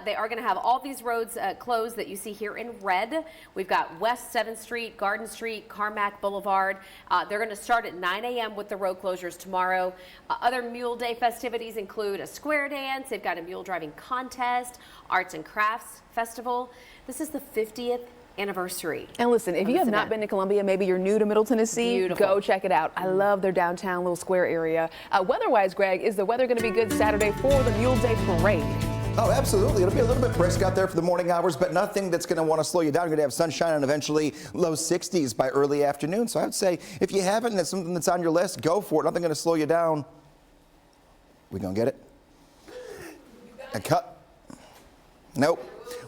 they are going to have all these roads closed that you see here in red. We've got West 7th Street, Garden Street, Carmack Boulevard. They're going to start at 9 a.m. with the road closures tomorrow. Other Mule Day festivities include a square dance. They've got a mule driving contest, arts and crafts festival. This is the 50th anniversary. And listen, if you have not been to Columbia, maybe you're new to Middle Tennessee, Beautiful. Go check it out. I love their downtown little square area. Weather-wise, Greg, is the weather going to be good Saturday for the Mule Day Parade? Oh, absolutely. It'll be a little bit brisk out there for the morning hours, but nothing that's going to want to slow you down. You're going to have sunshine and eventually low 60s by early afternoon. So I would say if you haven't and it's something that's on your list, go for it. Nothing going to slow you down. We going to get it? And cut. Nope.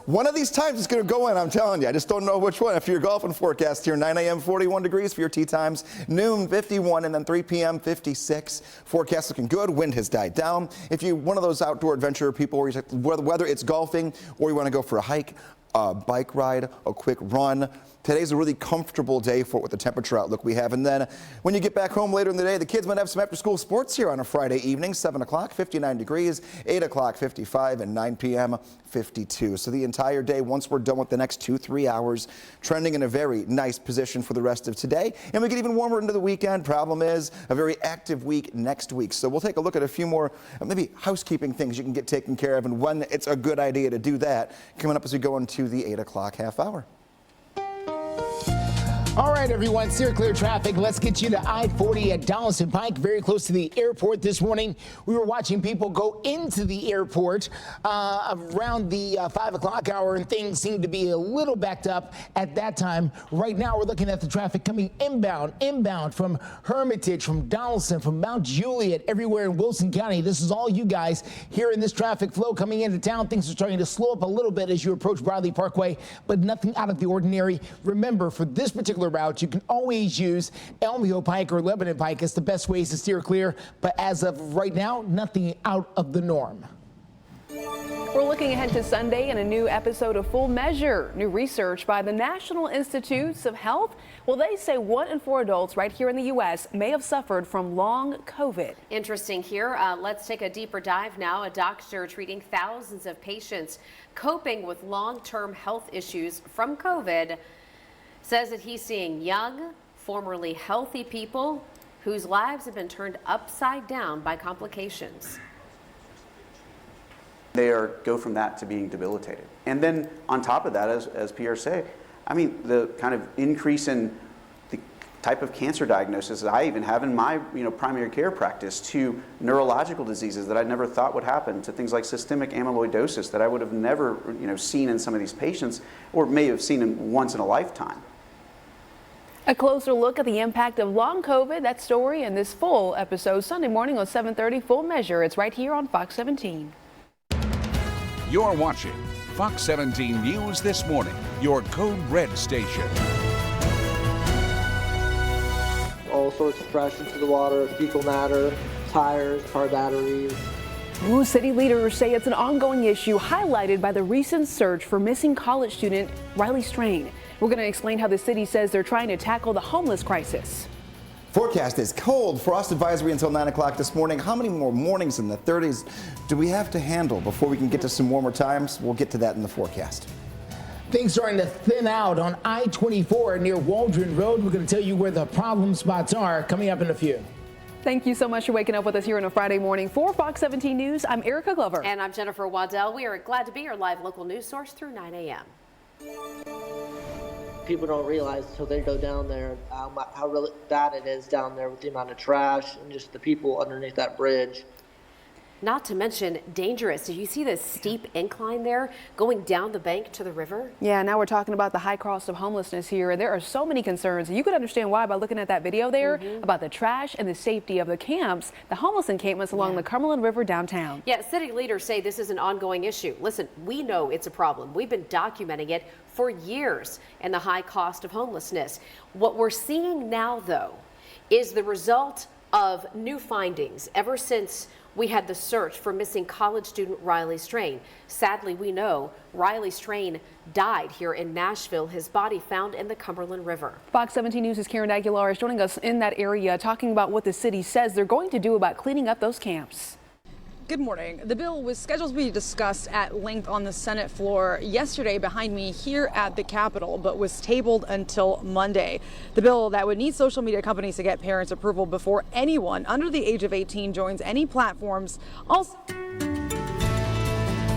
One of these times it's going to go in, I'm telling you. I just don't know which one. After your golfing forecast here, 9 a.m., 41 degrees for your tee times, noon, 51, and then 3 p.m., 56. Forecast looking good. Wind has died down. If you're one of those outdoor adventure people whether it's golfing or you want to go for a hike, a bike ride, a quick run, today's a really comfortable day for it with the temperature outlook we have. And then when you get back home later in the day, the kids might have some after-school sports here on a Friday evening, 7 o'clock, 59 degrees, 8 o'clock, 55, and 9 p.m., 52. So the entire day, once we're done with the next 2-3 hours, trending in a very nice position for the rest of today. And we get even warmer into the weekend. Problem is, a very active week next week. So we'll take a look at a few more, maybe housekeeping things you can get taken care of and when it's a good idea to do that, coming up as we go into the 8 o'clock half hour. All right, everyone, steer clear traffic. Let's get you to I-40 at Donaldson Pike, very close to the airport this morning. We were watching people go into the airport around the 5 o'clock hour, and things seemed to be a little backed up at that time. Right now, we're looking at the traffic coming inbound from Hermitage, from Donaldson, from Mount Juliet, everywhere in Wilson County. This is all you guys here in this traffic flow coming into town. Things are starting to slow up a little bit as you approach Bradley Parkway, but nothing out of the ordinary. Remember, for this particular route, you can always use Elmio Pike or Lebanon Pike as the best ways to steer clear, but as of right now, nothing out of the norm. We're looking ahead to Sunday and a new episode of Full Measure. New research by the National Institutes of Health. Well, they say 1 in 4 adults right here in the U.S. may have suffered from long COVID. Interesting here. Let's take a deeper dive now. A doctor treating thousands of patients coping with long-term health issues from COVID says that he's seeing young, formerly healthy people whose lives have been turned upside down by complications. They go from that to being debilitated. And then on top of that, as Pierre said, I mean, the kind of increase in the type of cancer diagnosis that I even have in my primary care practice, to neurological diseases that I never thought would happen, to things like systemic amyloidosis that I would have never seen in some of these patients, or may have seen in once in a lifetime. A closer look at the impact of long COVID, that story in this full episode Sunday morning on 7:30 Full Measure. It's right here on Fox 17. You're watching Fox 17 News This Morning, your Code Red station. All sorts of trash into the water, fecal matter, tires, car batteries. Ooh, city leaders say it's an ongoing issue highlighted by the recent search for missing college student Riley Strain. We're going to explain how the city says they're trying to tackle the homeless crisis. Forecast is cold. Frost advisory until 9 o'clock this morning. How many more mornings in the 30s do we have to handle before we can get to some warmer times? We'll get to that in the forecast. Things starting to thin out on I-24 near Waldron Road. We're going to tell you where the problem spots are coming up in a few. Thank you so much for waking up with us here on a Friday morning. For Fox 17 News, I'm Erica Glover. And I'm Jennifer Waddell. We are glad to be your live local news source through 9 a.m. People don't realize until they go down there how really bad it is down there with the amount of trash and just the people underneath that bridge. Not to mention dangerous. Did you see the steep incline there going down the bank to the river? Yeah, now we're talking about the high cost of homelessness here, and there are so many concerns. You could understand why by looking at that video there about the trash and the safety of the camps, the homeless encampments along the Cumberland River downtown. Yeah, city leaders say this is an ongoing issue. Listen, we know it's a problem. We've been documenting it for years, and the high cost of homelessness. What we're seeing now, though, is the result of new findings ever since we had the search for missing college student Riley Strain. Sadly, we know Riley Strain died here in Nashville, his body found in the Cumberland River. Fox 17 News' Karen Aguilar is joining us in that area, talking about what the city says they're going to do about cleaning up those camps. Good morning. The bill was scheduled to be discussed at length on the Senate floor yesterday behind me here at the Capitol, but was tabled until Monday. The bill that would need social media companies to get parents' approval before anyone under the age of 18 joins any platforms. Also,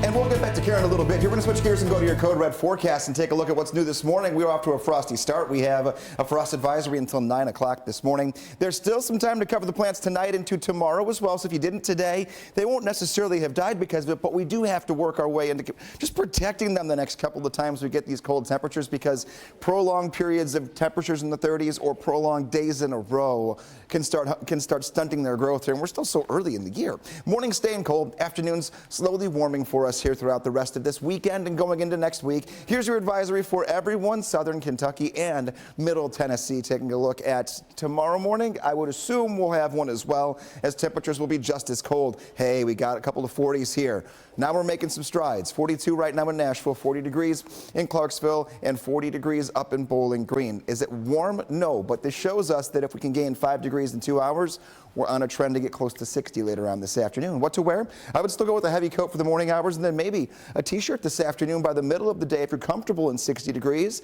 and we'll get back to Karen in a little bit. You're going to switch gears and go to your Code Red forecast and take a look at what's new this morning. We're off to a frosty start. We have a frost advisory until 9 o'clock this morning. There's still some time to cover the plants tonight into tomorrow as well. So if you didn't today, they won't necessarily have died because of it, but we do have to work our way into just protecting them the next couple of times we get these cold temperatures, because prolonged periods of temperatures in the 30s or prolonged days in a row can start stunting their growth here. And we're still so early in the year. Mornings staying cold, afternoons slowly warming for us here throughout the rest of this weekend and going into next week. Here's your advisory for everyone, Southern Kentucky and Middle Tennessee. Taking a look at tomorrow morning, I would assume we'll have one as well, as temperatures will be just as cold. Hey, we got a couple of 40s here. Now we're making some strides. 42 right now in Nashville, 40 degrees in Clarksville, and 40 degrees up in Bowling Green. Is it warm? No, but this shows us that if we can gain 5 degrees in 2 hours, we're on a trend to get close to 60 later on this afternoon. What to wear? I would still go with a heavy coat for the morning hours, and then maybe a t-shirt this afternoon by the middle of the day if you're comfortable in 60 degrees.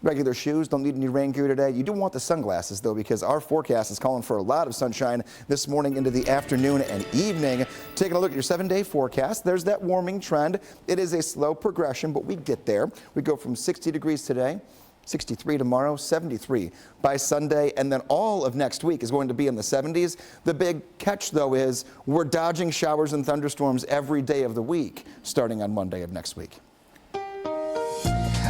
Regular shoes, don't need any rain gear today. You do want the sunglasses, though, because our forecast is calling for a lot of sunshine this morning into the afternoon and evening. Taking a look at your 7-day forecast, there's that warming trend. It is a slow progression, but we get there. We go from 60 degrees today, 63 tomorrow, 73 by Sunday, and then all of next week is going to be in the 70s. The big catch, though, is we're dodging showers and thunderstorms every day of the week, starting on Monday of next week.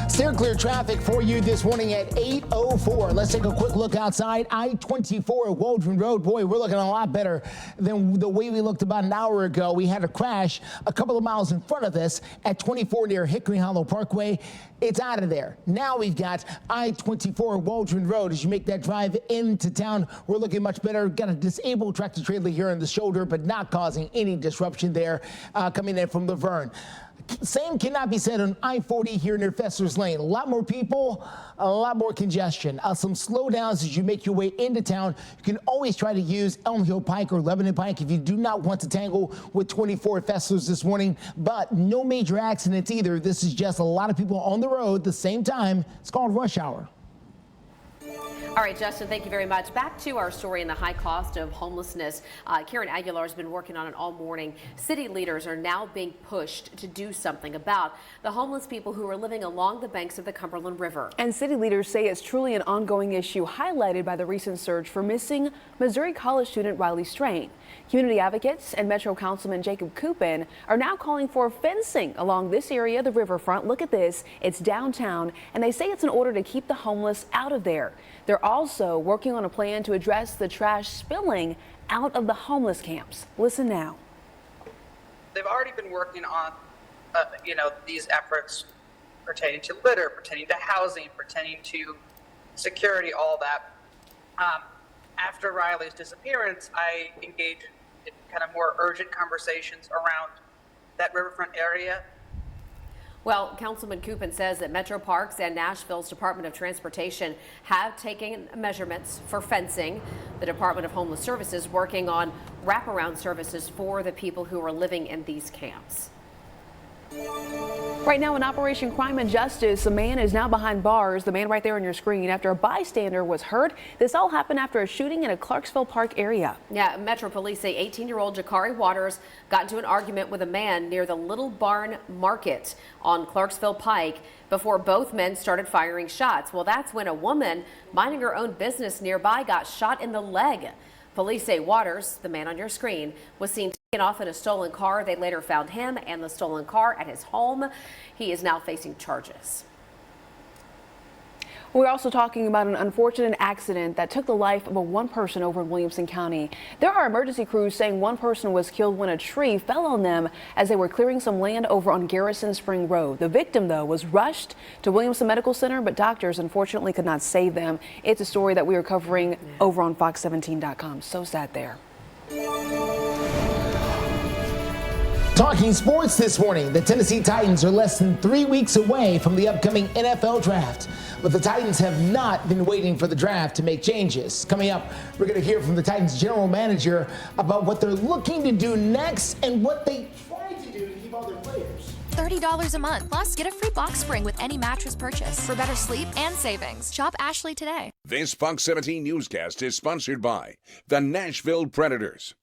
Steer clear traffic for you this morning at 8:04. Let's take a quick look outside. I-24 Waldron Road. Boy, we're looking a lot better than the way we looked about an hour ago. We had a crash a couple of miles in front of us at 24 near Hickory Hollow Parkway. It's out of there. Now we've got I-24 Waldron Road. As you make that drive into town, we're looking much better. Got a disabled tractor trailer here in the shoulder, but not causing any disruption there coming in from Laverne. Same cannot be said on I-40 here near Fesser's Lane. A lot more people, a lot more congestion. Some slowdowns as you make your way into town. You can always try to use Elm Hill Pike or Lebanon Pike if you do not want to tangle with 24 Fesser's this morning. But no major accidents either. This is just a lot of people on the road at the same time. It's called rush hour. All right, Justin, thank you very much. Back to our story in the high cost of homelessness. Karen Aguilar has been working on it all morning. City leaders are now being pushed to do something about the homeless people who are living along the banks of the Cumberland River. And city leaders say it's truly an ongoing issue highlighted by the recent search for missing Missouri college student Riley Strain. Community advocates and Metro Councilman Jacob Coopin are now calling for fencing along this area, the riverfront. Look at this. It's downtown, and they say it's in order to keep the homeless out of there. They're also working on a plan to address the trash spilling out of the homeless camps. Listen now. They've already been working on, these efforts pertaining to litter, pertaining to housing, pertaining to security, all that. After Riley's disappearance, I engaged in kind of more urgent conversations around that riverfront area. Well, Councilman Coopin says that Metro Parks and Nashville's Department of Transportation have taken measurements for fencing. The Department of Homeless Services working on wraparound services for the people who are living in these camps. Right now in Operation Crime and Justice, a man is now behind bars, the man right there on your screen, after a bystander was hurt. This all happened after a shooting in a Clarksville Park area. Yeah, Metro Police say 18-year-old Jakari Waters got into an argument with a man near the Little Barn Market on Clarksville Pike before both men started firing shots. Well, that's when a woman minding her own business nearby got shot in the leg. Police say Waters, the man on your screen, was seen taken off in a stolen car. They later found him and the stolen car at his home. He is now facing charges. We're also talking about an unfortunate accident that took the life of one person over in Williamson County. There are emergency crews saying one person was killed when a tree fell on them as they were clearing some land over on Garrison Spring Road. The victim, though, was rushed to Williamson Medical Center, but doctors unfortunately could not save them. It's a story that we are covering over on Fox17.com. So sad there. Talking sports this morning, the Tennessee Titans are less than 3 weeks away from the upcoming NFL draft. But the Titans have not been waiting for the draft to make changes. Coming up, we're going to hear from the Titans general manager about what they're looking to do next and what they tried to do to keep all their players. $30 a month, plus get a free box spring with any mattress purchase for better sleep and savings. Shop Ashley today. This Fox 17 newscast is sponsored by the Nashville Predators.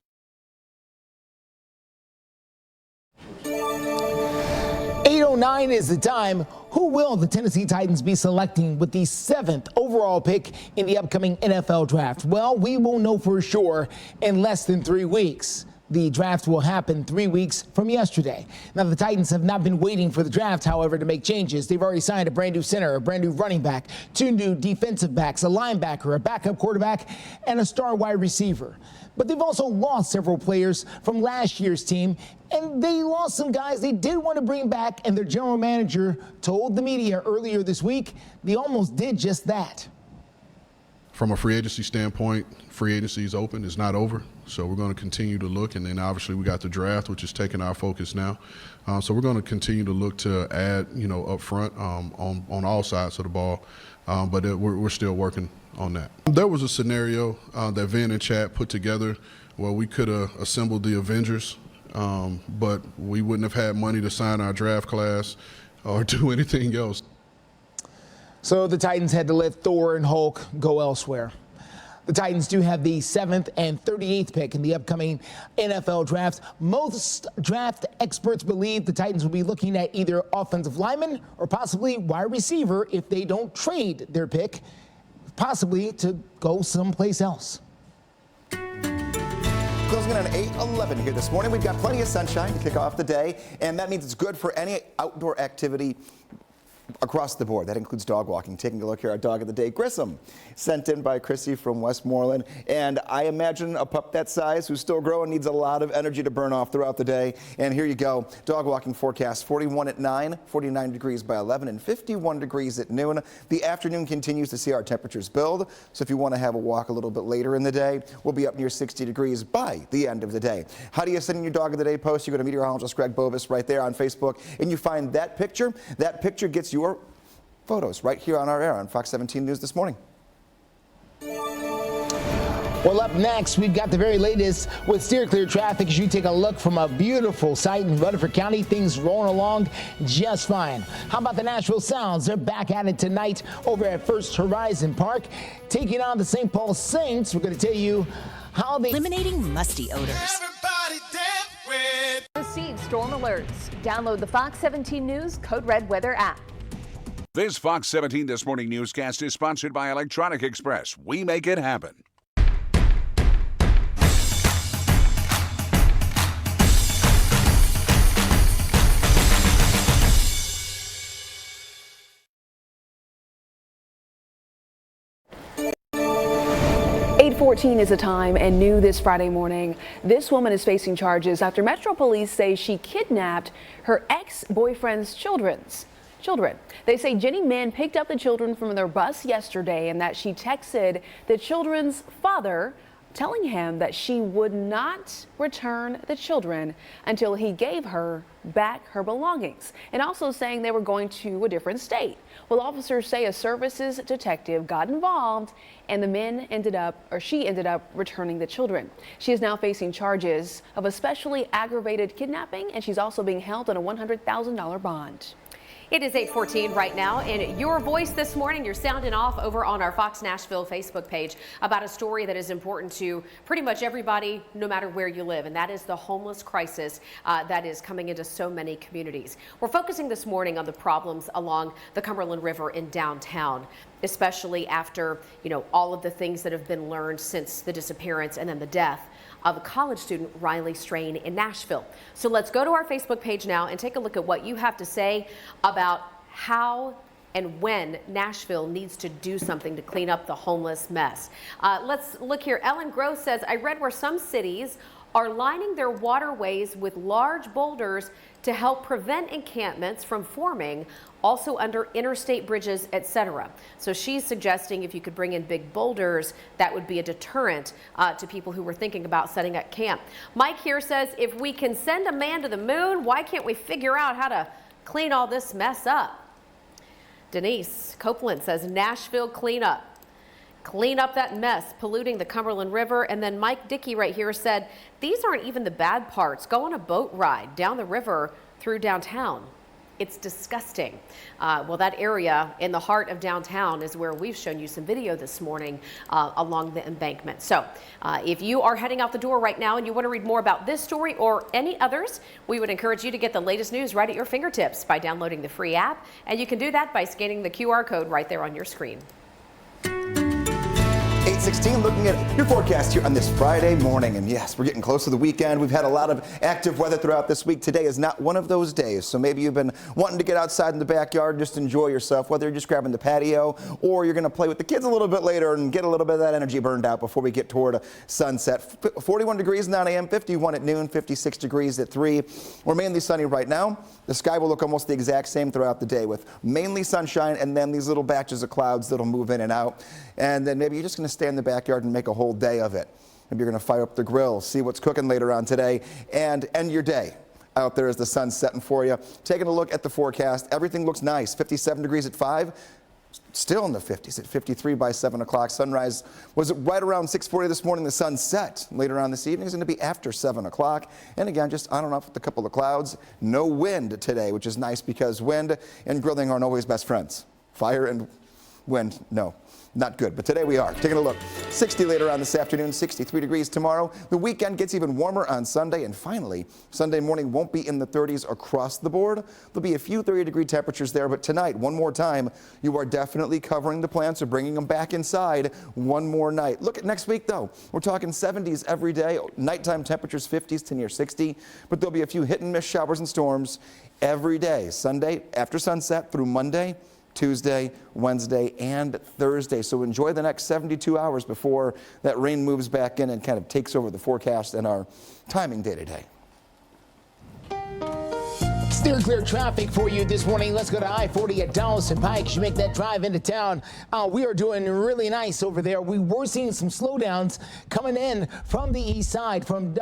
8:09 is the time. Who will the Tennessee Titans be selecting with the 7th overall pick in the upcoming NFL draft? Well, we will know for sure in less than 3 weeks. The draft will happen 3 weeks from yesterday. Now, the Titans have not been waiting for the draft, however, to make changes. They've already signed a brand new center, a brand new running back, 2 new defensive backs, a linebacker, a backup quarterback, and a star wide receiver. But they've also lost several players from last year's team, and they lost some guys they did want to bring back, and their general manager told the media earlier this week they almost did just that. From a free agency standpoint, free agency is open. It's not over. So we're going to continue to look. And then obviously we got the draft, which is taking our focus now. So we're going to continue to look to add, up front on all sides of the ball. But we're still working on that. There was a scenario that Vin and Chad put together where we could have assembled the Avengers, but we wouldn't have had money to sign our draft class or do anything else. So the Titans had to let Thor and Hulk go elsewhere. The Titans do have the 7th and 38th pick in the upcoming NFL draft. Most draft experts believe the Titans will be looking at either offensive lineman or possibly wide receiver if they don't trade their pick, possibly to go someplace else. Closing in on 8:11 here this morning. We've got plenty of sunshine to kick off the day, and that means it's good for any outdoor activity across the board. That includes dog walking. Taking a look here, our dog of the day, Grissom, sent in by Chrissy from Westmoreland. And I imagine a pup that size who's still growing needs a lot of energy to burn off throughout the day. And here you go. Dog walking forecast: 41 at 9, 49 degrees by 11, and 51 degrees at noon. The afternoon continues to see our temperatures build. So if you want to have a walk a little bit later in the day, we'll be up near 60 degrees by the end of the day. How do you send in your dog of the day post? You go to meteorologist Greg Bovis right there on Facebook, and you find that picture. That picture gets your photos right here on our air on Fox 17 News this morning. Well, up next, we've got the very latest with steer clear traffic as you take a look from a beautiful site in Rutherford County. Things rolling along just fine. How about the Nashville Sounds? They're back at it tonight over at First Horizon Park, taking on the St. Paul Saints. We're going to tell you how they Eliminating musty odors. Receive storm alerts. Download the Fox 17 News Code Red Weather app. This Fox 17 This Morning newscast is sponsored by Electronic Express. We make it happen. .14 is the time, and new this Friday morning. This woman is facing charges after Metro Police say she kidnapped her ex-boyfriend's children. They say Jenny Min picked up the children from their bus yesterday and that she texted the children's father telling him that she would not return the children until he gave her back her belongings, and also saying they were going to a different state. Well, officers say a services detective got involved and she ended up returning the children. She is now facing charges of especially aggravated kidnapping, and she's also being held on a $100,000 bond. It is 8:14 right now, and your voice this morning, you're sounding off over on our Fox Nashville Facebook page about a story that is important to pretty much everybody, no matter where you live, and that is the homeless crisis that is coming into so many communities. We're focusing this morning on the problems along the Cumberland River in downtown, especially after, all of the things that have been learned since the disappearance and then the death of a college student, Riley Strain, in Nashville. So let's go to our Facebook page now and take a look at what you have to say about how and when Nashville needs to do something to clean up the homeless mess. Let's look here. Ellen Gross says, I read where some cities are lining their waterways with large boulders to help prevent encampments from forming, also under interstate bridges, etc. So she's suggesting if you could bring in big boulders, that would be a deterrent to people who were thinking about setting up camp. Mike here says, if we can send a man to the moon, why can't we figure out how to clean all this mess up? Denise Copeland says, Nashville cleanup. Clean up that mess polluting the Cumberland River. And then Mike Dickey right here said, these aren't even the bad parts. Go on a boat ride down the river through downtown. It's disgusting. Well, that area in the heart of downtown is where we've shown you some video this morning along the embankment. So if you are heading out the door right now and you want to read more about this story or any others, we would encourage you to get the latest news right at your fingertips by downloading the free app. And you can do that by scanning the QR code right there on your screen. 8:16, looking at your forecast here on this Friday morning. And yes, we're getting close to the weekend. We've had a lot of active weather throughout this week. Today is not one of those days. So maybe you've been wanting to get outside in the backyard, just enjoy yourself, whether you're just grabbing the patio or you're going to play with the kids a little bit later and get a little bit of that energy burned out before we get toward sunset. 41 degrees 9 a.m., 51 at noon, 56 degrees at 3. We're mainly sunny right now. The sky will look almost the exact same throughout the day with mainly sunshine and then these little batches of clouds that'll move in and out. And then maybe you're just going to stay in the backyard and make a whole day of it. Maybe you're going to fire up the grill, see what's cooking later on today, and end your day out there as the sun's setting for you. Taking a look at the forecast, everything looks nice. 57 degrees at 5, still in the 50s at 53 by 7 o'clock. Sunrise was right around 6:40 this morning. The sun set later on this evening is going to be after 7 o'clock. And again, just on and off with a couple of clouds. No wind today, which is nice because wind and grilling aren't always best friends. Fire and wind, no. Not good, but today we are. Taking a look, 60 later on this afternoon, 63 degrees tomorrow. The weekend gets even warmer on Sunday, and finally, Sunday morning won't be in the 30s across the board. There'll be a few 30-degree temperatures there, but tonight, one more time, you are definitely covering the plants or bringing them back inside one more night. Look at next week, though. We're talking 70s every day, nighttime temperatures 50s to near 60, but there'll be a few hit-and-miss showers and storms every day, Sunday after sunset through Monday, Tuesday, Wednesday, and Thursday. So enjoy the next 72 hours before that rain moves back in and kind of takes over the forecast and our timing day to day. Steer clear traffic for you this morning. Let's go to I-40 at Dallas and Pike. As you make that drive into town, we are doing really nice over there. We were seeing some slowdowns coming in from the east side, from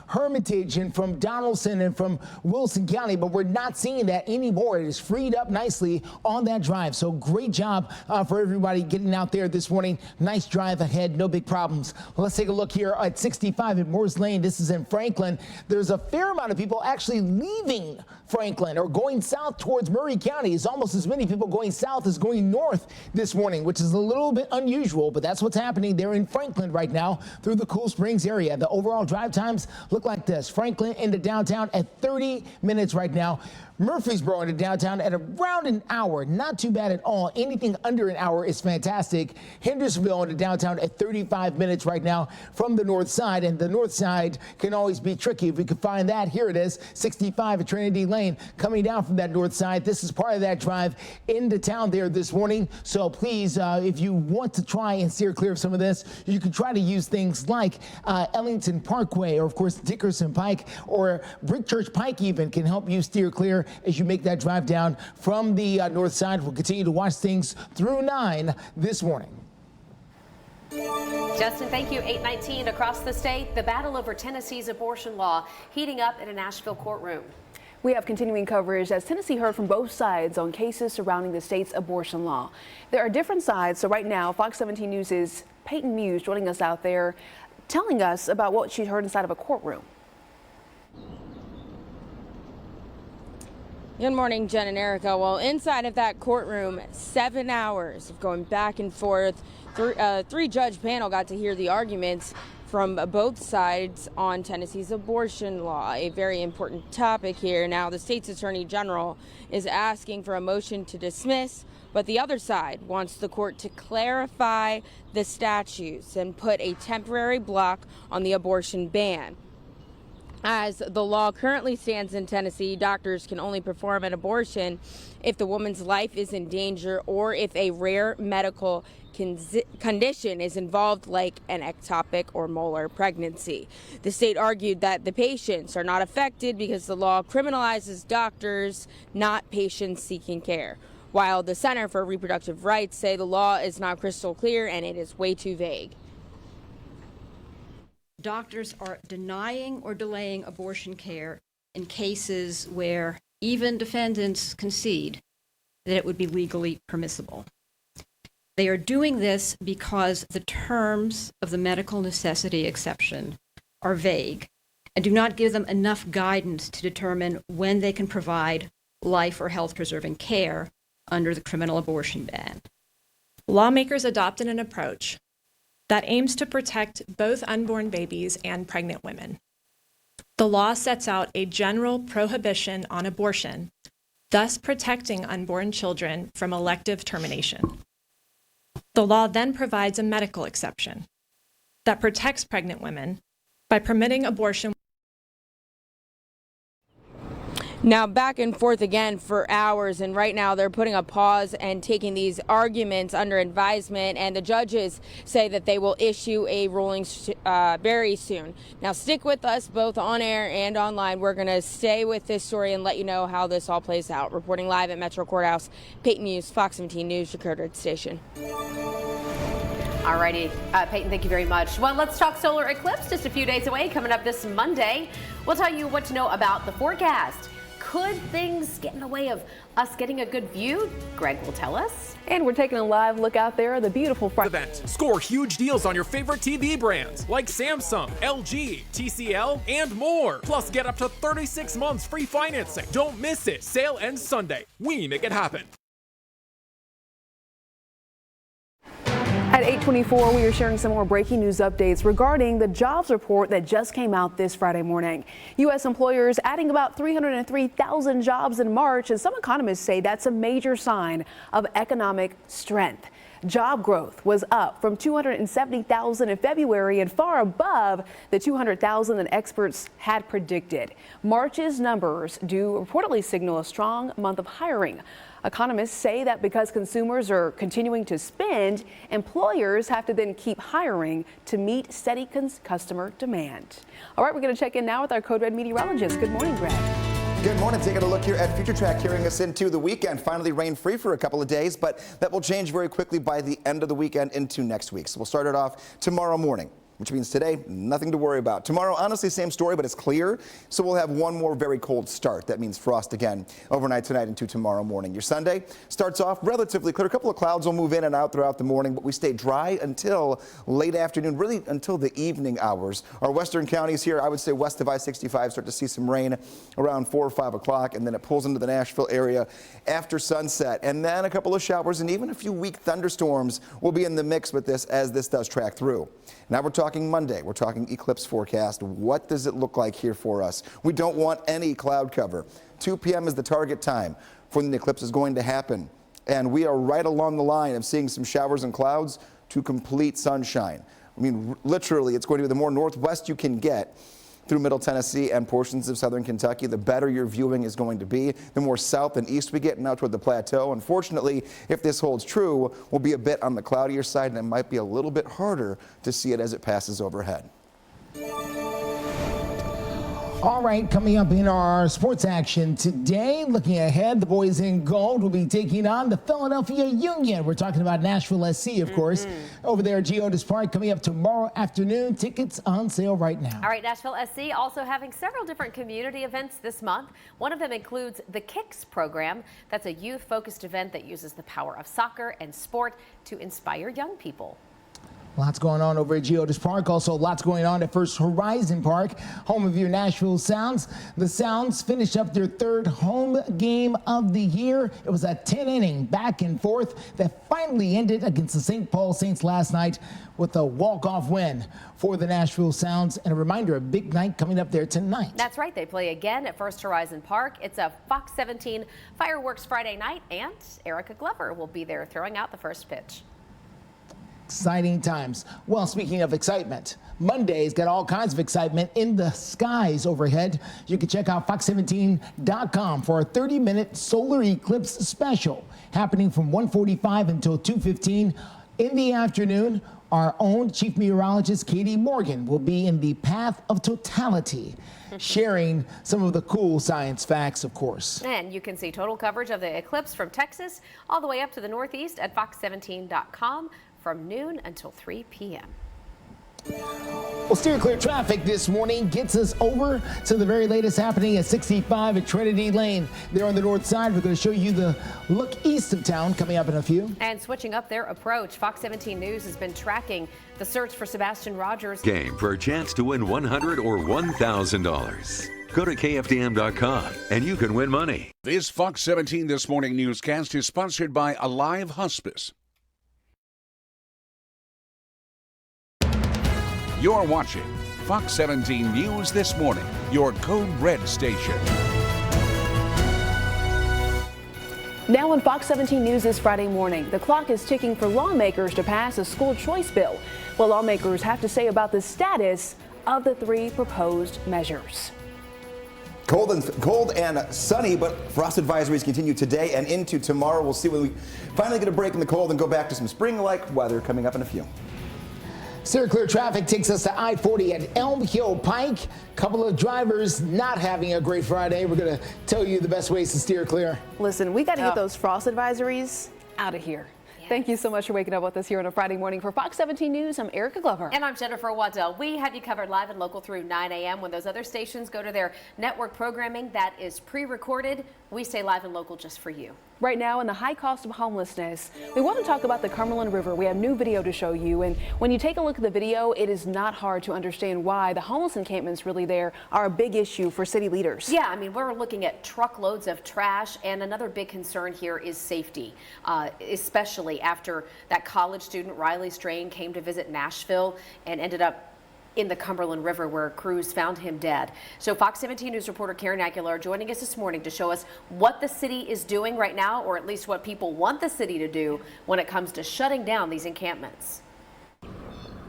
Hermitage and from Donaldson and from Wilson County, but we're not seeing that anymore. It is freed up nicely on that drive. So great job for everybody getting out there this morning. Nice drive ahead, no big problems. Let's take a look here at 65 at Morris Lane. This is in Franklin. There's a fair amount of people actually leaving Franklin or going south towards Murray County. It's almost as many people going south as going north this morning, which is a little bit unusual, but that's what's happening there in Franklin right now through the Cool Springs area. The overall drive times look like this. Franklin into downtown at 30 minutes right now. Murfreesboro into downtown at around an hour. Not too bad at all. Anything under an hour is fantastic. Hendersonville into downtown at 35 minutes right now from the north side. And the north side can always be tricky. If we could find that, here it is, 65 at Trinity Lane coming down from that north side. This is part of that drive into town there this morning. So please, if you want to try and steer clear of some of this, you can try to use things like Ellington Parkway, or of course Dickerson Pike, or Brick Church Pike even can help you steer clear as you make that drive down from the north side. We'll continue to watch things through 9 this morning. Justin, thank you. 8:19 across the state. The battle over Tennessee's abortion law heating up in a Nashville courtroom. We have continuing coverage as Tennessee heard from both sides on cases surrounding the state's abortion law. There are different sides, so right now Fox 17 News' Peyton Muse joining us out there, telling us about what she heard inside of a courtroom. Good morning, Jen and Erica. Well, inside of that courtroom, 7 hours of going back and forth. Three-judge panel got to hear the arguments from both sides on Tennessee's abortion law, a very important topic here. Now, the state's attorney general is asking for a motion to dismiss, but the other side wants the court to clarify the statutes and put a temporary block on the abortion ban. As the law currently stands in Tennessee, doctors can only perform an abortion if the woman's life is in danger or if a rare medical condition is involved, like an ectopic or molar pregnancy. The state argued that the patients are not affected because the law criminalizes doctors, not patients seeking care, while the Center for Reproductive Rights say the law is not crystal clear and it is way too vague. Doctors are denying or delaying abortion care in cases where even defendants concede that it would be legally permissible. They are doing this because the terms of the medical necessity exception are vague and do not give them enough guidance to determine when they can provide life or health-preserving care under the criminal abortion ban. Lawmakers adopted an approach that aims to protect both unborn babies and pregnant women. The law sets out a general prohibition on abortion, thus protecting unborn children from elective termination. The law then provides a medical exception that protects pregnant women by permitting abortion. Now back and forth again for hours, and right now they're putting a pause and taking these arguments under advisement, and the judges say that they will issue a ruling very soon. Now stick with us both on air and online. We're going to stay with this story and let you know how this all plays out. Reporting live at Metro Courthouse, Peyton Muse, Fox 17 News, your Courthouse station. Alrighty, Peyton, thank you very much. Well, let's talk solar eclipse just a few days away, coming up this Monday. We'll tell you what to know about the forecast. Could things get in the way of us getting a good view? Greg will tell us. And we're taking a live look out there at the beautiful event. Score huge deals on your favorite TV brands like Samsung, LG, TCL, and more. Plus, get up to 36 months free financing. Don't miss it. Sale ends Sunday. We make it happen. At 8:24, we are sharing some more breaking news updates regarding the jobs report that just came out this Friday morning. U.S. employers adding about 303,000 jobs in March, and some economists say that's a major sign of economic strength. Job growth was up from 270,000 in February and far above the 200,000 that experts had predicted. March's numbers do reportedly signal a strong month of hiring. Economists say that because consumers are continuing to spend, employers have to then keep hiring to meet steady customer demand. All right, we're going to check in now with our Code Red meteorologist. Good morning, Greg. Good morning. Taking a look here at Future Track, carrying us into the weekend. Finally rain-free for a couple of days, but that will change very quickly by the end of the weekend into next week. So we'll start it off tomorrow morning, which means today, nothing to worry about. Tomorrow, honestly, same story, but it's clear. So we'll have one more very cold start. That means frost again overnight tonight into tomorrow morning. Your Sunday starts off relatively clear. A couple of clouds will move in and out throughout the morning, but we stay dry until late afternoon, really until the evening hours. Our western counties here, I would say west of I-65, start to see some rain around 4 or 5 o'clock, and then it pulls into the Nashville area after sunset. And then a couple of showers and even a few weak thunderstorms will be in the mix with this as this does track through. Now we're talking Monday. We're talking eclipse forecast. What does it look like here for us? We don't want any cloud cover. 2 p.m. is the target time for when the eclipse is going to happen. And we are right along the line of seeing some showers and clouds to complete sunshine. I mean, literally, it's going to be the more northwest you can get through Middle Tennessee and portions of southern Kentucky, the better your viewing is going to be. The more south and east we get and out toward the plateau. Unfortunately, if this holds true, we'll be a bit on the cloudier side, and it might be a little bit harder to see it as it passes overhead. All right, coming up in our sports action today, looking ahead, the boys in gold will be taking on the Philadelphia Union. We're talking about Nashville SC, of course, over there at Geodis Park, coming up tomorrow afternoon. Tickets on sale right now. All right, Nashville SC also having several different community events this month. One of them includes the Kicks program. That's a youth-focused event that uses the power of soccer and sport to inspire young people. Lots going on over at Geodis Park. Also, lots going on at First Horizon Park, home of your Nashville Sounds. The Sounds finished up their third home game of the year. It was a 10-inning back and forth that finally ended against the St. Paul Saints last night with a walk-off win for the Nashville Sounds. And a reminder, a big night coming up there tonight. That's right. They play again at First Horizon Park. It's a Fox 17 fireworks Friday night, and Erica Glover will be there throwing out the first pitch. Exciting times. Well, speaking of excitement, Monday's got all kinds of excitement in the skies overhead. You can check out fox17.com for a 30-minute solar eclipse special happening from 1:45 until 2:15 in the afternoon. Our own chief meteorologist, Katie Morgan, will be in the path of totality, sharing some of the cool science facts, of course. And you can see total coverage of the eclipse from Texas all the way up to the Northeast at fox17.com. from noon until 3 p.m. Well, steer clear traffic this morning gets us over to the very latest happening at 65 at Trinity Lane. There on the north side, we're going to show you the look east of town coming up in a few. And switching up their approach, Fox 17 News has been tracking the search for Sebastian Rogers. Game for a chance to win $100 or $1,000. Go to KFDM.com and you can win money. This Fox 17 This Morning newscast is sponsored by Alive Hospice. You're watching Fox 17 News This Morning, your Code Red station. Now on Fox 17 News this Friday morning, the clock is ticking for lawmakers to pass a school choice bill. What lawmakers have to say about the status of the 3 proposed measures. Cold and sunny, but frost advisories continue today and into tomorrow. We'll see when we finally get a break in the cold and go back to some spring-like weather coming up in a few. Steer clear traffic takes us to I-40 at Elm Hill Pike. Couple of drivers not having a great Friday. We're going to tell you the best ways to steer clear. Listen, we got to get those frost advisories out of here. Yes. Thank you so much for waking up with us here on a Friday morning. For Fox 17 News, I'm Erica Glover. And I'm Jennifer Waddell. We have you covered live and local through 9 a.m. When those other stations go to their network programming that is pre-recorded, we stay live and local just for you. Right now, in the high cost of homelessness, we want to talk about the Cumberland River. We have new video to show you, and when you take a look at the video, it is not hard to understand why the homeless encampments really there are a big issue for city leaders. Yeah, I mean, we're looking at truckloads of trash, and another big concern here is safety, especially after that college student, Riley Strain, came to visit Nashville and ended up in the Cumberland River, where crews found him dead. So Fox 17 News reporter Karen Aguilar joining us this morning to show us what the city is doing right now, or at least what people want the city to do when it comes to shutting down these encampments.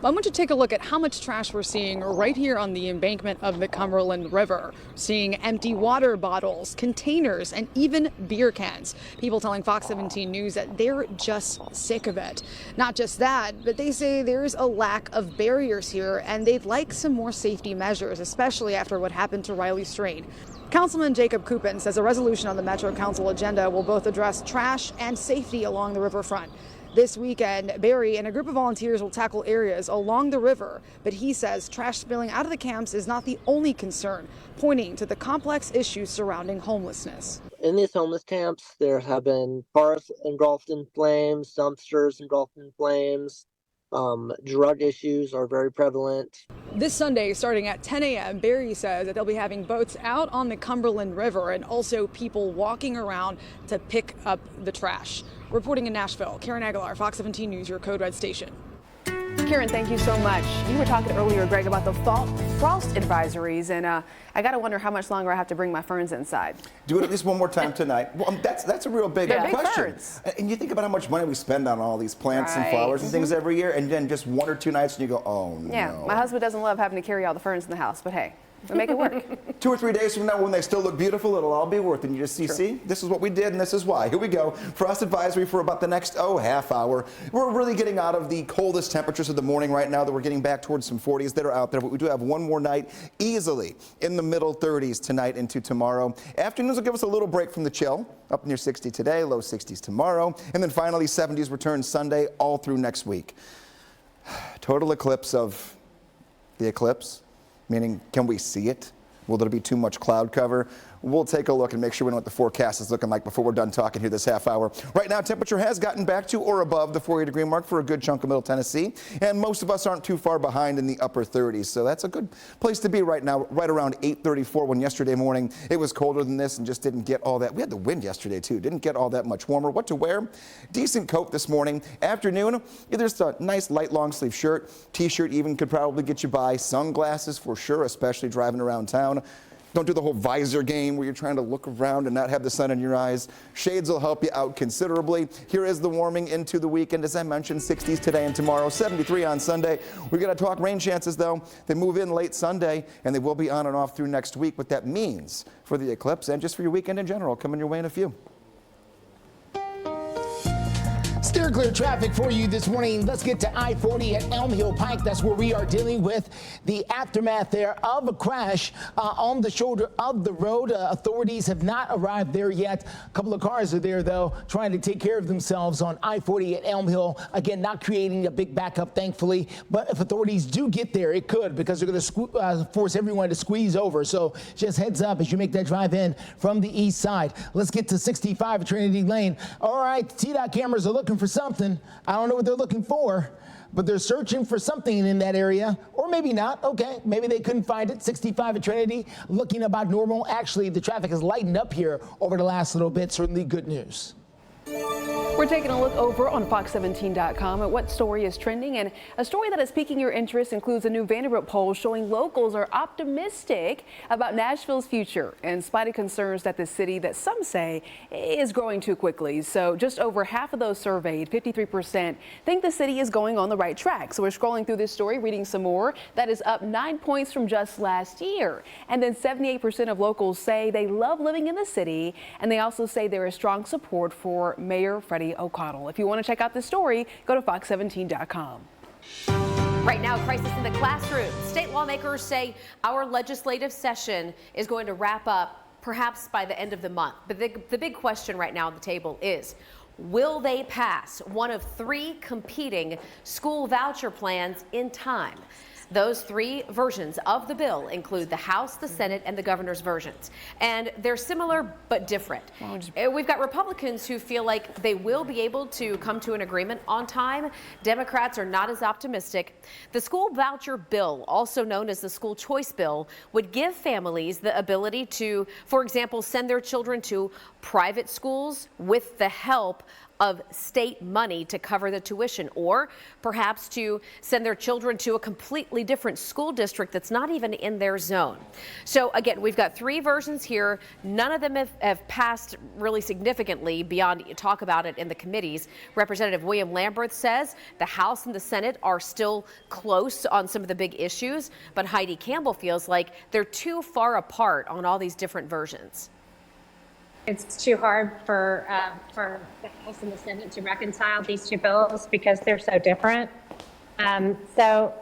I want you to take a look at how much trash we're seeing right here on the embankment of the Cumberland River. Seeing empty water bottles, containers, and even beer cans. People telling Fox 17 News that they're just sick of it. Not just that, but they say there's a lack of barriers here and they'd like some more safety measures, especially after what happened to Riley Strain. Councilman Jacob Coupin says a resolution on the Metro Council agenda will both address trash and safety along the riverfront. This weekend, Barry and a group of volunteers will tackle areas along the river, but he says trash spilling out of the camps is not the only concern, pointing to the complex issues surrounding homelessness. In these homeless camps, there have been cars engulfed in flames, dumpsters engulfed in flames. Drug issues are very prevalent. This Sunday, starting at 10 a.m., Barry says that they'll be having boats out on the Cumberland River and also people walking around to pick up the trash. Reporting in Nashville, Karen Aguilar, Fox 17 News, your Code Red station. Karen, thank you so much. You were talking earlier, Greg, about the frost advisories, and I got to wonder how much longer I have to bring my ferns inside. Do it at least one more time tonight. Well, that's a real big question. Ferns. And you think about how much money we spend on all these plants and flowers and things every year, and then just 1 or 2 nights and you go, oh no. Yeah, my husband doesn't love having to carry all the ferns in the house, but hey. We make it work. 2 or 3 days from now, when they still look beautiful, it'll all be worth it. And you just see, this is what we did and this is why. Here we go. Frost advisory for about the next, half hour. We're really getting out of the coldest temperatures of the morning right now, that we're getting back towards some 40s that are out there. But we do have one more night easily in the middle 30s tonight into tomorrow. Afternoons will give us a little break from the chill. Up near 60 today, low 60s tomorrow. And then finally 70s return Sunday all through next week. Total eclipse of the eclipse. Meaning, can we see it? Will there be too much cloud cover? We'll take a look and make sure we know what the forecast is looking like before we're done talking here this half hour. Right now, temperature has gotten back to or above the 40-degree mark for a good chunk of Middle Tennessee. And most of us aren't too far behind in the upper 30s. So that's a good place to be right now, right around 8:34, when yesterday morning it was colder than this and just didn't get all that. We had the wind yesterday, too. Didn't get all that much warmer. What to wear? Decent coat this morning. Afternoon, either just a nice light long sleeve shirt, T-shirt even could probably get you by. Sunglasses for sure, especially driving around town. Don't do the whole visor game where you're trying to look around and not have the sun in your eyes. Shades will help you out considerably. Here is the warming into the weekend. As I mentioned, 60s today and tomorrow, 73 on Sunday. We're going to talk rain chances, though. They move in late Sunday, and they will be on and off through next week. What that means for the eclipse and just for your weekend in general, coming your way in a few. Steer clear traffic for you this morning. Let's get to I-40 at Elm Hill Pike. That's where we are dealing with the aftermath there of a crash on the shoulder of the road. Authorities have not arrived there yet. A couple of cars are there, though, trying to take care of themselves on I-40 at Elm Hill. Again, not creating a big backup, thankfully. But if authorities do get there, it could, because they're going to force everyone to squeeze over. So just heads up as you make that drive in from the east side. Let's get to 65 at Trinity Lane. All right, TDOT cameras are looking for something. I don't know what they're looking for, but they're searching for something in that area, or maybe not. Okay, maybe they couldn't find it. 65 at Trinity, looking about normal. Actually, the traffic has lightened up here over the last little bit. Certainly good news. We're taking a look over on Fox17.com at what story is trending, and a story that is piquing your interest includes a new Vanderbilt poll showing locals are optimistic about Nashville's future, in spite of concerns that the city, that some say, is growing too quickly. So just over half of those surveyed, 53%, think the city is going on the right track. So we're scrolling through this story, reading some more. That is up 9 points from just last year. And then 78% of locals say they love living in the city, and they also say there is strong support for Mayor Freddie O'Connell. If you want to check out this story, go to Fox17.com. Right now, crisis in the classroom. State lawmakers say our legislative session is going to wrap up perhaps by the end of the month. But the big question right now on the table is, will they pass one of 3 competing school voucher plans in time? Those 3 versions of the bill include the House, the Senate, and the governor's versions. And they're similar but different. We've got Republicans who feel like they will be able to come to an agreement on time. Democrats are not as optimistic. The school voucher bill, also known as the school choice bill, would give families the ability to, for example, send their children to private schools with the help of state money to cover the tuition, or perhaps to send their children to a completely different school district that's not even in their zone. So again, we've got 3 versions here. None of them have passed really significantly beyond talk about it in the committees. Representative William Lamberth says the House and the Senate are still close on some of the big issues, but Heidi Campbell feels like they're too far apart on all these different versions. It's too hard for the House and the Senate to reconcile these 2 bills because they're so different. So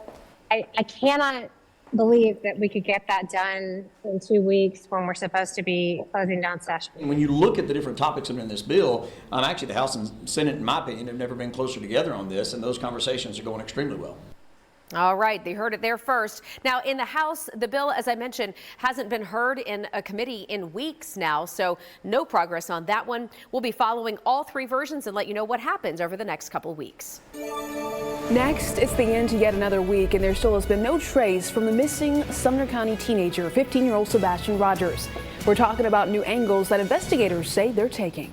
I cannot believe that we could get that done in 2 weeks when we're supposed to be closing down session. When you look at the different topics that are in this bill, actually the House and Senate, in my opinion, have never been closer together on this, and those conversations are going extremely well. All right, they heard it there first. Now, in the House, the bill, as I mentioned, hasn't been heard in a committee in weeks now, so no progress on that one. We'll be following all 3 versions and let you know what happens over the next couple of weeks. Next, it's the end to yet another week, and there still has been no trace from the missing Sumner County teenager, 15-year-old Sebastian Rogers. We're talking about new angles that investigators say they're taking.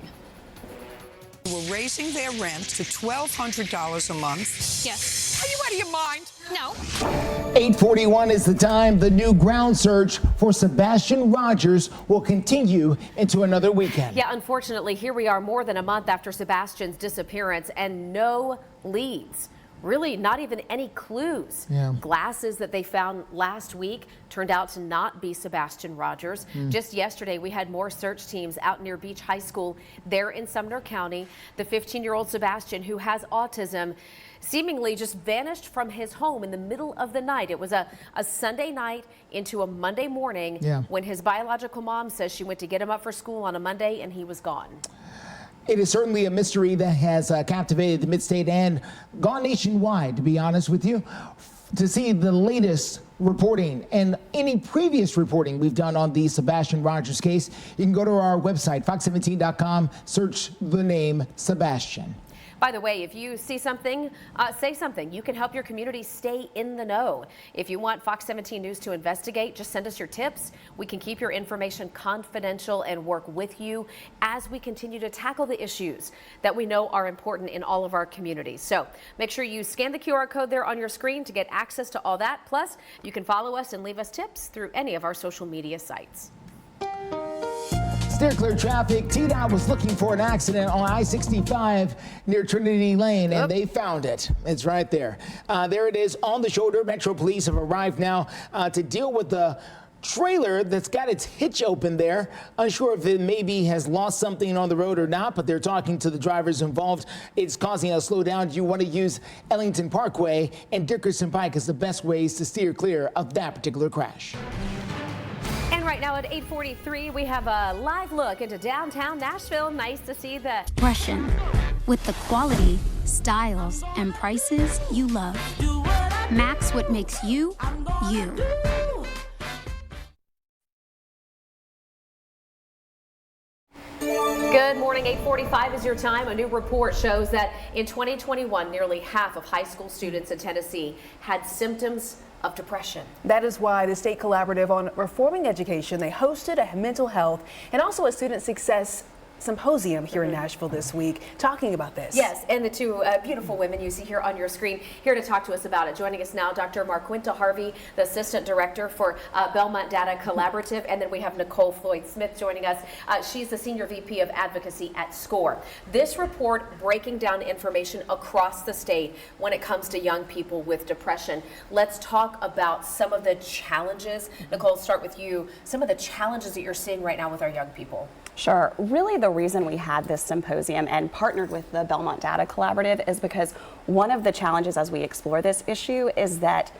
We're raising their rent to $1,200 a month. Yes. Are you out of your mind? No. 8:41 is the time. The new ground search for Sebastian Rogers will continue into another weekend. Yeah, unfortunately, here we are more than a month after Sebastian's disappearance and no leads. Really not even any clues. Yeah. Glasses that they found last week turned out to not be Sebastian Rogers. Just yesterday, we had more search teams out near Beach High School there in Sumner County. The 15-year-old Sebastian, who has autism, seemingly just vanished from his home in the middle of the night. It was a Sunday night into a Monday morning when his biological mom says she went to get him up for school on a Monday and he was gone. It is certainly a mystery that has captivated the mid-state and gone nationwide, to be honest with you. To see the latest reporting and any previous reporting we've done on the Sebastian Rogers case, you can go to our website, fox17.com, search the name Sebastian. By the way, if you see something, say something. You can help your community stay in the know. If you want Fox 17 News to investigate, just send us your tips. We can keep your information confidential and work with you as we continue to tackle the issues that we know are important in all of our communities. So make sure you scan the QR code there on your screen to get access to all that. Plus, you can follow us and leave us tips through any of our social media sites. Steer clear traffic. TDOT was looking for an accident on I-65 near Trinity Lane, and they found it. It's right there. There it is on the shoulder. Metro Police have arrived now to deal with the trailer that's got its hitch open there. Unsure if it maybe has lost something on the road or not, but they're talking to the drivers involved. It's causing a slowdown. You want to use Ellington Parkway and Dickerson Pike as the best ways to steer clear of that particular crash. And right now at 8:43, we have a live look into downtown Nashville. Nice to see the Expression with the quality, styles, and prices you love. Max what makes you, you. Good morning. 8:45 is your time. A new report shows that in 2021, nearly half of high school students in Tennessee had symptoms of depression. That is why the State Collaborative on Reforming Education, they hosted a mental health and also a student success symposium here in Nashville this week, talking about this. Yes, and the 2 beautiful women you see here on your screen here to talk to us about it. Joining us now, Dr. Marquinta Harvey, the Assistant Director for Belmont Data Collaborative, and then we have Nicole Floyd-Smith joining us. She's the Senior VP of Advocacy at SCORE. This report breaking down information across the state when it comes to young people with depression. Let's talk about some of the challenges. Nicole, start with you. Some of the challenges that you're seeing right now with our young people. Sure. Really, the reason we had this symposium and partnered with the Belmont Data Collaborative is because one of the challenges as we explore this issue is that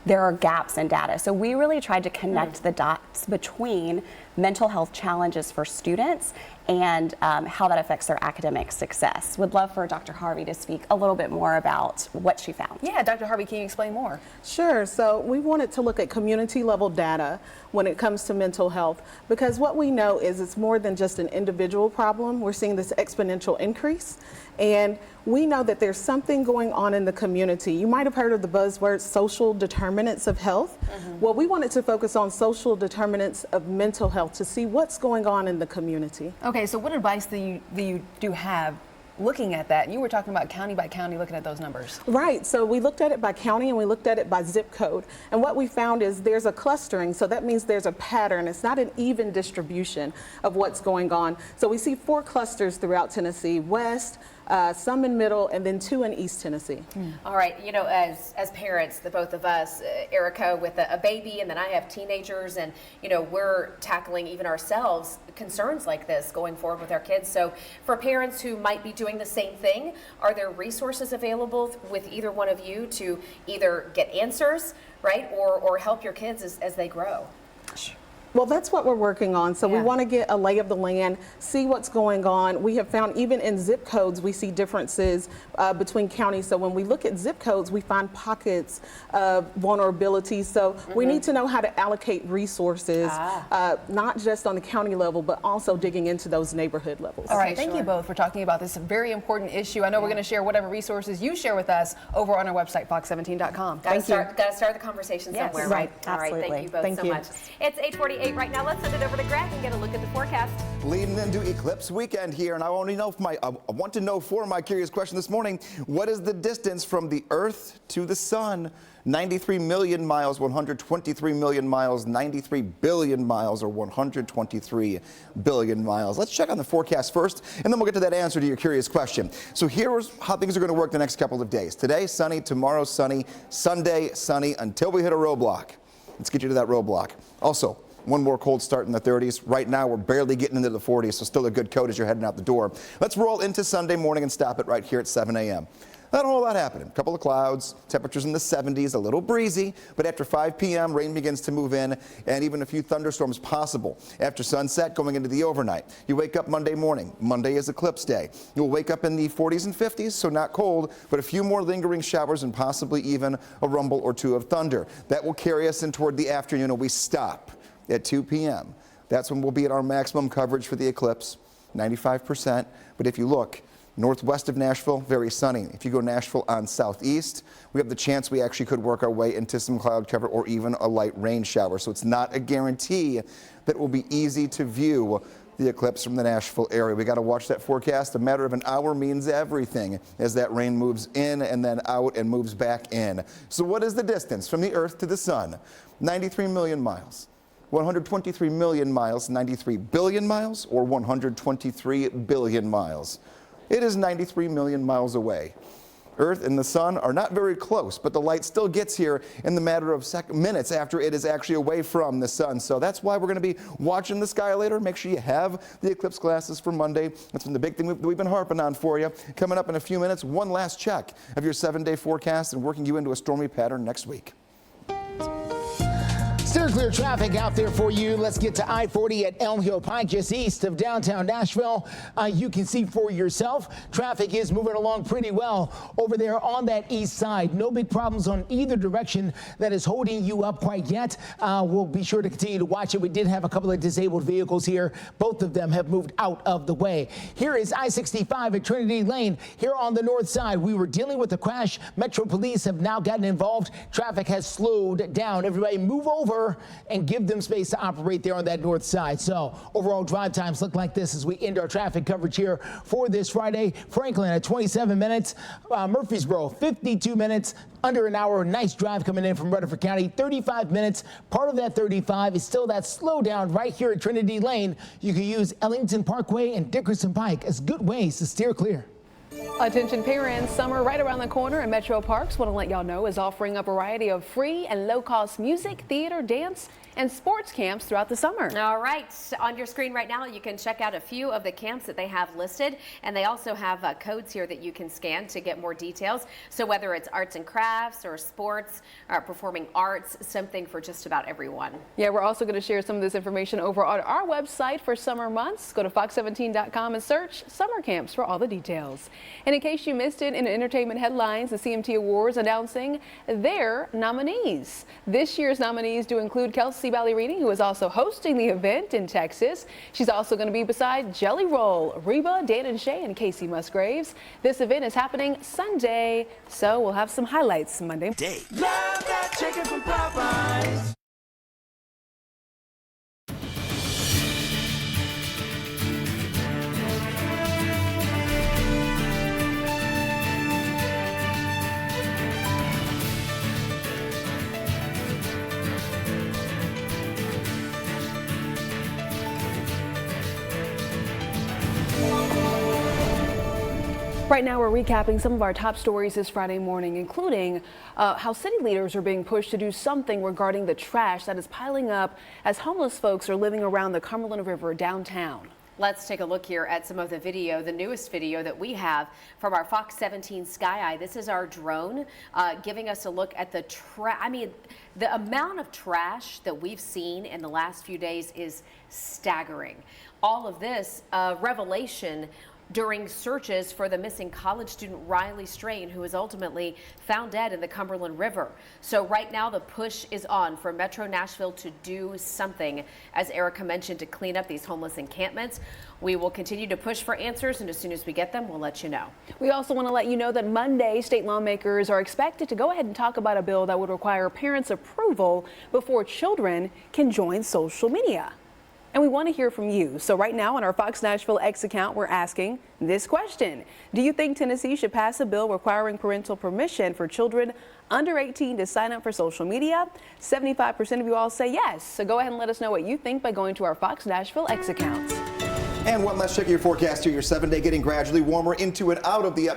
there are gaps in data. So we really tried to connect the dots between mental health challenges for students and how that affects their academic success. Would love for Dr. Harvey to speak a little bit more about what she found. Yeah, Dr. Harvey, can you explain more? Sure. So we wanted to look at community level data when it comes to mental health, because what we know is it's more than just an individual problem. We're seeing this exponential increase, and we know that there's something going on in the community. You might have heard of the buzzword social determinants of health. Well, we wanted to focus on social determinants of mental health to see what's going on in the community. Okay, so what advice do you have looking at that. And you were talking about county by county, looking at those numbers. Right. So we looked at it by county and we looked at it by zip code. And what we found is there's a clustering. So that means there's a pattern. It's not an even distribution of what's going on. So we see 4 clusters throughout Tennessee: West, some in Middle, and then 2 in East Tennessee. All right, you know, as parents, the both of us, Erica with a baby, and then I have teenagers, and you know, we're tackling even ourselves concerns like this going forward with our kids. So for parents who might be doing the same thing, are there resources available with either one of you to either get answers, right, or help your kids as they grow? Well, that's what we're working on. So we want to get a lay of the land, see what's going on. We have found even in zip codes, we see differences between counties. So when we look at zip codes, we find pockets of vulnerability. So we need to know how to allocate resources, not just on the county level, but also digging into those neighborhood levels. All right, thank you both for talking about this very important issue. I know we're going to share whatever resources you share with us over on our website, fox17.com. Got to start the conversation somewhere, right? All right, thank you both so much. It's 8:48 right now. Let's send it over to Greg and get a look at the forecast. Leading into eclipse weekend here, and I want to know for my curious question this morning: what is the distance from the Earth to the Sun? 93 million miles, 123 million miles, 93 billion miles, or 123 billion miles. Let's check on the forecast first, and then we'll get to that answer to your curious question. So here's how things are going to work the next couple of days. Today, sunny. Tomorrow, sunny. Sunday, sunny, until we hit a roadblock. Let's get you to that roadblock. Also, one more cold start in the 30s. Right now, we're barely getting into the 40s, so still a good coat as you're heading out the door. Let's roll into Sunday morning and stop it right here at 7 a.m. Not a whole lot happening. A couple of clouds, temperatures in the 70s, a little breezy, but after 5 p.m., rain begins to move in, and even a few thunderstorms possible. After sunset, going into the overnight. You wake up Monday morning. Monday is eclipse day. You'll wake up in the 40s and 50s, so not cold, but a few more lingering showers and possibly even a rumble or 2 of thunder. That will carry us in toward the afternoon, and we stop at 2 p.m. That's when we'll be at our maximum coverage for the eclipse, 95%. But if you look northwest of Nashville, very sunny. If you go Nashville on southeast, we have the chance we actually could work our way into some cloud cover or even a light rain shower. So it's not a guarantee that it will be easy to view the eclipse from the Nashville area. We got to watch that forecast. A matter of an hour means everything as that rain moves in and then out and moves back in. So what is the distance from the Earth to the Sun? 93 million miles. 123 million miles, 93 billion miles, or 123 billion miles. It is 93 million miles away. Earth and the Sun are not very close, but the light still gets here in the matter of minutes after it is actually away from the Sun. So that's why we're going to be watching the sky later. Make sure you have the eclipse glasses for Monday. That's been the big thing we've been harping on for you. Coming up in a few minutes, one last check of your 7-day forecast and working you into a stormy pattern next week. Steer clear traffic out there for you. Let's get to I-40 at Elm Hill Pike, just east of downtown Nashville. You can see for yourself, traffic is moving along pretty well over there on that east side. No big problems on either direction that is holding you up quite yet. We'll be sure to continue to watch it. We did have a couple of disabled vehicles here. Both of them have moved out of the way. Here is I-65 at Trinity Lane. Here on the north side, we were dealing with a crash. Metro Police have now gotten involved. Traffic has slowed down. Everybody move over and give them space to operate there on that north side. So overall drive times look like this as we end our traffic coverage here for this Friday. Franklin at 27 minutes, Murfreesboro 52 minutes, under an hour. Nice drive coming in from Rutherford County, 35 minutes. Part of that 35 is still that slowdown right here at Trinity Lane. You can use Ellington Parkway and Dickerson Pike as good ways to steer clear. Attention parents, summer right around the corner, and Metro Parks want to let y'all know is offering a variety of free and low-cost music, theater, dance, and sports camps throughout the summer. All right, on your screen right now, you can check out a few of the camps that they have listed, and they also have codes here that you can scan to get more details. So whether it's arts and crafts or sports or performing arts, something for just about everyone. Yeah, we're also going to share some of this information over on our website for summer months. Go to fox17.com and search summer camps for all the details. And in case you missed it in entertainment headlines, the CMT Awards announcing their nominees. This year's nominees do include Kelsey Ballerini, who is also hosting the event in Texas. She's also going to be beside Jelly Roll, Reba, Dan and Shay, and Casey Musgraves. This event is happening Sunday, so we'll have some highlights Monday. Love that chicken from Popeyes. Right now, we're recapping some of our top stories this Friday morning, including how city leaders are being pushed to do something regarding the trash that is piling up as homeless folks are living around the Cumberland River downtown. Let's take a look here at some of the video, the newest video that we have from our Fox 17 Sky Eye. This is our drone giving us a look at the the amount of trash that we've seen in the last few days is staggering. All of this revelation during searches for the missing college student Riley Strain, who was ultimately found dead in the Cumberland River. So right now the push is on for Metro Nashville to do something, as Erica mentioned, to clean up these homeless encampments. We will continue to push for answers, and as soon as we get them, we'll let you know. We also want to let you know that Monday, state lawmakers are expected to go ahead and talk about a bill that would require parents' approval before children can join social media. And we want to hear from you. So right now on our Fox Nashville X account, we're asking this question. Do you think Tennessee should pass a bill requiring parental permission for children under 18 to sign up for social media? 75% of you all say yes. So go ahead and let us know what you think by going to our Fox Nashville X accounts. And one last check of your forecast here. Your 7-day getting gradually warmer into and out of the